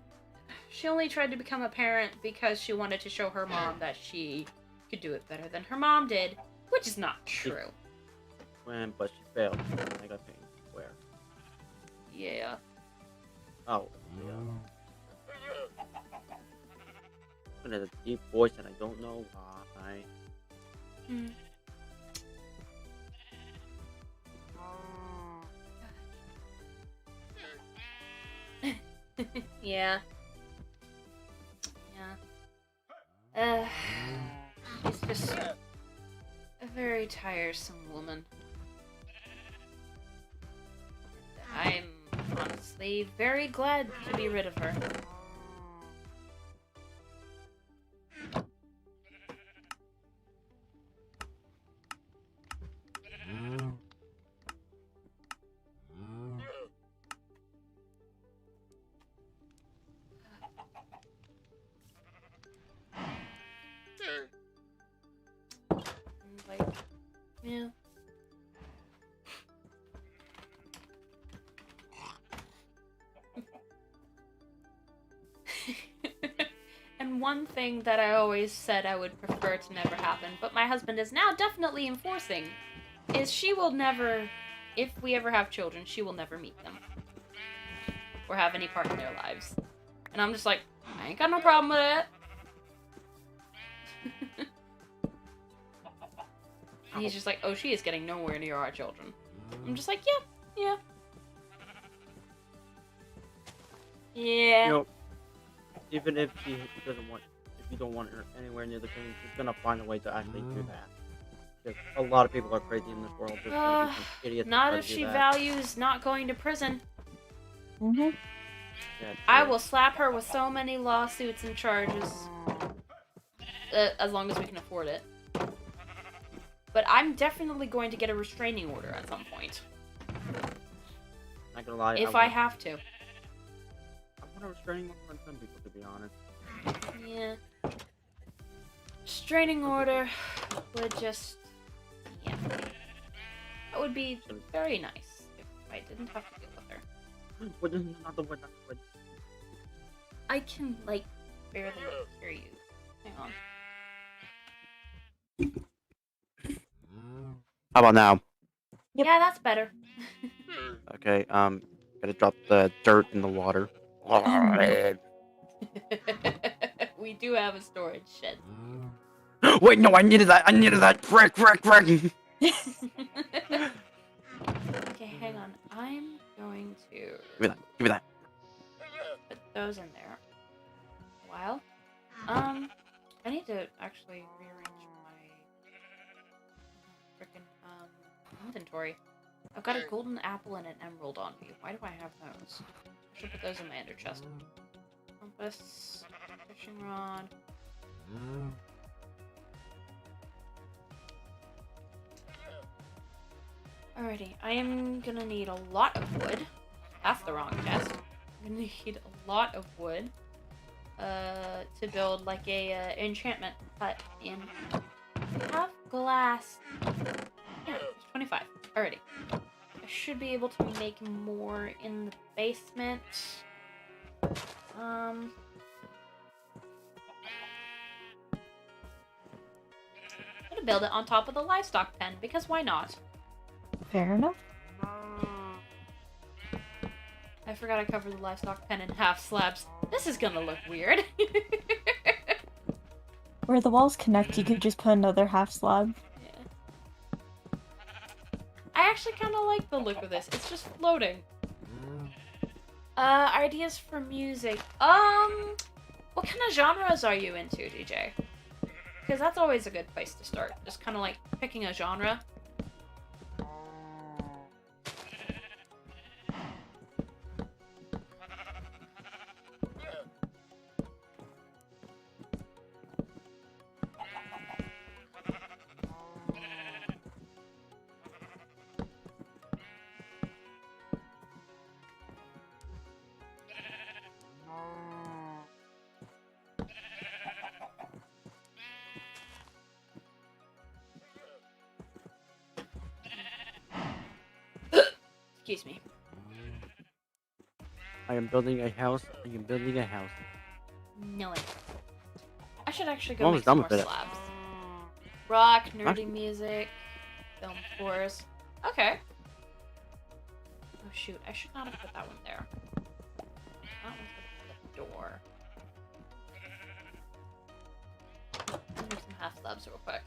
tried to become a parent because she wanted to show her mom that she could do it better than her mom did, which is not true. But she failed. I got pain. Where? Yeah. Oh, yeah. It has a deep voice and I don't know why. Hmm. Yeah. Yeah. She's just a very tiresome woman. I'm honestly very glad to be rid of her. Like, yeah. And one thing that I always said I would prefer to never happen, but my husband is now definitely enforcing, is she will never, if we ever have children, she will never meet them. Or have any part in their lives. And I'm just like, I ain't got no problem with it. And he's just like, oh, she is getting nowhere near our children. I'm just like, yeah. Yeah. You know, even if she doesn't want, if you don't want her anywhere near the king, she's gonna find a way to actually do that. Because a lot of people are crazy in this world. There's gonna be some idiots Not that if do she that. values not going to prison. Mm-hmm. Yeah, I true. will slap her with so many lawsuits and charges. As long as we can afford it. But I'm definitely going to get a restraining order at some point. Not gonna lie. If I have to. I want a restraining order on some people, to be honest. Yeah. Restraining order would just... yeah. That would be very nice if I didn't have to deal with her. What is not the word? Not the word. I can, like, barely hear you. Hang on. How about now? Yep. Yeah, that's better. Okay, gotta drop the dirt in the water. We do have a storage shed. Wait, no, I needed that! Frick! Okay, hang on. I'm going to Give me that. put those in there. While, I need to actually rearrange my frickin' inventory. I've got a golden apple and an emerald on me. Why do I have those? I should put those in my ender chest. Compass, fishing rod. Alrighty, I am gonna need a lot of wood. That's the wrong chest. I'm gonna need a lot of wood to build like a enchantment hut in. I have glass. Yeah, it's 25. Alrighty. I should be able to make more in the basement. can build it on top of the livestock pen, because why not? Fair enough. I forgot I covered the livestock pen in half slabs. This is gonna look weird. Where the walls connect, you could just put another half slab. Yeah. I actually kind of like the look of this. It's just floating. Ideas for music. What kind of genres are you into, DJ? Because that's always a good place to start. Just kind of like picking a genre. Excuse me. I am building a house. I am building a house. No way. I should actually I'm go almost make some done more with it. slabs. Rock, nerdy Actually- music, film scores. Okay. Oh shoot, I should not have put that one there. That one's gonna be the door. Let me make some half slabs real quick.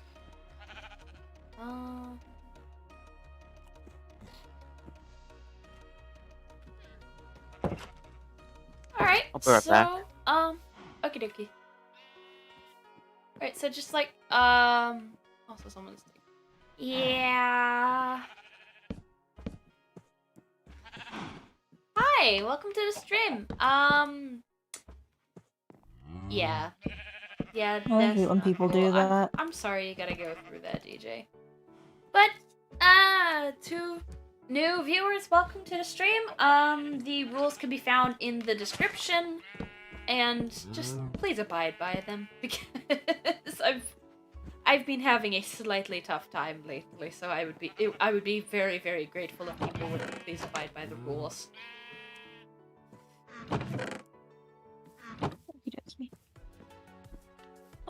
Alright, I'll be right so, back. okie dokie. Alright, so just like, also someone's... Yeah... Hi, welcome to the stream. Yeah. Yeah, I that's hate when not people cool. do that. I'm sorry you gotta go through that, DJ. But, to new viewers, welcome to the stream. The rules can be found in the description, and just please abide by them, because I've been having a slightly tough time lately, so I would be very, very grateful if people would please abide by the rules. Okey-dokey.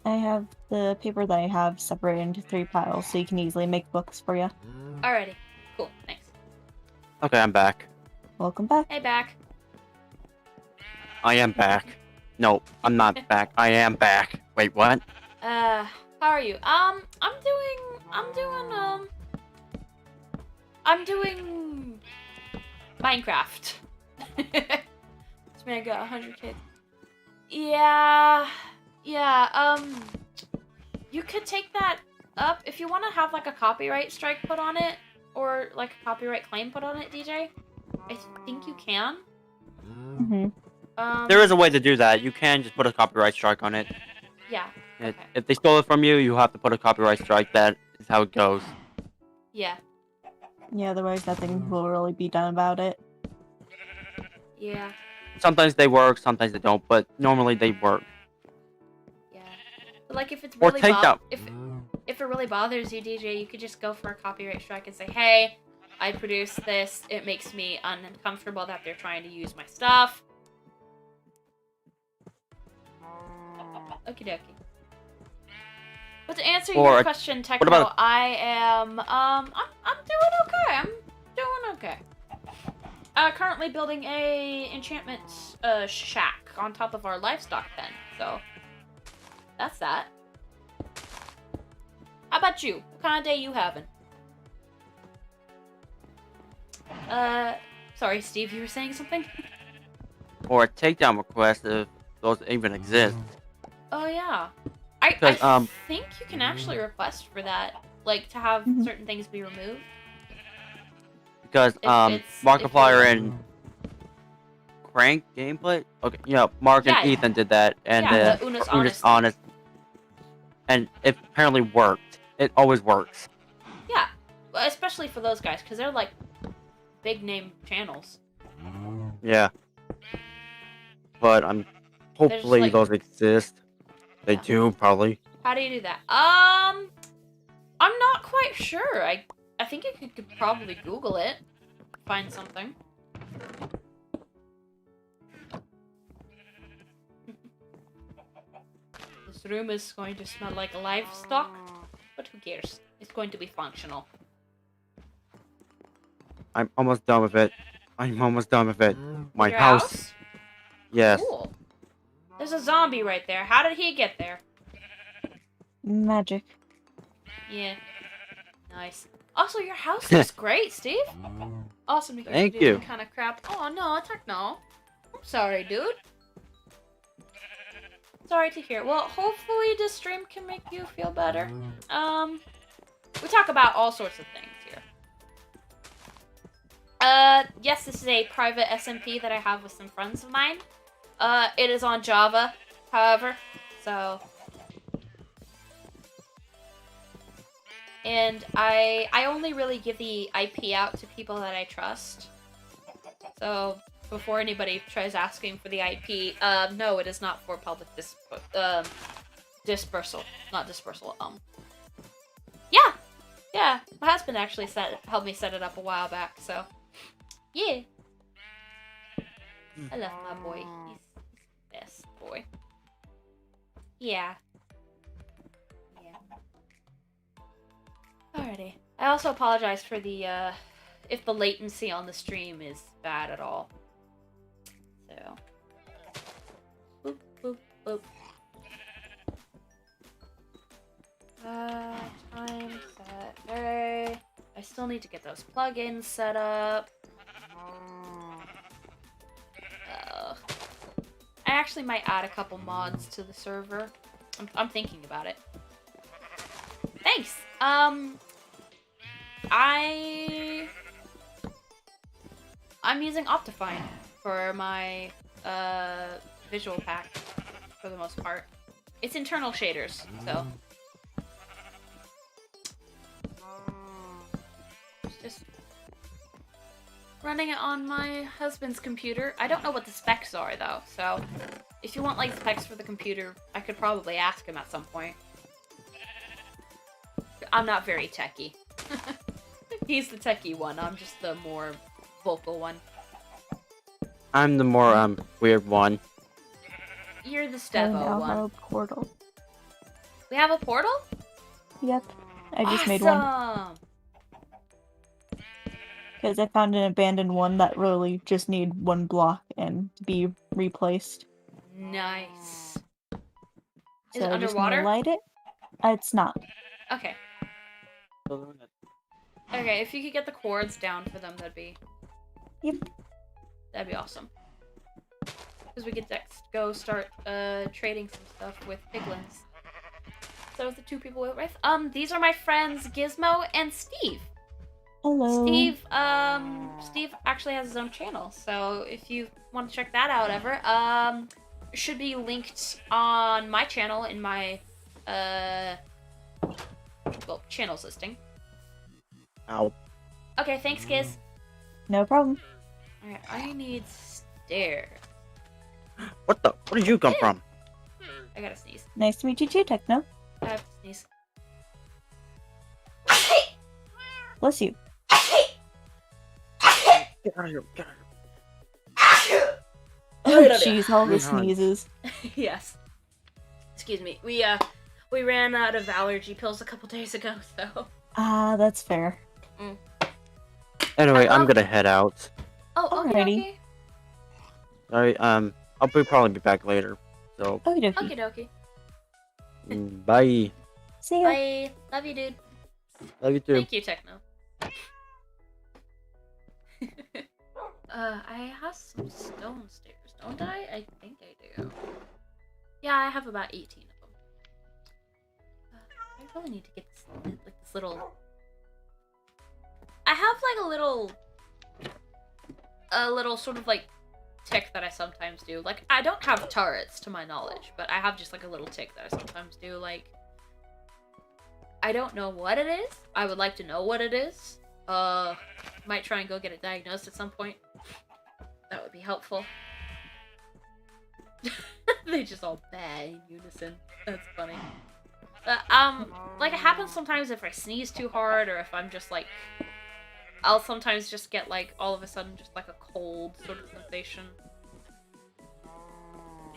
I have the paper that I have separated into 3 piles, so you can easily make books for you. Alrighty, cool, thanks. Okay, I'm back. Welcome back. Hey, back. I am back. No, I'm not back. I am back. Wait, what? How are you? I'm doing Minecraft. This man got 100 kids. Yeah, you could take that up if you want to have like a copyright strike put on it, or like a copyright claim put on it, DJ. I think you can. Mm-hmm. There is a way to do that. You can just put a copyright strike on it. Yeah. Okay. If they stole it from you, you have to put a copyright strike. That is how it goes. Yeah. Yeah, otherwise nothing will really be done about it. Yeah. Sometimes they work, sometimes they don't, but normally they work. Yeah. But like if it's Or really take that. if it really bothers you, DJ, you could just go for a copyright strike and say, "Hey, I produced this. It makes me uncomfortable that they're trying to use my stuff." Okie dokie. But to answer your question, Techno, about I am I'm doing okay. I'm doing okay. Currently building a enchantment shack on top of our livestock pen. So that's that. How about you? What kind of day you having? Sorry, Steve, you were saying something? Or a takedown request if those even exist. Oh yeah. I think you can actually request for that, like to have certain things be removed. Because If Markiplier and Crank gameplay. Okay, yeah, Mark Yeah, and Ethan did that, and yeah, the Una's Una's Honest. honest, and it apparently worked. It always works. Yeah, well, especially for those guys, because they're like big name channels. Yeah, but hopefully like- those exist. They Yeah. do probably. How do you do that? I'm not quite sure. I think you could probably Google it, find something. This room is going to smell like livestock, but Who cares? It's going to be functional. I'm almost done with it. I'm almost done with it. My Your house. Yes. Cool. There's a zombie right there. How did he get there? Magic. Yeah. Nice. Also, your house looks great, Steve. Awesome to hear Thank you do you. some kind of crap. Oh no, Techno. I'm sorry, dude. Sorry to hear. Well, hopefully this stream can make you feel better. We talk about all sorts of things here. Yes, this is a private SMP that I have with some friends of mine. It is on Java, however, so... And I only really give the IP out to people that I trust. So, before anybody tries asking for the IP, no, it is not for public dispersal. Not dispersal, Yeah! Yeah, my husband actually helped me set it up a while back, so... Yeah. I love my boy. He's the best boy. Yeah. Alrighty. I also apologize for the, if the latency on the stream is bad at all. So. Boop, boop, boop. Time set. Alright. I still need to get those plugins set up. I actually might add a couple mods to the server. I'm thinking about it. Thanks! I'm using Optifine for my, visual pack, for the most part. It's internal shaders, so... Just running it on my husband's computer. I don't know what the specs are, though, so... If you want, like, specs for the computer, I could probably ask him at some point. I'm not very techie. He's the techie one, I'm just the more vocal one. I'm the more, weird one. You're the I Stevo now one. have a portal. We have a portal? Yep. I just made one. Awesome! Because I found an abandoned one that really just need one block and to be replaced. Nice. Is So it I just need underwater? to light it. It's not. Okay. Okay, if you could get the cords down for them, that'd be... Yep. That'd be awesome. Because we could next go start, trading some stuff with piglins. So those are the two people we're with. These are my friends Gizmo and Steve. Hello. Steve actually has his own channel, so if you want to check that out ever, it should be linked on my channel in my, well, channels listing. Ow. Okay, thanks, Giz. No problem. Alright, I need stairs. What the? Where did you come from? I gotta sneeze. Nice to meet you too, Techno. I have to sneeze. Bless you. Get out of here. Get out of here. Oh, jeez, all the Hang on. sneezes. Yes. Excuse me. We ran out of allergy pills a couple days ago, so. Ah, that's fair. Anyway, I'm gonna head out. Oh, okay, Alrighty. okay. Sorry, I'll probably be back later. So, Okie dokie. Okie dokie. bye. See ya. Bye. Love you, dude. Love you too. Thank you, Techno. I have some stone stairs, don't I? I think I do. Yeah, I have about 18 of them. I really need to get this, like, this little... I have, like, a little sort of, like, tick that I sometimes do. Like, I don't have turrets, to my knowledge, but I have just, like, a little tick that I sometimes do, like... I don't know what it is. I would like to know what it is. Might try and go get it diagnosed at some point. That would be helpful. They just all bang in unison. That's funny. Like it happens sometimes if I sneeze too hard, or if I'm just like... I'll sometimes just get like, all of a sudden, just like a cold sort of sensation.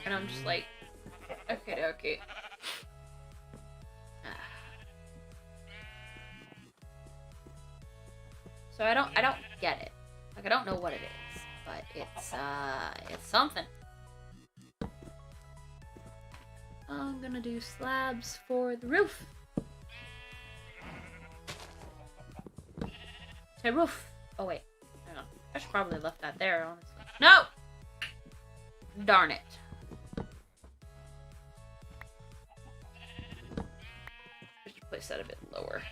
And I'm just like, okay. So I don't get it. Like, I don't know what it is, but it's something. I'm gonna do slabs for the roof. Say roof. Oh wait, hang on. I should probably have left that there, honestly. No! Darn it. I should place that a bit lower.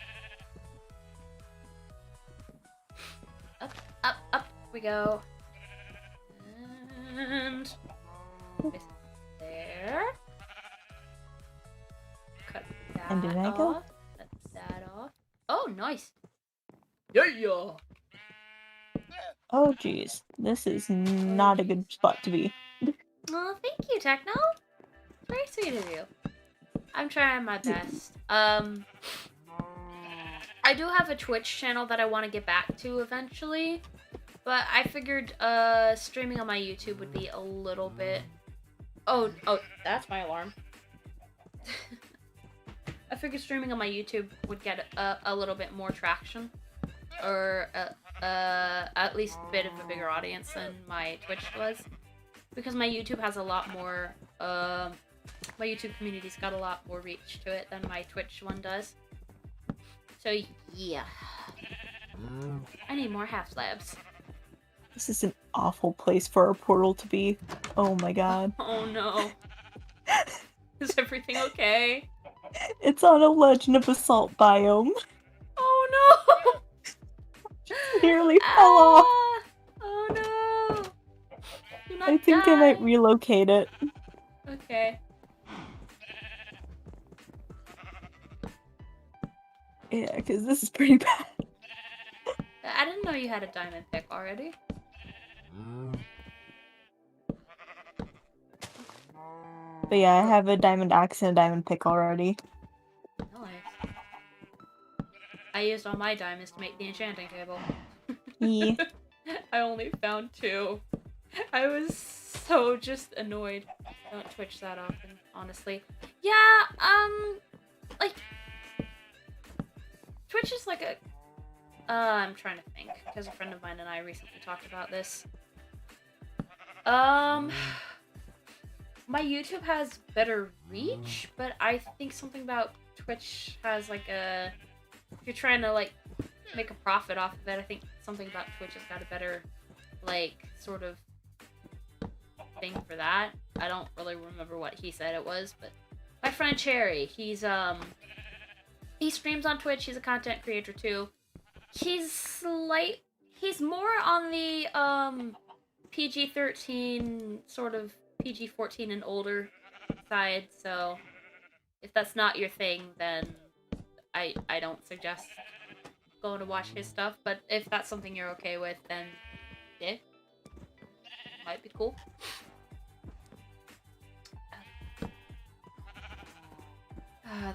Up we go. And there. Cut that And did I go? off. Cut that off. Oh, nice. Yeah. Oh, geez. This is not a good spot to be. Oh, thank you, Techno. Very sweet of you. I'm trying my best. I do have a Twitch channel that I want to get back to eventually, but I figured streaming on my YouTube would be a little bit... Oh, that's my alarm. I figured streaming on my YouTube would get a little bit more traction, or at least a bit of a bigger audience than my Twitch was, because my YouTube has a lot more, my YouTube community's got a lot more reach to it than my Twitch one does. So yeah, I need more half slabs. This is an awful place for a portal to be. Oh my god. Oh no. Is everything okay? It's on a Legend of Assault biome. Oh no! Nearly fell off. Oh no! Do not I think die. I might relocate it. Okay. Yeah, because this is pretty bad. I didn't know you had a diamond pick already. But yeah, I have a diamond axe and a diamond pick already. Nice. I used all my diamonds to make the enchanting table. Yeah. I only found 2. I was so just annoyed. Don't Twitch that often, honestly. Yeah, like, Twitch is like a... I'm trying to think, because a friend of mine and I recently talked about this. My YouTube has better reach, but I think something about Twitch has like a... If you're trying to like make a profit off of it, I think something about Twitch has got a better like sort of thing for that. I don't really remember what he said it was, but my friend Cherry, he streams on Twitch, he's a content creator too. He's more on the PG-13 sort of PG-14 and older side, so if that's not your thing, then I don't suggest going to watch his stuff, but if that's something you're okay with, then yeah, might be cool.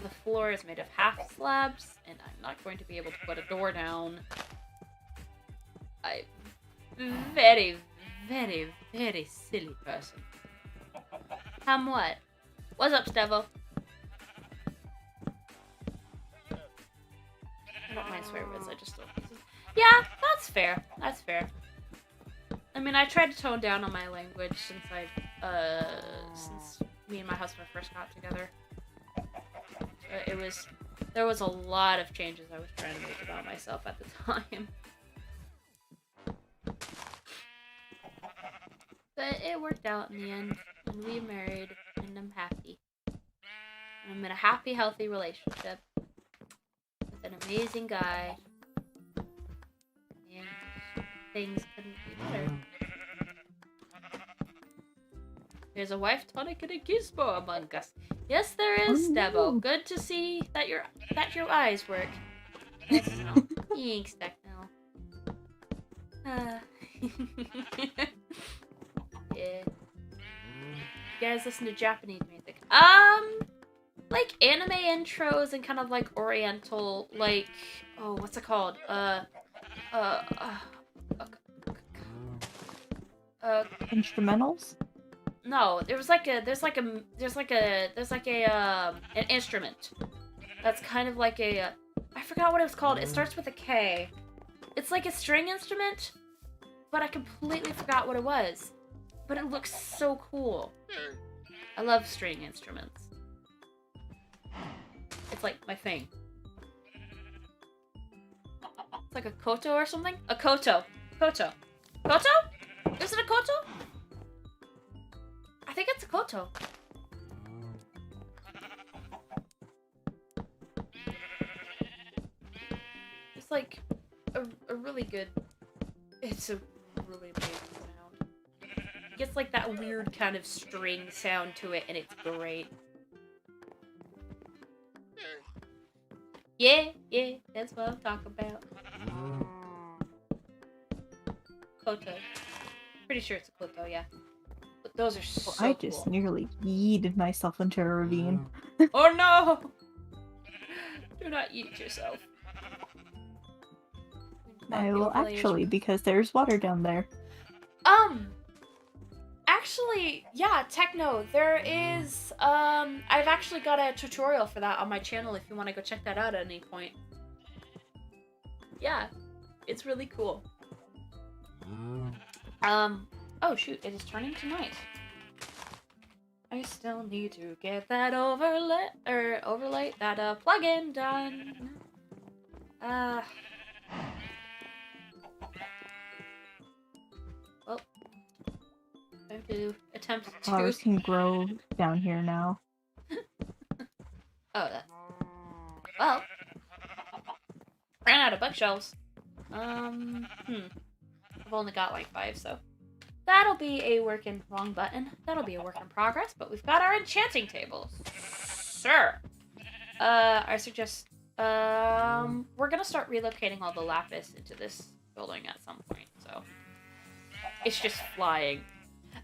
The floor is made of half slabs, and I'm not going to be able to put a door down. I'm very, very, very silly person. What? What's up, Stevo? I don't mind swear words, I just don't. Yeah, that's fair. That's fair. I mean, I tried to tone down on my language since me and my husband first got together. There was a lot of changes I was trying to make about myself at the time. But it worked out in the end, and we married, and I'm happy. I'm in a happy, healthy relationship with an amazing guy, and things couldn't be better. There's a wife tonic and a gizmo among us. Yes, there is, Debo. Good to see that your eyes work. Yes, no. Thanks, Techno. Yeah. You guys listen to Japanese music? Like anime intros and kind of like oriental, like, oh, what's it called? Instrumentals? No, there's an instrument that's kind of like a, I forgot what it was called. It starts with a K. It's like a string instrument, but I completely forgot what it was. But it looks so cool. I love string instruments. It's like my thing. It's like a koto or something? A koto. Koto. Koto? Is it a koto? I think it's a koto. It's like a really good... It's a really amazing sound. It gets like that weird kind of string sound to it, and it's great. Yeah, that's what I'm talking about. Koto. Pretty sure it's a koto, yeah. But those are so cool. I just nearly yeeted myself into a ravine. Oh no! Do not eat yourself. I will actually, because there's water down there. Actually, yeah, Techno, there is, I've actually got a tutorial for that on my channel if you want to go check that out at any point. Yeah, it's really cool. Oh shoot, it is turning to night. I still need to get that overlay, that, plugin done. Well, I have to attempt to... Flowers can grow down here now. Oh, that... Well... Ran out of bookshelves. I've only got like 5, so... That'll be a work in... Wrong button. That'll be a work in progress, but we've got our enchanting tables. Sure. I suggest... we're gonna start relocating all the lapis into this building at some point, so... It's just flying.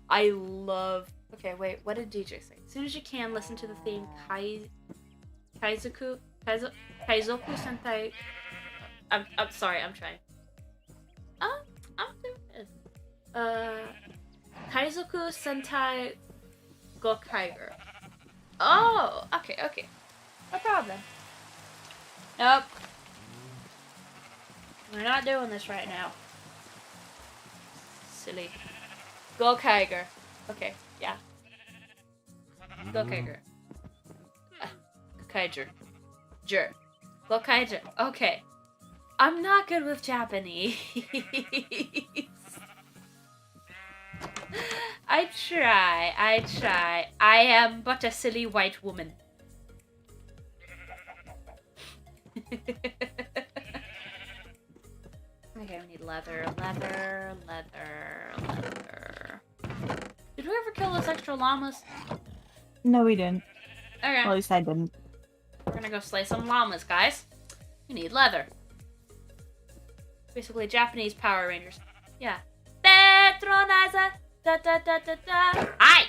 I love... Okay, wait, what did DJ say? As soon as you can, listen to the theme Kaizoku Sentai... I'm sorry, I'm trying. I'm doing this. Kaizoku Sentai Gokaiger. Oh, okay. No problem. Nope. We're not doing this right now. Silly. Gokaiger. Okay, yeah. Gokaiger. Gokaiger. Gokaiger. Okay. I'm not good with Japanese. I try. I am but a silly white woman. Okay, we need leather. Did we ever kill those extra llamas? No, we didn't. Okay. Well, at least I didn't. We're gonna go slay some llamas, guys. We need leather. Basically, Japanese Power Rangers. Yeah. Petronizer! Da da da da da! Hi!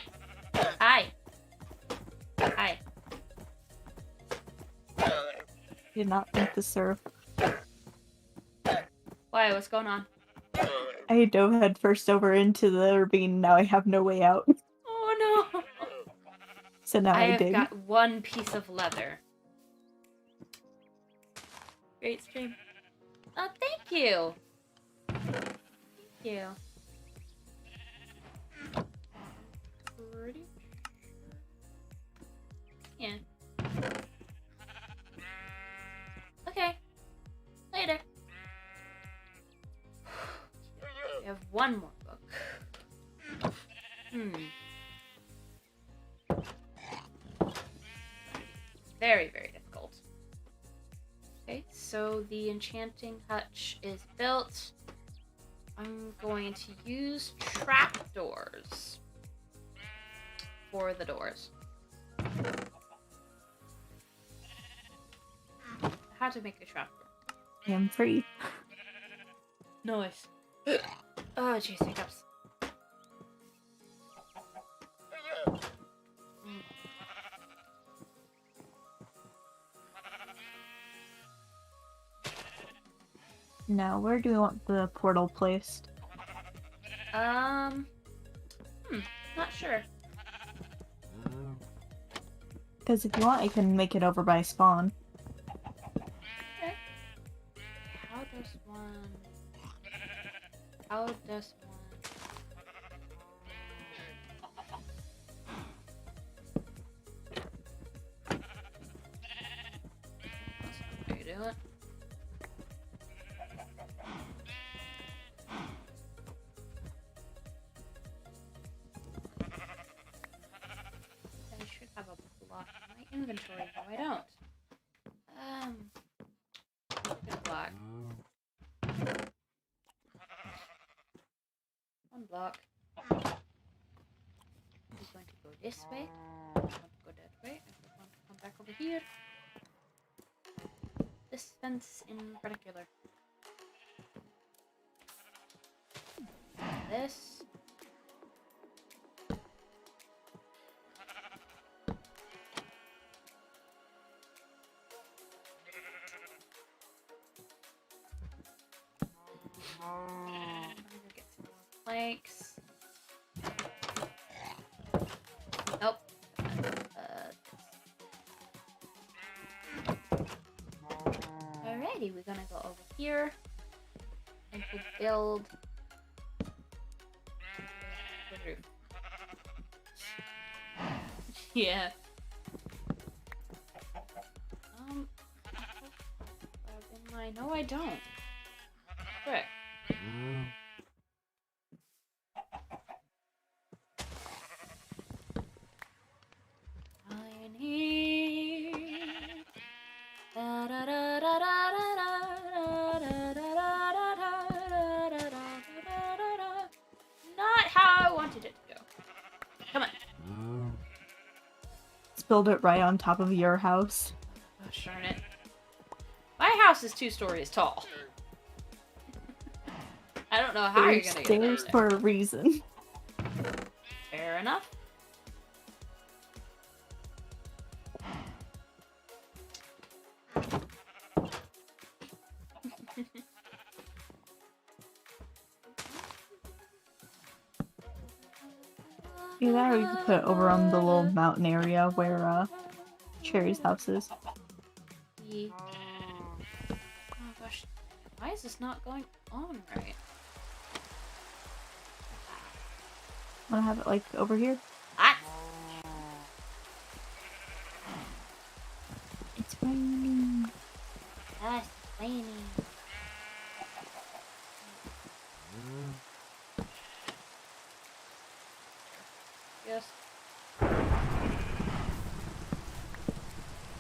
Did not think the surf. Why? What's going on? I dove head first over into the ravine. Now I have no way out. Oh no! So now I dig. I have got one piece of leather. Great stream. Oh, thank you. Thank you. Pretty. Yeah. Okay. Later. We have one more book. Very, very difficult. Okay, so the enchanting hutch is built. I'm going to use trapdoors for the doors. How to make a trapdoor? I am free. Nice. Oh, jeez, hiccups. Now, where do we want the portal placed? Not sure. Because if you want, I can make it over by spawn. Okay. How does one... how does one... That's not how you do it. I should have a block in my inventory. No, I don't. Get a block. One block. We're going to go this way. We're going to go that way. And we're going to come back over here. This fence in particular. This. I'm gonna get some more planks. Nope. Alrighty, we're gonna go over here and to build the roof. Yeah. No, I don't. Quick. I need. Not how I wanted it to go. Come on. Let's build it right on top of your house. Oh, darn it. My house is 2 stories tall. I don't know how you're gonna get it stairs there. for a reason. Fair enough. Either that or you could put it over on the little mountain area where Cherry's house is. Yeah. Oh gosh, why is this not going on right? Wanna have it like over here? Ah! It's raining. That's raining. Yes. The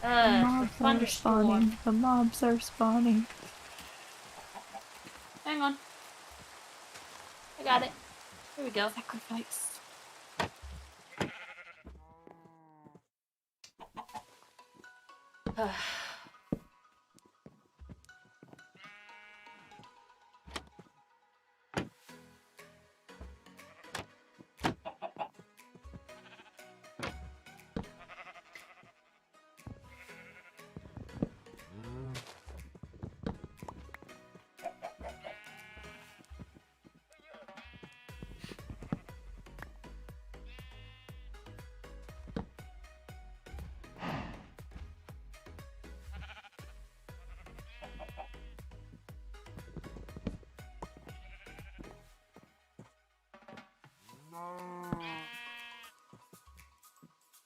mobs are thunderstorm. spawning. The mobs are spawning. Hang on. I got it. Here we go. Sacrifice.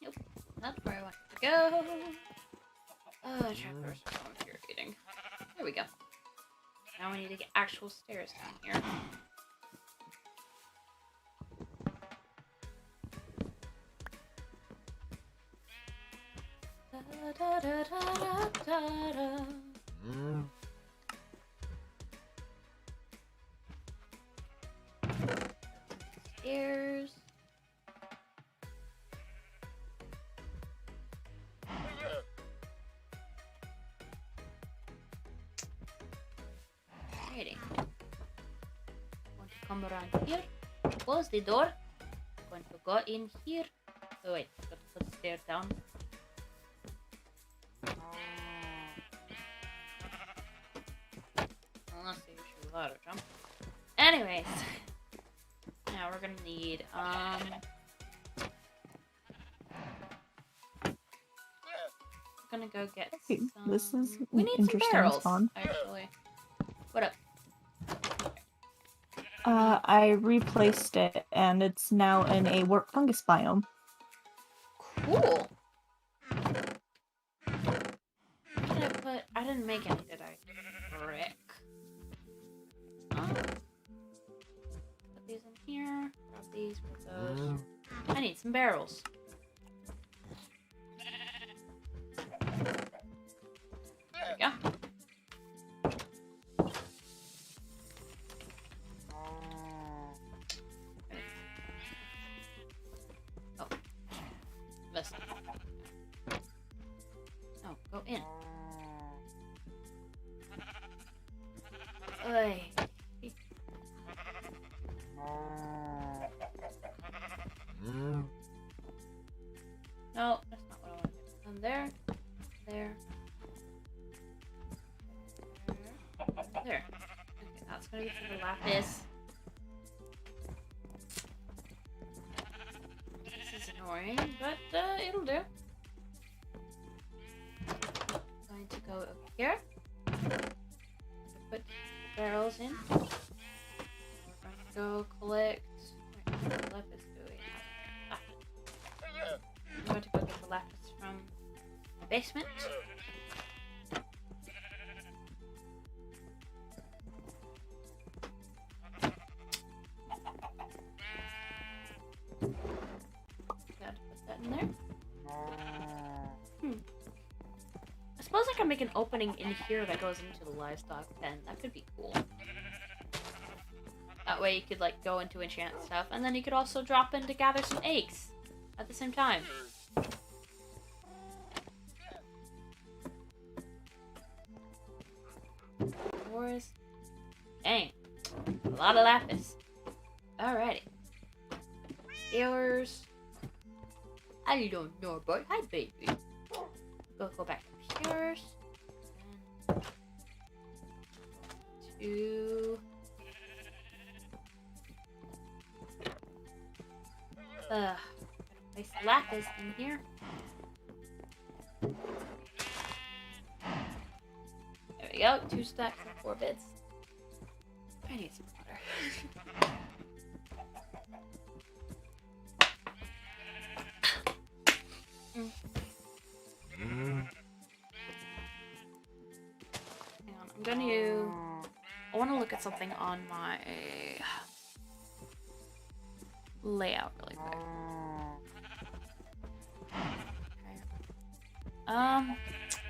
Nope, not where I wanted to go. Oh, trappers are so infuriating. There we go. Now we need to get actual stairs down here. Da, da, da, da, da, da. Stairs. Alrighty. Going to come around here. Close the door. Going to go in here. Oh wait, got to put the stairs down. Unless they should be ladder jump. Anyways. Now we're gonna need gonna go get Okay, some... this is we need some interesting barrels, spawn. actually. What up? I replaced it, and it's now in a wart fungus biome. Cool. What did I put? I didn't make any, did I? Frick. Put these in here. Grab these, put those. I need some barrels. There we go. Oh. Missed. Oh, go in. Oy. No, that's not what I want to do. And there. There. There. Okay, that's gonna be for the lapis. This is annoying, but it'll do. Going to go over here. Put barrels in. We're going to go collect. Wait, what's the lapis doing? Ah. I'm going to go get the lapis from the basement. Gotta put that in there. I suppose I can make an opening in here that goes into the livestock pen. That could be cool. That way you could like go into enchant stuff, and then you could also drop in to gather some eggs at the same time. Wars. Dang. A lot of lapis. Alrighty. Steelers. I don't know, but hi baby. Go back upstairs. And two. Place lapis in here. There we go. 2 stacks and 4 bits. I need some water. Hang on, I want to look at something on my layout really quick. Okay.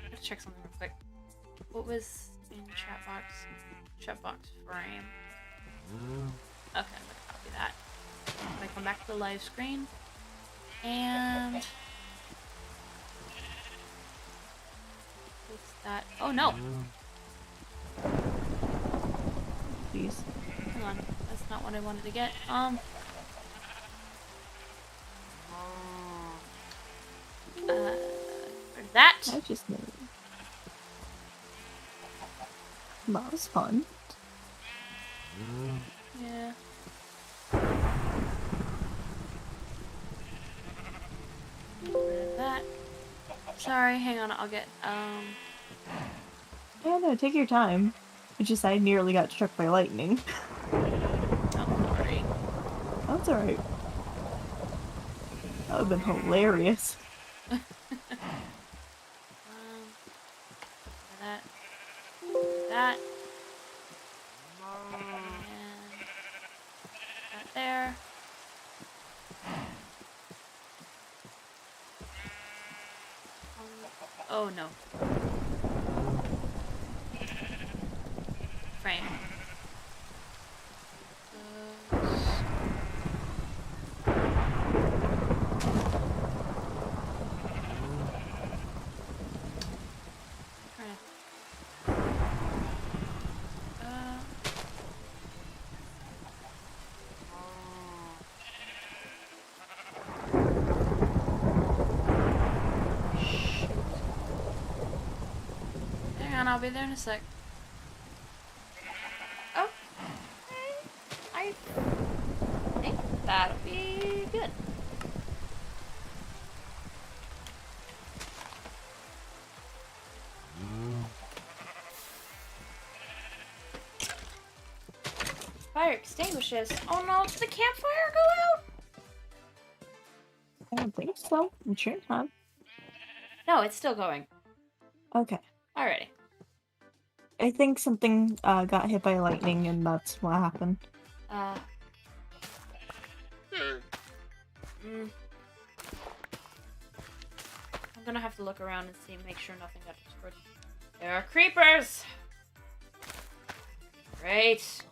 Gotta check something real quick. What was in the chat box? Chat box frame. Okay, I'm gonna copy that. I'm gonna come back to the live screen and what's that? Oh no! Please. Hang on, that's not what I wanted to get. For that. I just know. That was fun. Yeah. Get rid of that. Sorry, hang on, I'll get, Yeah, no, take your time. It's just I nearly got struck by lightning. oh, sorry. That's alright. That would've been hilarious. That. That. And that there. Oh no. Frame. I'll be there in a sec. Oh, I think that'll be good. Fire extinguishes. Oh no, did the campfire go out? I don't think so. I'm sure not. No, it's still going. Okay. Alrighty. I think something got hit by lightning and that's what happened. I'm gonna have to look around and see, make sure nothing got destroyed. There are creepers! Great.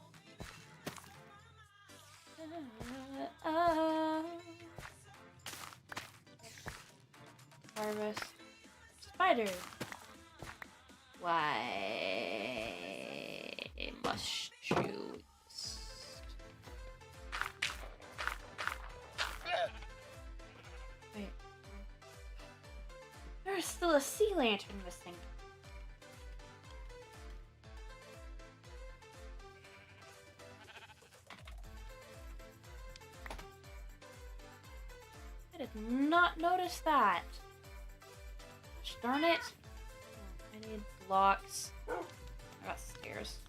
Harvest. Spider. Why must you? Wait. There's still a sea lantern missing. I did not notice that. Gosh darn it. I need blocks. I got stairs.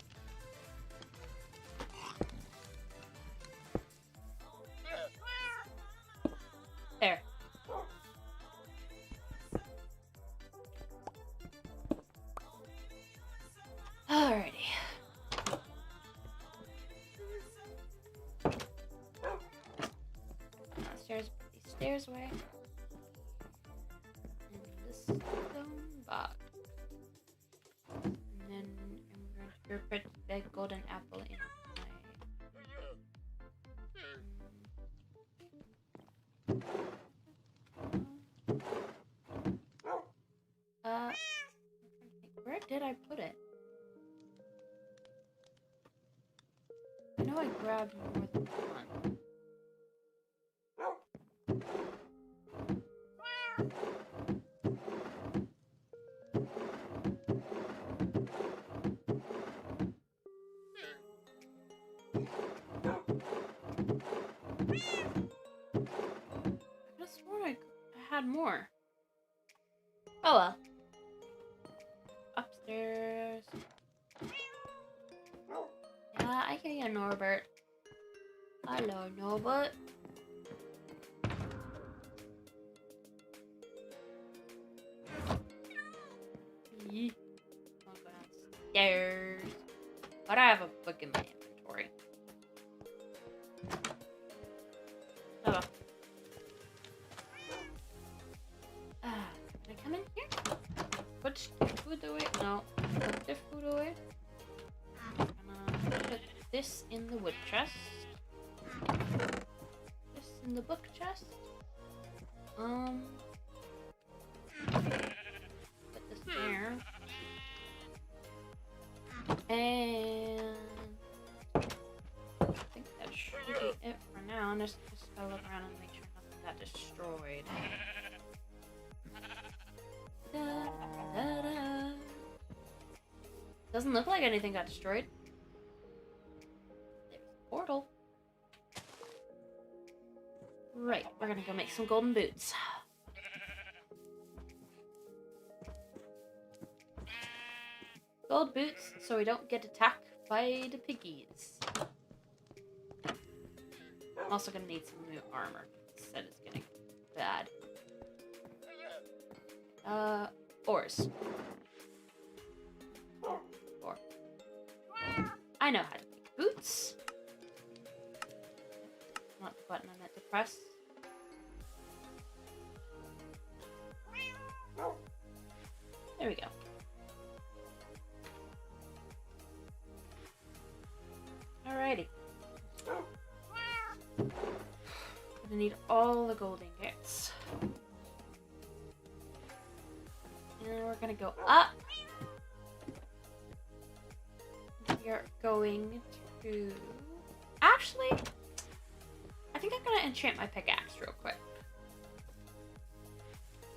There. Alrighty. Stairs, put these stairs away. And this stone box. And then I'm going to put the golden apple in my... where did I put it? I know I grabbed more than one. I just swore I had more. Oh well. Upstairs. Yeah, I can hear Norbert. Hello, Norbert. I'll go downstairs. But I have a book in my inventory. Oh well. Can I come in here? Put the food away? No. Put the food away. I'm gonna put this in the wood chest. This in the book chest. Put this there. And I think that should be it for now. And just gotta look around and make sure nothing got destroyed. Da, da, da. Doesn't look like anything got destroyed. There's a portal. Right, we're gonna go make some golden boots. Gold boots so we don't get attacked by the piggies. I'm also gonna need some new armor. Instead it's getting bad. Oars. 4. I know how to make boots. Not the button I meant to press. There we go. Alrighty. Gonna need all the gold ingots. And we're gonna go up. We are going to... Actually, I think I'm gonna enchant my pickaxe real quick.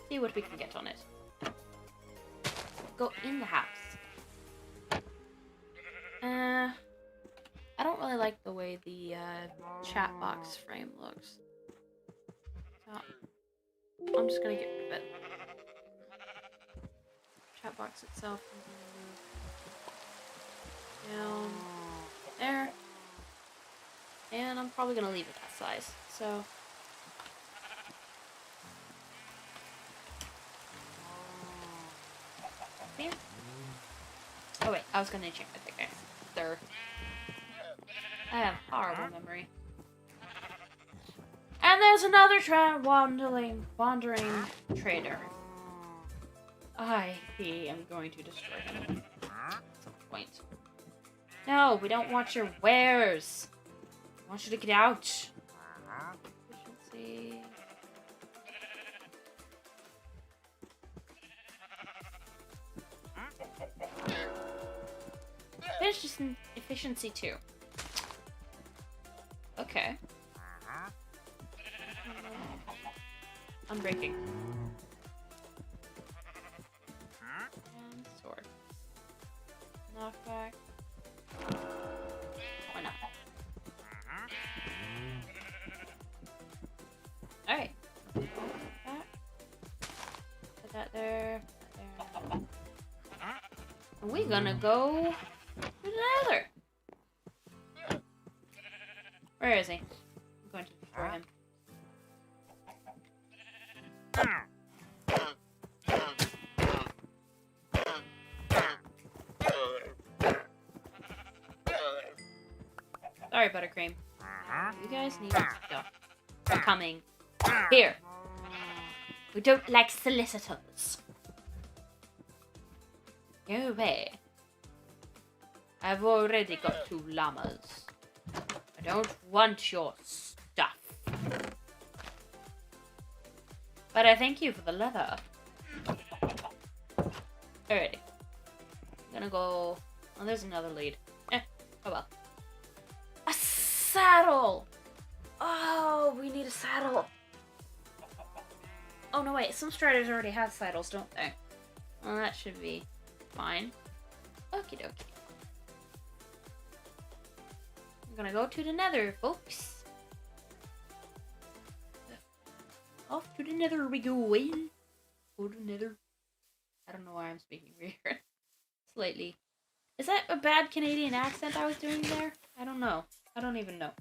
See what we can get on it. Go in the house. I don't really like the way the chat box frame looks. So I'm just gonna get rid of it. Chat box itself is gonna move down there. And I'm probably gonna leave it that size. So. Here. Oh wait, I was gonna check my thickness. There. I have horrible memory. And there's another wandering trader. I am going to destroy him at some point. No, we don't want your wares. I want you to get out. Efficiency. Efficiency 2. Okay. Unbreaking. And sword. Knockback. Why not? Alright. Put that there. There. And we're gonna go to the nether. Where is he? I'm going to destroy him. Sorry, Buttercream. You guys need to go. I'm coming. Here. We don't like solicitors. No way. I've already got 2 llamas. I don't want your stuff. But I thank you for the leather. Alrighty. I'm gonna go... Oh, there's another lead. Oh well. A saddle! Oh, we need a saddle. Oh, no, wait. Some striders already have saddles, don't they? Well, that should be fine. Okie dokie. I'm gonna go to the nether, folks. Off to the nether we go. Go to the nether. I don't know why I'm speaking weird. Slightly. Is that a bad Canadian accent I was doing there? I don't know. I don't even know.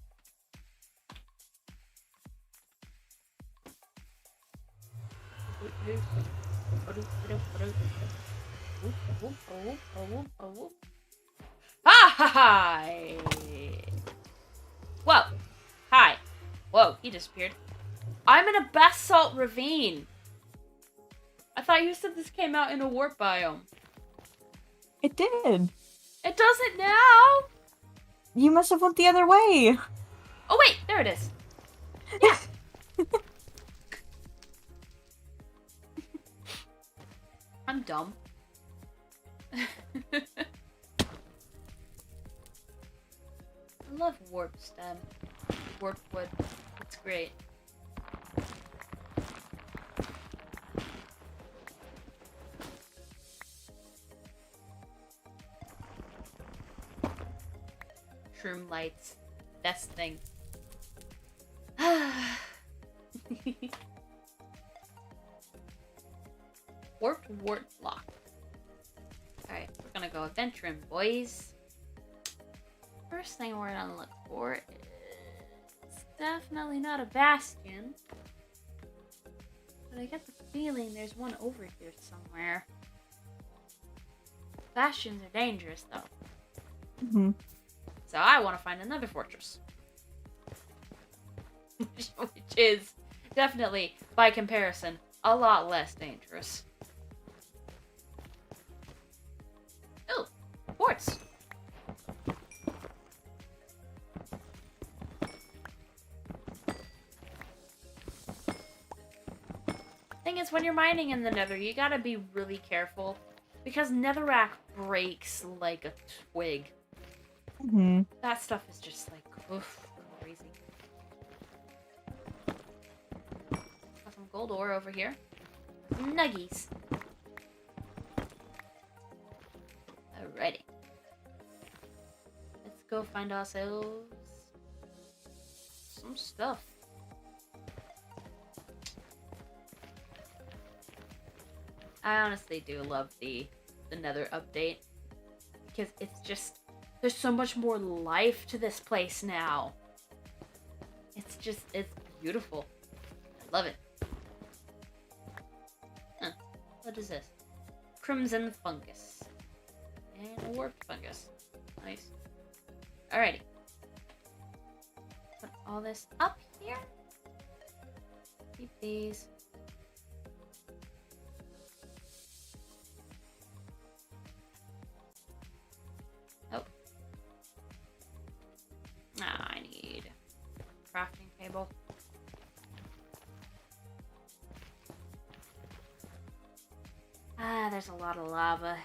Ha ha ha! Whoa. Hi. Whoa, he disappeared. I'm in a basalt ravine. I thought you said this came out in a warp biome. It did. It doesn't now. You must have went the other way. Oh wait, there it is. Yeah. I'm dumb. I love warp stem. Warp wood. It's great. Shroom lights. Best thing. Warped wart block. Alright, we're gonna go adventuring, boys. First thing we're gonna look for is definitely not a bastion. But I get the feeling there's one over here somewhere. Bastions are dangerous though. Mm-hmm. So I want to find another fortress. Which is definitely, by comparison, a lot less dangerous. Oh, quartz. Thing is, when you're mining in the nether, you gotta be really careful. Because netherrack breaks like a twig. Mm-hmm. That stuff is just like, oof, crazy. Got some gold ore over here. Nuggies. Alrighty. Let's go find ourselves some stuff. I honestly do love the nether update. Because it's just... There's so much more life to this place now. it's beautiful. I love it. Huh. What is this? Crimson fungus. And a warped fungus. Nice. Alrighty. Put all this up here. Keep these. Oh. I need a crafting table. There's a lot of lava.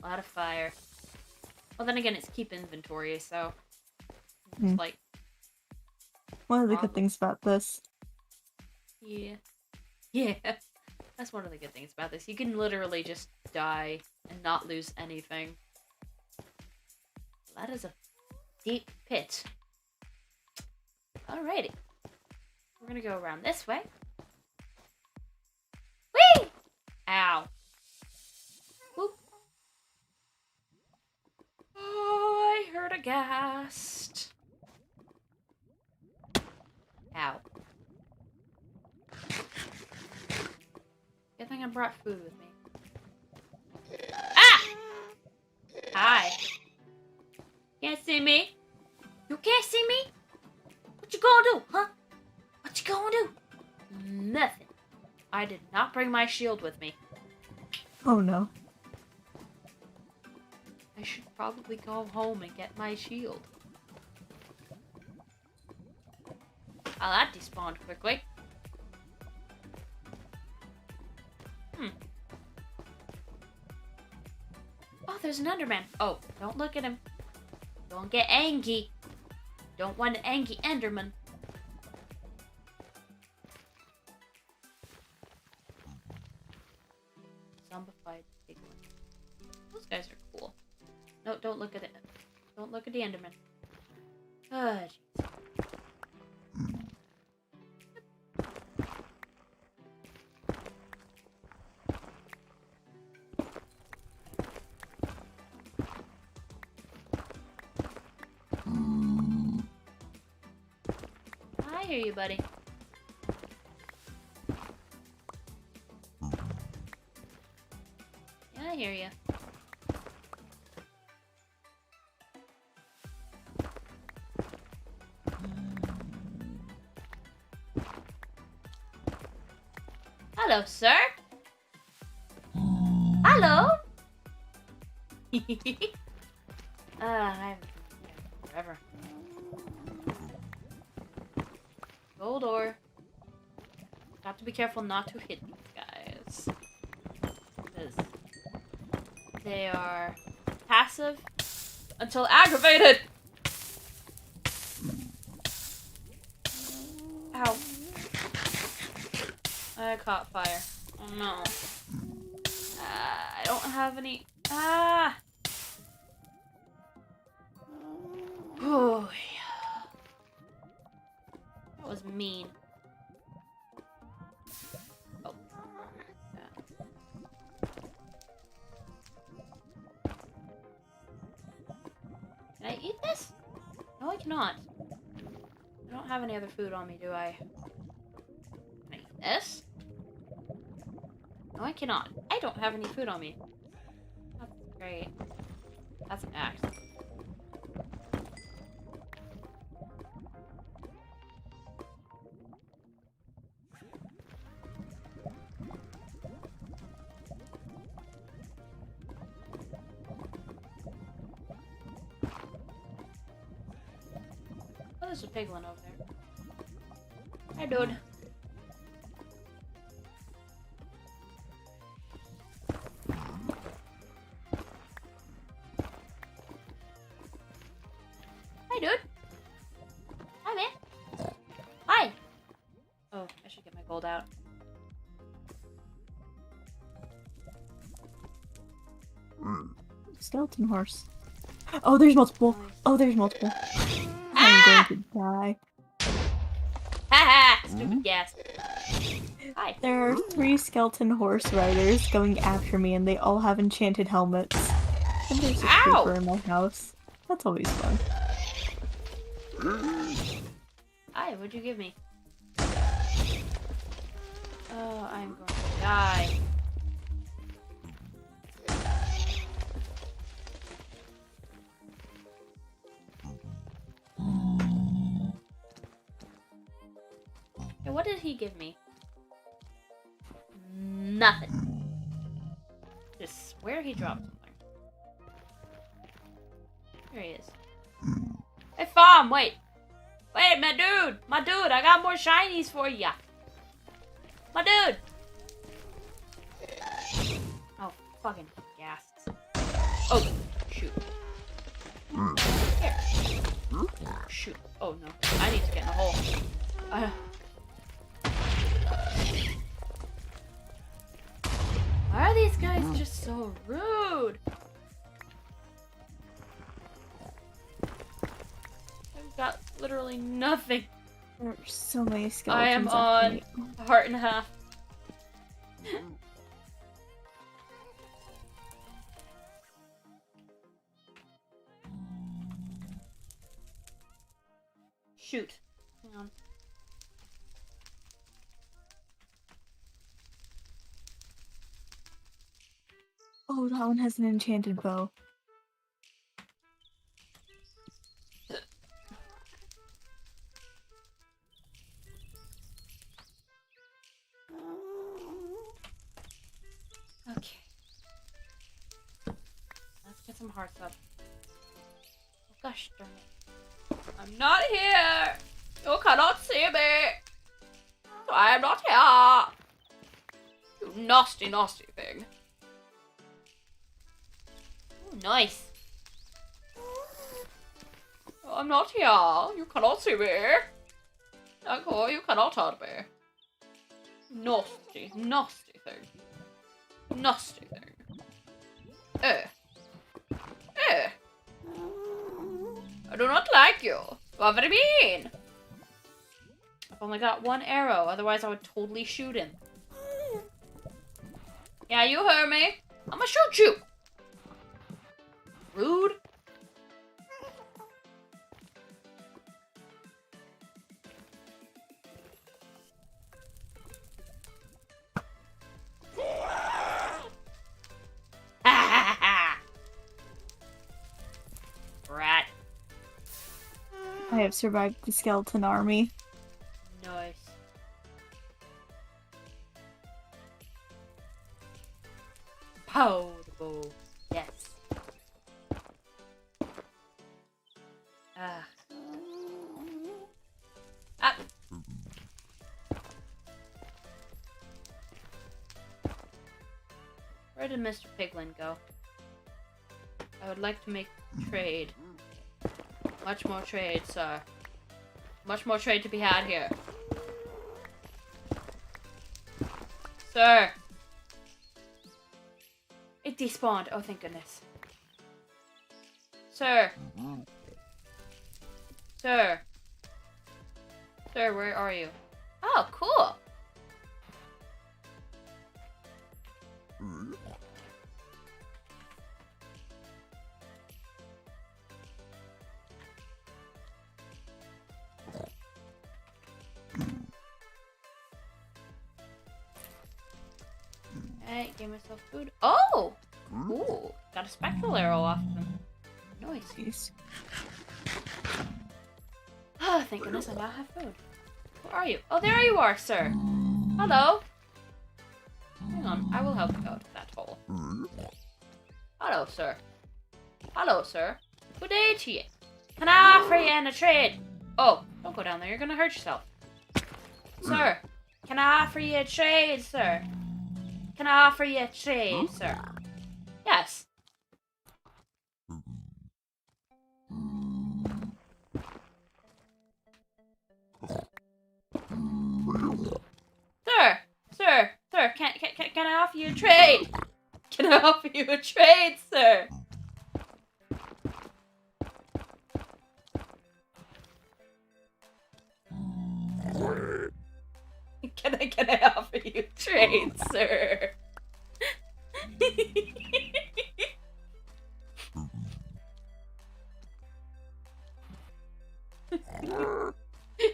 A lot of fire. Well, then again, it's keep inventory, so... It's like... One of the good things about this. Yeah. Yeah. That's one of the good things about this. You can literally just die and not lose anything. That is a deep pit. Alrighty. We're gonna go around this way. Whee! Ow. Whoop. Oh, I heard a ghast. Ow. Good thing I brought food with me. Ah! Hi. Can't see me? You can't see me? What you gonna do, huh? What you gonna do? Nothing. I did not bring my shield with me. Oh no. I should probably go home and get my shield. Oh, that despawned quickly. Oh, there's an Enderman. Oh, don't look at him. Don't get angry. Don't want an angry Enderman. Zombified piglin. Those guys are cool. No, don't look at it. Don't look at the Enderman. Oh, jeez. I hear you, buddy. Yeah, I hear you. Hello, sir. Hello. I haven't been forever. Gold ore. Got to be careful not to hit these guys. Because they are passive until aggravated. Ow. I caught fire. Oh no. I don't have any. Ah! Oh, that was mean. Oh. Can I eat this? No, I cannot. I don't have any other food on me, do I? Can I eat this? No, I cannot. I don't have any food on me. That's great. That's an axe. Oh, there's a piglin over there. Hi, dude. Hi, dude. Hi, man. Hi. Oh, I should get my gold out. Skeleton horse. Oh, there's multiple. Nice. Oh, there's multiple. I'm going to die. Haha! Stupid gas. Hi. There are 3 skeleton horse riders going after me, and they all have enchanted helmets. And there's a creeper in my house. That's always fun. Hi, what'd you give me? Oh, I'm going to die. Hey, what did he give me? Nothing. Just swear he dropped something. There he is. Hey, Farm, wait! Wait, my dude! My dude, I got more shinies for ya! My dude! Oh, fucking ghasts. Oh, shoot. Here. Shoot. Oh, no. I need to get in the hole. Why are these guys just so rude? I've got literally nothing. There are so many skeletons. I am after on me. a heart and a half. Shoot. Hang on. Oh, that one has an enchanted bow. Okay. Let's get some hearts up. Oh gosh darn it. I'm not here! You cannot see me! I am not here! You nasty, nasty thing. Oh, nice. Oh, I'm not here. You cannot see me. Therefore, you cannot hurt me. Nasty, nasty thing. Nasty thing. I do not like you. What do you mean? I've only got one arrow, otherwise I would totally shoot him. Yeah, you heard me. I'm gonna shoot you. Rude. Rat. I have survived the skeleton army. Nice. Pow the bow. Yes. Ah. Ah. Where did Mr. Piglin go? I would like to make trade. Much more trade, sir. Much more trade to be had here. Sir! It despawned. Oh, thank goodness. Sir! Sir! Sir, where are you? Oh, cool! Hey, gave myself food. Oh! Ooh, got a spectral arrow off of him. Nice. Jeez. Ah, thank goodness I now have food. Where are you? Oh, there you are, sir. Hello. Hang on, I will help you out of that hole. Hello, sir. Hello, sir. Good day to you. Can I offer you in a trade? Oh, don't go down there. You're gonna hurt yourself. Sir, can I offer you a trade, sir? Can I offer you a trade, sir? Yes. Sir, can I offer you a trade? Can I offer you a trade, sir? Can I offer you a trade, sir?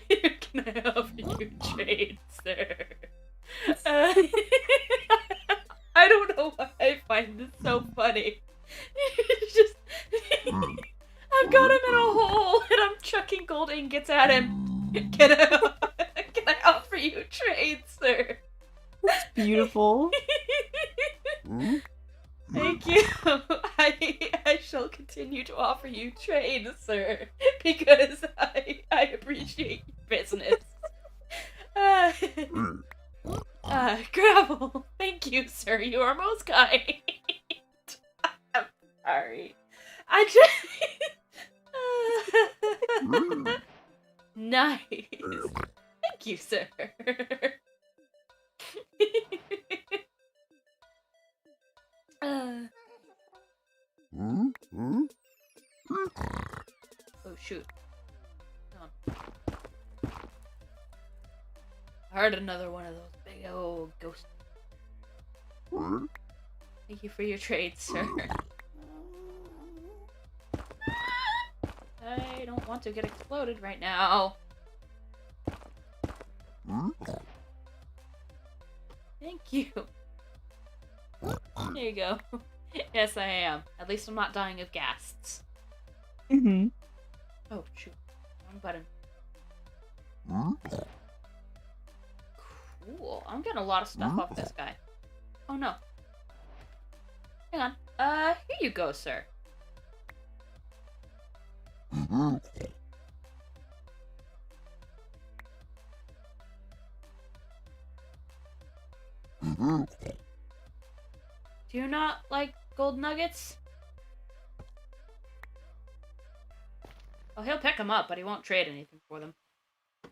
You're Can I offer you a trade, sir? That's beautiful. Thank you. I shall continue to offer you trade, sir, because I appreciate your business. Gravel. Thank you, sir. You are most kind. I'm sorry. I just. Nice. Thank you, sir. Oh shoot. Hold on. I heard another one of those big old ghosts. Thank you for your trade, sir. I don't want to get exploded right now. Thank you. There you go. Yes, I am. At least I'm not dying of gas. Mm-hmm. Oh, shoot. Wrong button. Cool. I'm getting a lot of stuff off this guy. Oh, no. Hang on. Here you go, sir. Do you not like gold nuggets? Well, he'll pick them up, but he won't trade anything for them.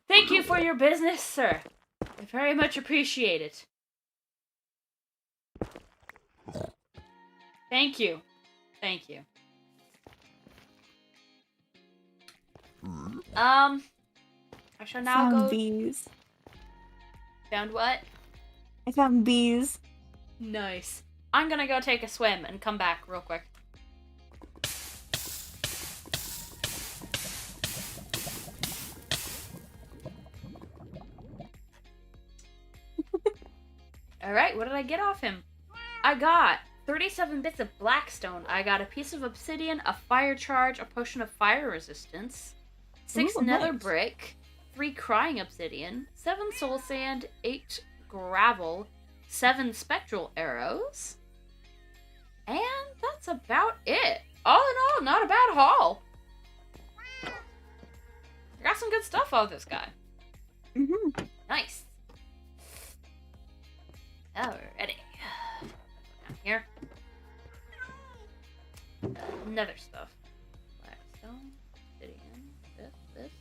Thank you for your business, sir. I very much appreciate it. Thank you. Thank you. I shall now Found go... bees. Found what? I found bees. Nice. I'm gonna go take a swim and come back real quick. Alright, what did I get off him? I got 37 bits of blackstone. I got a piece of obsidian, a fire charge, a potion of fire resistance, 6 Ooh, nether nice. brick, 3 crying obsidian, 7 soul sand, 8 gravel, 7 spectral arrows, and that's about it. All in all, not a bad haul. I got some good stuff out of this guy. Mm-hmm. Nice. Alrighty. Down here. Nether stuff. Blackstone, obsidian,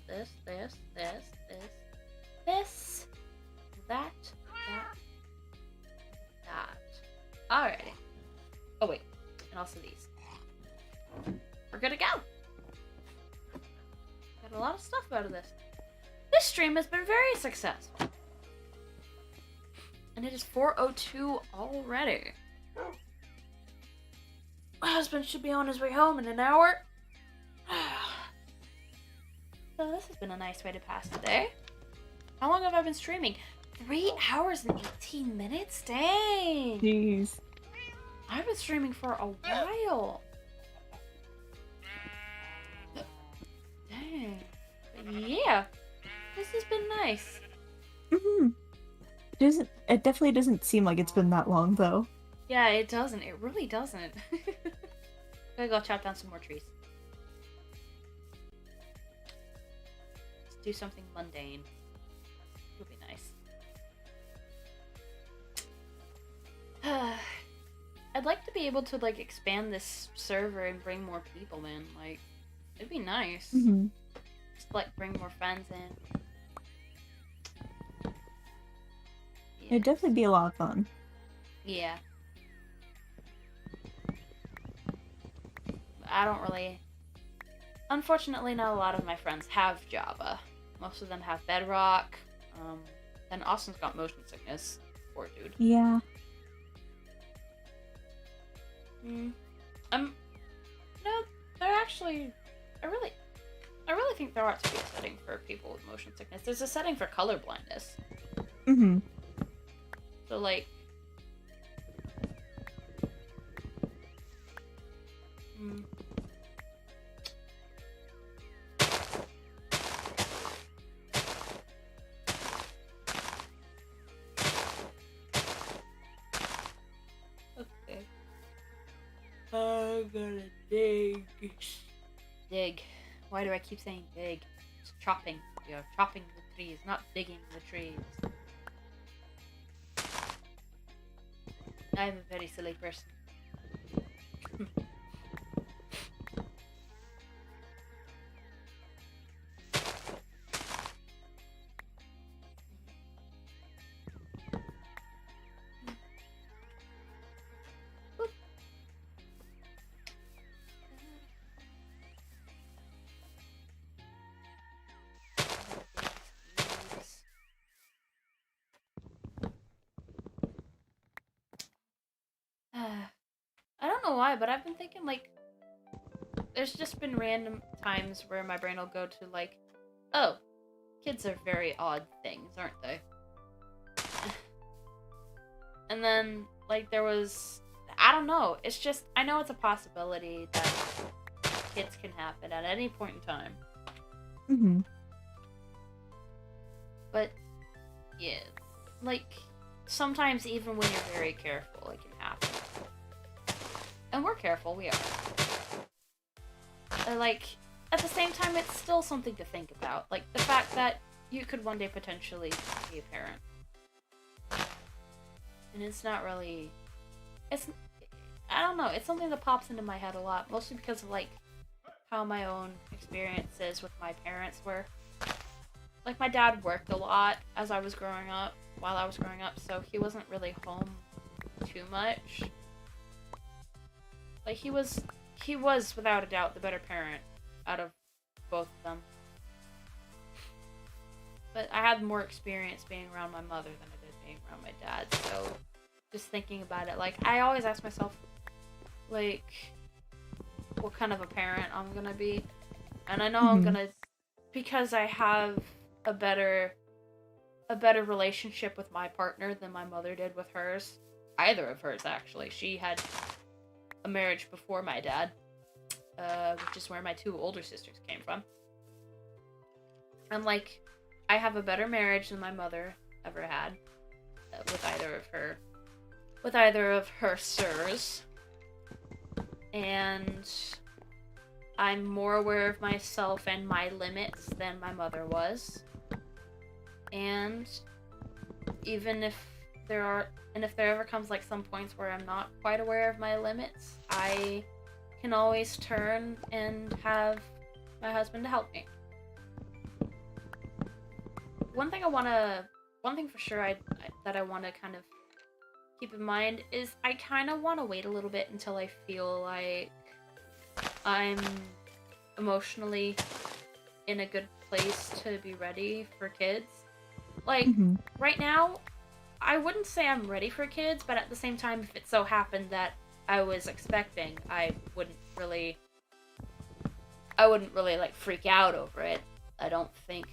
this, that. Alrighty. Oh wait, and also these. We're good to go. Got a lot of stuff out of this. This stream has been very successful. And it is 4:02 already. My husband should be on his way home in an hour. So this has been a nice way to pass the day. How long have I been streaming? 3 hours and 18 minutes? Dang! Jeez. I've been streaming for a while. Dang. But yeah. This has been nice. Mm-hmm. It definitely doesn't seem like it's been that long, though. Yeah, it doesn't. It really doesn't. Gotta go chop down some more trees. Let's do something mundane. Would be nice. I'd like to be able to, like, expand this server and bring more people in. Like, it'd be nice. Mm-hmm. Just, like, bring more friends in. Yeah. It'd definitely be a lot of fun. Yeah. I don't really... Unfortunately, not a lot of my friends have Java. Most of them have Bedrock. Then Austin's got motion sickness. Poor dude. Yeah. No, they're actually... I really think there ought to be a setting for people with motion sickness. There's a setting for color blindness. Mm-hmm. So, like... I'm gonna dig. Dig. Why do I keep saying dig? It's chopping. We are chopping the trees, not digging the trees. I'm a very silly person. I don't know why, but I've been thinking, like, there's just been random times where my brain will go to, like, oh, kids are very odd things, aren't they? And then, like, there was, I don't know, it's just, I know it's a possibility that kids can happen at any point in time. Mm-hmm. But, yeah, like, sometimes even when you're very careful, it can happen. And we're careful, we are. Like, at the same time, it's still something to think about. Like, the fact that you could one day potentially be a parent. And it's not really... I don't know, it's something that pops into my head a lot. Mostly because of, like, how my own experiences with my parents were. Like, my dad worked a lot as I was growing up, while I was growing up, so he wasn't really home too much. Like, he was, without a doubt, the better parent out of both of them. But I had more experience being around my mother than I did being around my dad, so just thinking about it, like, I always ask myself, like, what kind of a parent I'm gonna be. And I know I'm gonna, because I have a better relationship with my partner than my mother did with hers. Either of hers, actually. She had a marriage before my dad, which is where my two older sisters came from. And, like, I have a better marriage than my mother ever had with either of her sirs. And I'm more aware of myself and my limits than my mother was. And even if there ever comes, like, some points where I'm not quite aware of my limits, I can always turn and have my husband to help me. One thing for sure that I want to kind of keep in mind is I kind of want to wait a little bit until I feel like I'm emotionally in a good place to be ready for kids. Like, right now, I wouldn't say I'm ready for kids, but at the same time, if it so happened that I was expecting, I wouldn't really, like, freak out over it. I don't think.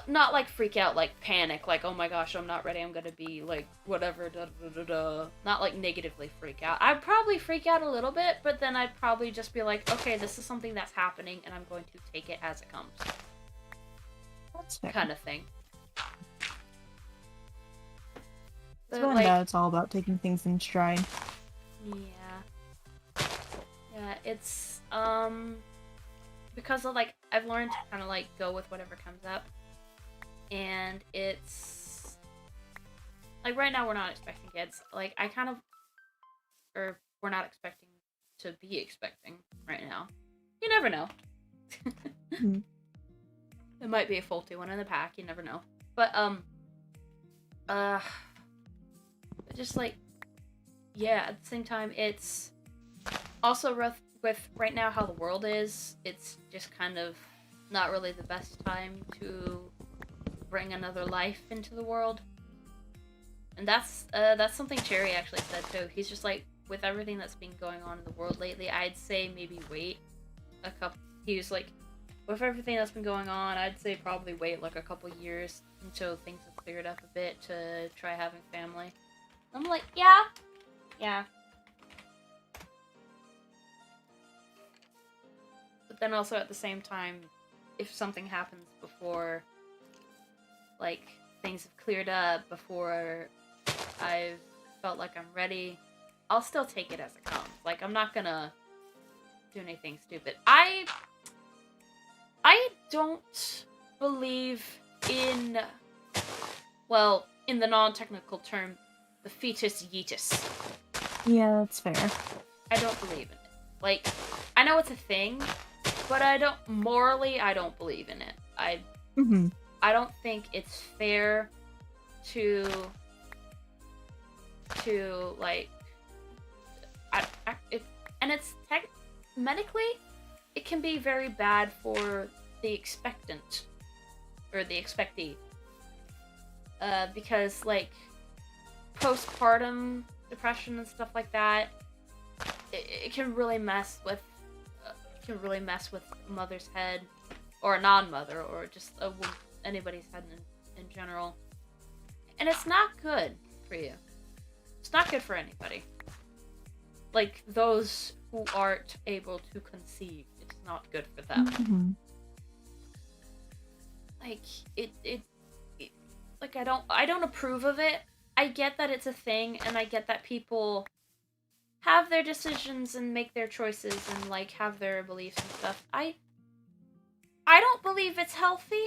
Not, like, freak out, like, panic, like, oh my gosh, I'm not ready, I'm gonna be, like, whatever, da-da-da-da. Not, like, negatively freak out. I'd probably freak out a little bit, but then I'd probably just be like, okay, this is something that's happening, and I'm going to take it as it comes. That's fair. Kind of thing. But, like, it's all about taking things in stride. Yeah. Yeah, it's, because of, like, I've learned to kind of, like, go with whatever comes up. And it's, like, right now we're not expecting kids. Like, we're not expecting to be expecting right now. You never know. It might be a faulty one in the pack, you never know. But, just, like, yeah, at the same time, it's also rough with right now how the world is. It's just kind of not really the best time to bring another life into the world. And that's something Cherry actually said too. He's just like, with everything that's been going on in the world lately, I'd say maybe wait a couple. He was like, with everything that's been going on, I'd say probably wait like a couple years until things have cleared up a bit to try having family. I'm like, yeah. But then also at the same time, if something happens before, like, things have cleared up, before I've felt like I'm ready, I'll still take it as it comes. Like, I'm not gonna doing anything stupid. I don't believe in, well, in the non-technical term, the fetus yeetus. Yeah, that's fair. I don't believe in it. Like, I know it's a thing, but I don't believe in it. I don't think it's fair to like, and it's medically, it can be very bad for the expectant or the expectee, because like postpartum depression and stuff like that, it can really mess with a mother's head, or a non-mother, or just anybody's head in general, and it's not good for you. It's not good for anybody. Like, those who aren't able to conceive, it's not good for them. Like, it like, I don't approve of it. I get that it's a thing, and I get that people have their decisions and make their choices and like have their beliefs and stuff. I don't believe it's healthy.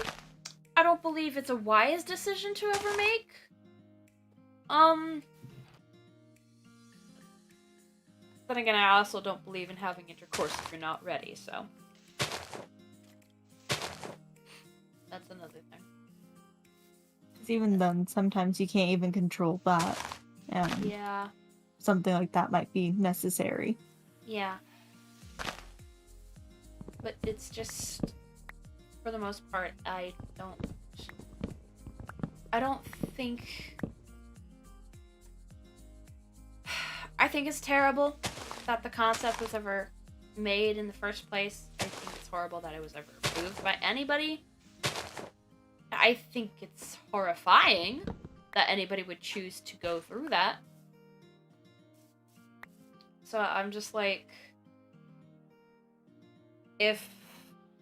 I don't believe it's a wise decision to ever make. Then again, I also don't believe in having intercourse if you're not ready, so that's another thing. Because even then, sometimes you can't even control that. And Yeah. something like that might be necessary. Yeah. But it's just, for the most part, I don't think... I think it's terrible that the concept was ever made in the first place. I think it's horrible that it was ever approved by anybody. I think it's horrifying that anybody would choose to go through that. So I'm just like, if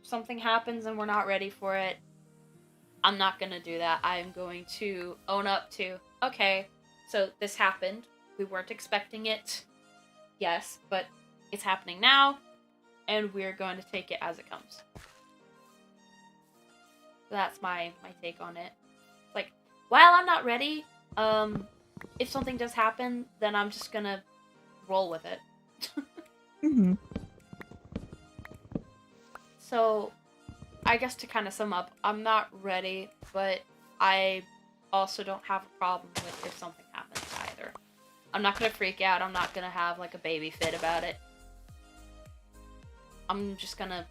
something happens and we're not ready for it, I'm not gonna do that. I'm going to own up to, okay, so this happened. We weren't expecting it. Yes, but it's happening now, and we're going to take it as it comes. That's my take on it. Like, while I'm not ready, if something does happen, then I'm just gonna roll with it. So, I guess to kind of sum up, I'm not ready, but I also don't have a problem with if something happens either. I'm not gonna freak out. I'm not gonna have like a baby fit about it. I'm just gonna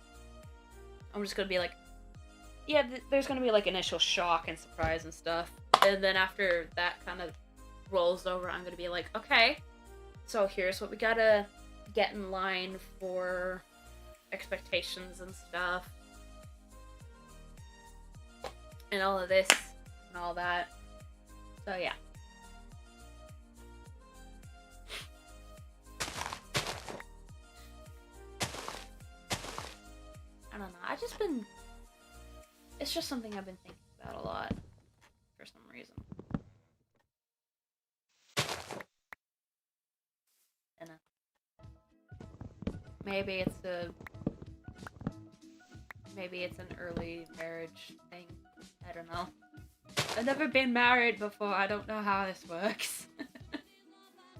be like, yeah, there's gonna be like initial shock and surprise and stuff, and then after that kind of rolls over, I'm gonna be like, okay, so here's what we gotta get in line for expectations and stuff, and all of this and all that. So yeah. I don't know. It's just something I've been thinking about a lot for some reason. And maybe it's an early marriage thing. I don't know. I've never been married before. I don't know how this works.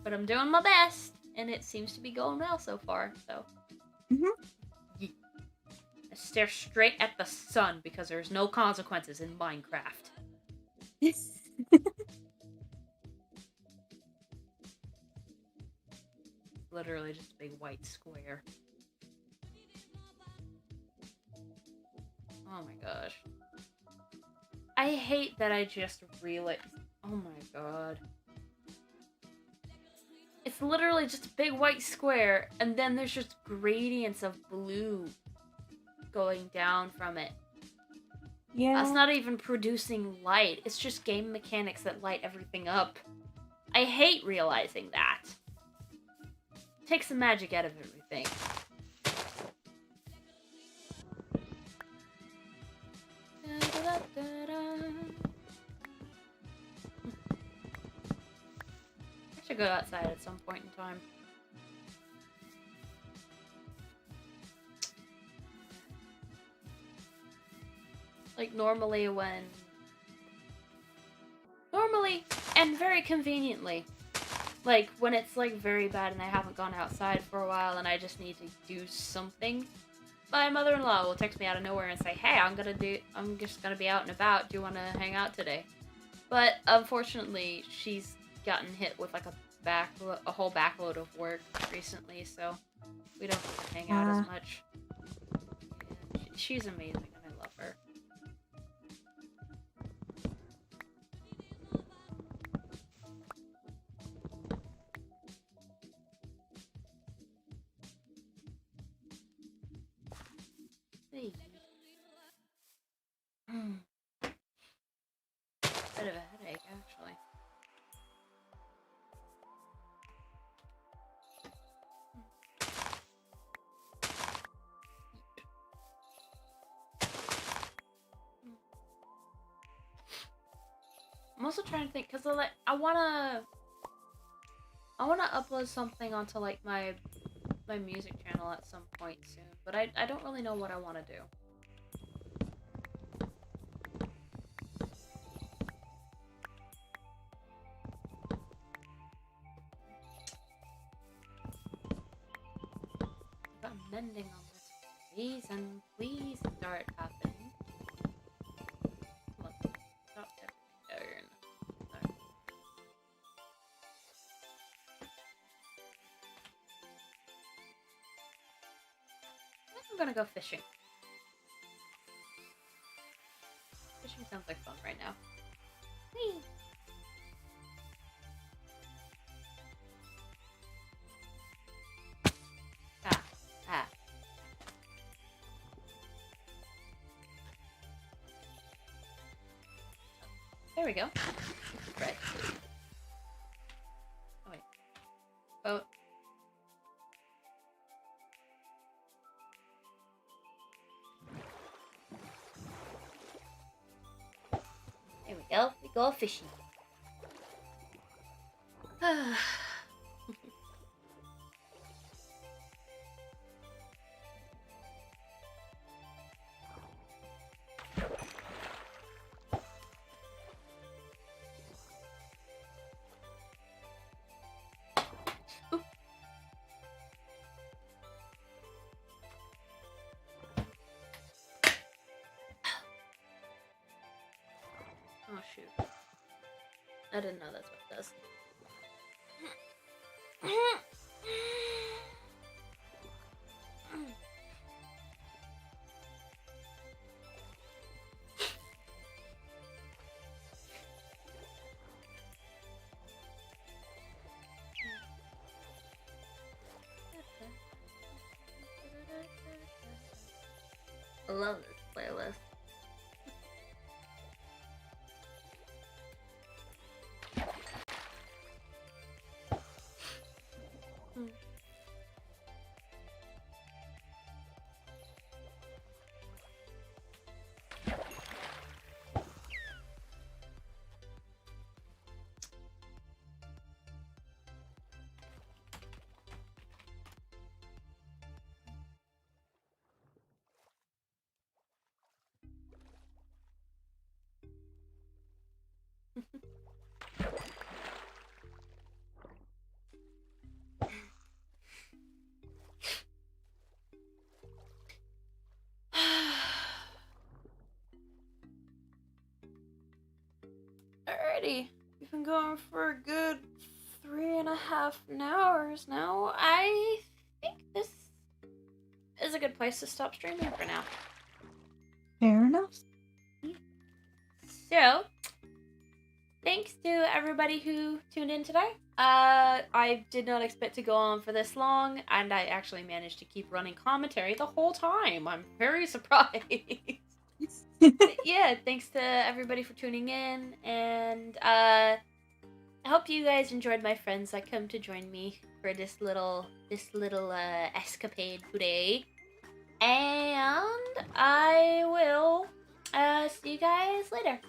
But I'm doing my best, and it seems to be going well so far. So. I stare straight at the sun because there's no consequences in Minecraft. Literally just a big white square. Oh my gosh. I hate that I just realized. Oh my god. It's literally just a big white square, and then there's just gradients of blue going down from it. Yeah. That's not even producing light. It's just game mechanics that light everything up. I hate realizing that. It takes the magic out of everything. I should go outside at some point in time. Like, normally and very conveniently, like, when it's, like, very bad and I haven't gone outside for a while and I just need to do something, my mother-in-law will text me out of nowhere and say, hey, I'm just gonna be out and about, do you want to hang out today? But, unfortunately, she's gotten hit with, like, a whole backload of work recently, so we don't get to hang out as much. Yeah, she's amazing and I love her. Hey. Bit of a headache, actually. I'm also trying to think, because like, I wanna upload something onto like my music channel at some point soon, but I don't really know what I want to do. Got mending on this, please, and please start happening. Look, stop everything there. I'm gonna go fishing. Fishing sounds like fun right now. Whee! Ah. There we go. Right. Oh wait. Boat. There we go. We go fishing. Oh shoot. I didn't know that's what it does. I love this playlist. Alrighty, we've been going for a good 3.5 hours now. I think this is a good place to stop streaming for now. Fair enough. So, thanks to everybody who tuned in today. I did not expect to go on for this long, and I actually managed to keep running commentary the whole time. I'm very surprised. Yeah, thanks to everybody for tuning in, and I hope you guys enjoyed my friends that come to join me for this little escapade today. And I will see you guys later.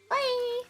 Bye!